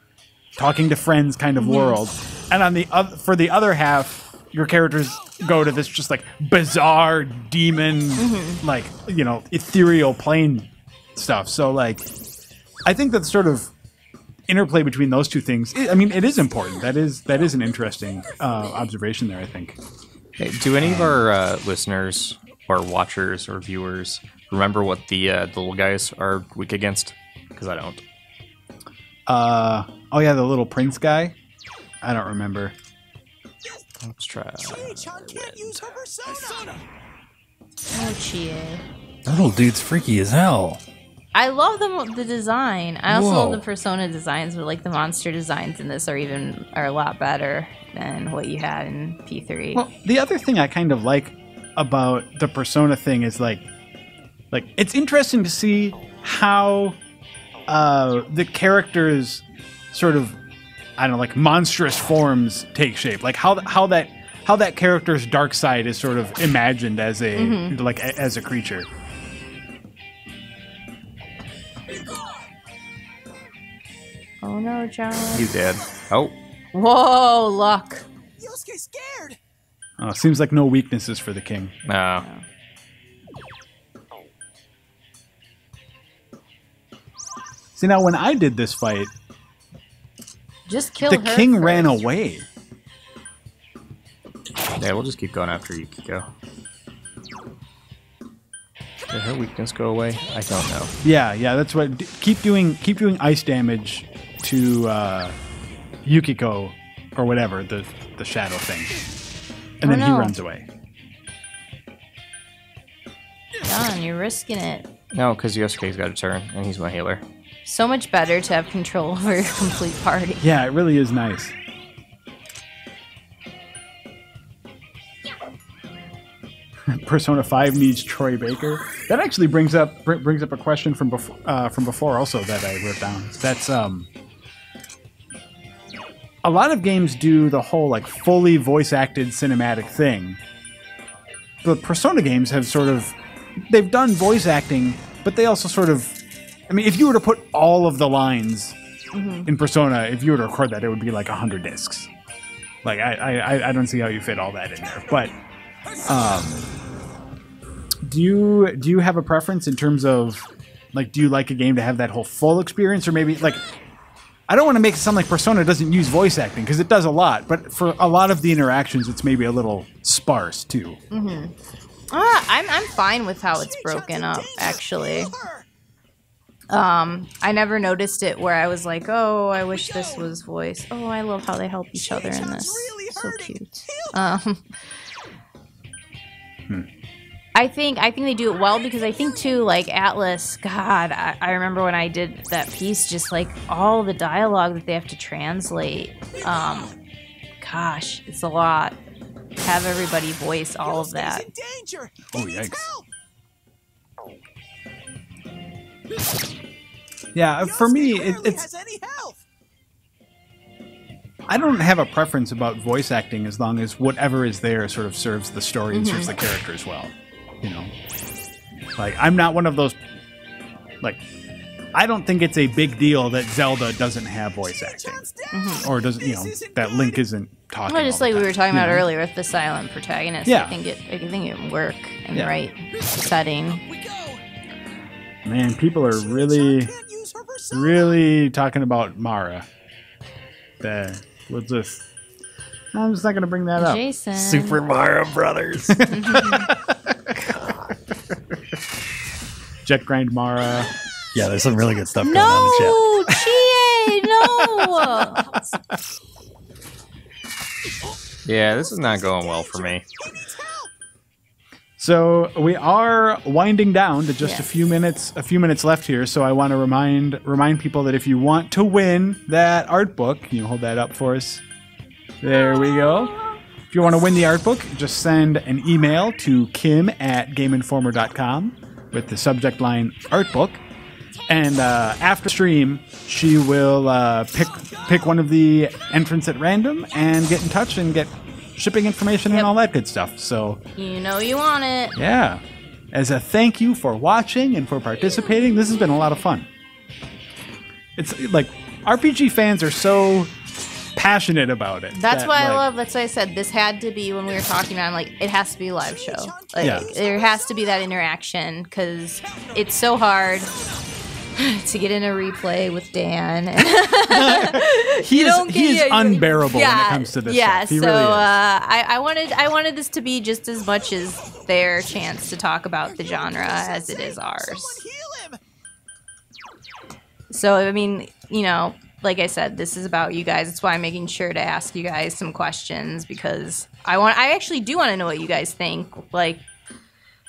S1: talking to friends kind of world. And on for the other half, your characters go to this just like bizarre demon, like, ethereal plane stuff. So like, I think that sort of interplay between those two things, it is important. That is an interesting observation there, I think.
S3: Hey, do any of our listeners or watchers or viewers remember what the little guys are weak against? Because I don't. Oh yeah, the little prince guy. I don't remember. Let's try.
S1: Oh, Chie.
S4: That little dude's freaky as hell.
S1: I love the design. I also love the Persona designs, but like the monster designs in this are a lot better than what you had in P3.
S2: Well, the other thing I kind of like about the Persona thing is like it's interesting to see how the characters sort of, I don't know, like monstrous forms take shape. Like how that character's dark side is sort of imagined as a as a creature.
S1: Oh no, John.
S3: He's dead. Oh.
S1: Whoa, luck.
S5: Yosuke's scared.
S2: Seems like no weaknesses for the king.
S3: No.
S2: See, now when I did this fight,
S1: Just kill
S2: the
S1: her
S2: king
S1: first.
S2: ran away.
S3: Yeah, we'll just keep going after Yukiko. Did her weakness go away? I don't know.
S2: Yeah, that's what. Keep doing ice damage to Yukiko or whatever the shadow thing, and then he runs away.
S1: John, you're risking it.
S3: No, because Yosuke's got a turn, and he's my healer.
S1: So much better to have control over your complete party.
S2: Yeah, it really is nice. Persona 5 needs Troy Baker. That actually brings up a question from before also that I wrote down. That's a lot of games do the whole like fully voice acted cinematic thing. The Persona games have they've done voice acting, but they also sort of, I mean, if you were to put all of the lines in Persona, if you were to record that, it would be like 100 discs. Like I don't see how you fit all that in there. But do you have a preference in terms of like, do you like a game to have that whole full experience, or maybe like, I don't want to make it sound like Persona doesn't use voice acting, because it does a lot, but for a lot of the interactions, it's maybe a little sparse too.
S1: I'm fine with how it's broken up, actually. I never noticed it where I was like, oh, I wish this was voice. Oh, I love how they help each other in this. So cute. I think they do it well, because I think too, like Atlas, God, I remember when I did that piece, just like all the dialogue that they have to translate. Gosh, it's a lot. Have everybody voice all of that.
S2: Oh, yikes. Yeah, for me, it's... I don't have a preference about voice acting as long as whatever is there sort of serves the story and serves the character as well. You know? Like, I'm not one of those... Like, I don't think it's a big deal that Zelda doesn't have voice acting. Or doesn't, you know, that Link isn't talking.
S1: Well, just like we were talking about earlier with the silent protagonist.
S2: Yeah.
S1: I think it would work in the right setting.
S2: Man, people are really talking about Mara. I'm just not going to bring that up.
S1: Jason.
S4: Super Mario Brothers.
S2: Jet Grind Mara.
S4: Yeah, there's some really good stuff going on in the chat.
S1: No!
S3: Yeah, this is not going well for me.
S2: So we are winding down to just a few minutes left here. So I want to remind people that if you want to win that art book, can you hold that up for us? There we go. If you want to win the art book, just send an email to kim@gameinformer.com with the subject line art book. And after stream, she will pick one of the entrants at random and get in touch and get shipping information and all that good stuff. So
S1: You know you want it.
S2: yeah, as a thank you for watching and for participating, this has been a lot of fun. It's like RPG fans are so passionate about it.
S1: That's why I love. That's why I said this had to be when we were talking about. I'm like, it has to be a live show. Like, there has to be that interaction, because it's so hard to get in a replay with Dan.
S2: He is unbearable when it comes to this stuff. He
S1: so
S2: really is.
S1: I wanted this to be just as much as their chance to talk about the genre as it is ours. So I mean, you know, like I said, this is about you guys. That's why I'm making sure to ask you guys some questions, because I actually do want to know what you guys think. Like,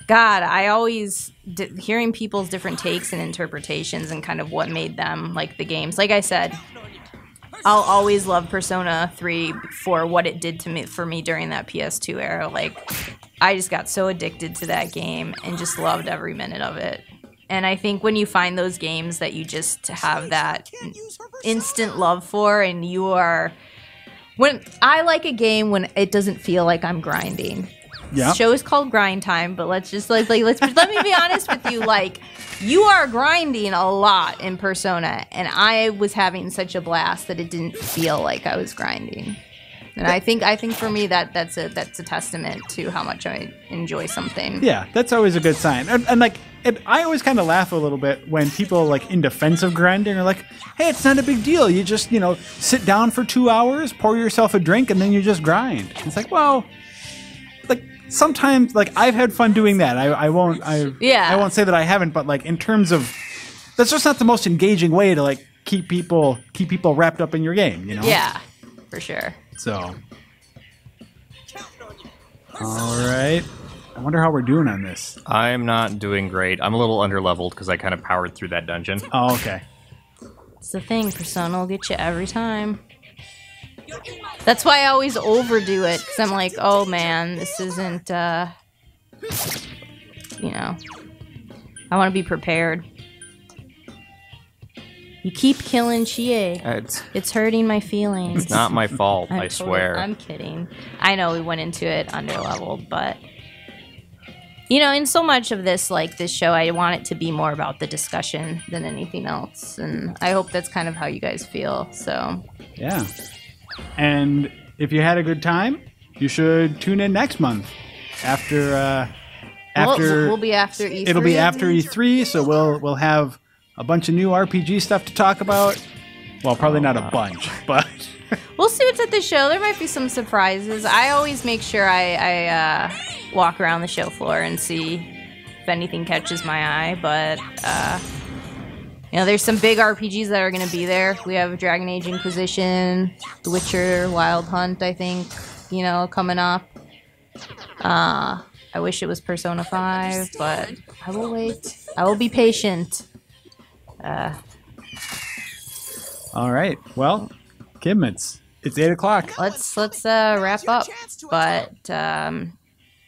S1: God, I always hearing people's different takes and interpretations and kind of what made them like the games. Like I said, I'll always love Persona 3 for what it did for me during that PS2 era. Like, I just got so addicted to that game and just loved every minute of it. And I think when you find those games that you just have that instant love for, and you are... When I like a game when it doesn't feel like I'm grinding.
S2: Yeah.
S1: This show is called Grind Time, but let's just let's let me be honest with you. Like, you are grinding a lot in Persona, and I was having such a blast that it didn't feel like I was grinding. And I think for me that's a testament to how much I enjoy something.
S2: Yeah, that's always a good sign. And like, I always kind of laugh a little bit when people like in defense of grinding are like, hey, it's not a big deal. You just, sit down for 2 hours, pour yourself a drink, and then you just grind. It's like, well, like sometimes like I've had fun doing that. I won't say that I haven't, but like in terms of, that's just not the most engaging way to like keep people wrapped up in your game,
S1: Yeah, for sure.
S2: So, all right. I wonder how we're doing on this.
S3: I'm not doing great. I'm a little underleveled because I kind of powered through that dungeon.
S2: Oh, okay.
S1: It's the thing. Persona will get you every time. That's why I always overdo it, because I'm like, oh man, this isn't, I want to be prepared. You keep killing Chie. It's hurting my feelings.
S3: It's not my fault, I swear.
S1: I'm kidding. I know we went into it underleveled, but in so much of this, like this show, I want it to be more about the discussion than anything else, and I hope that's kind of how you guys feel. So
S2: yeah. And if you had a good time, you should tune in next month after
S1: we'll be after E3.
S2: It'll be after E3, so we'll have a bunch of new RPG stuff to talk about. Well, probably not a bunch, but
S1: we'll see what's at the show. There might be some surprises. I always make sure I walk around the show floor and see if anything catches my eye. But there's some big RPGs that are going to be there. We have Dragon Age Inquisition, The Witcher, Wild Hunt, I think, coming up. I wish it was Persona 5, but I will wait. I will be patient.
S2: All right. Well, Kim, it's 8 o'clock.
S1: Let's wrap up. But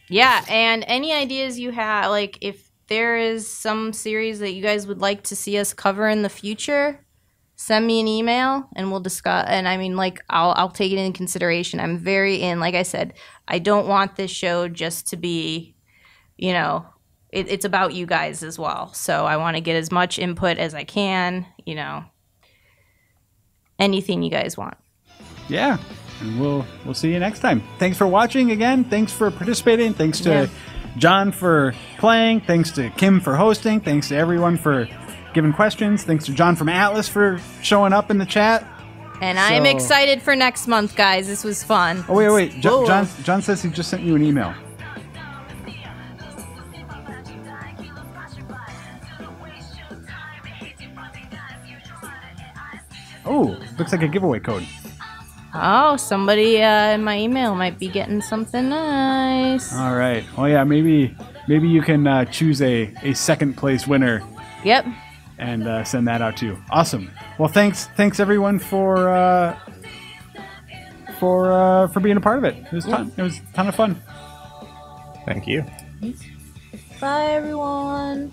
S1: yeah, and any ideas you have, like if there is some series that you guys would like to see us cover in the future, send me an email and we'll discuss. And I mean, like I'll take it into consideration. I'm very in. Like I said, I don't want this show just to be, it's about you guys as well. So I want to get as much input as I can, anything you guys want.
S2: Yeah. And we'll see you next time. Thanks for watching again. Thanks for participating. Thanks to John for playing. Thanks to Kim for hosting. Thanks to everyone for giving questions. Thanks to John from Atlas for showing up in the chat.
S1: And I'm excited for next month, guys. This was fun.
S2: Oh, wait. John says he just sent you an email. Oh, looks like a giveaway code.
S1: Oh, somebody in my email might be getting something nice.
S2: All right. Oh, yeah, maybe you can choose a second place winner.
S1: Yep.
S2: And send that out too. Awesome. Well, thanks everyone for being a part of it. It was fun. It was a ton of fun.
S3: Thank you.
S1: Bye, everyone.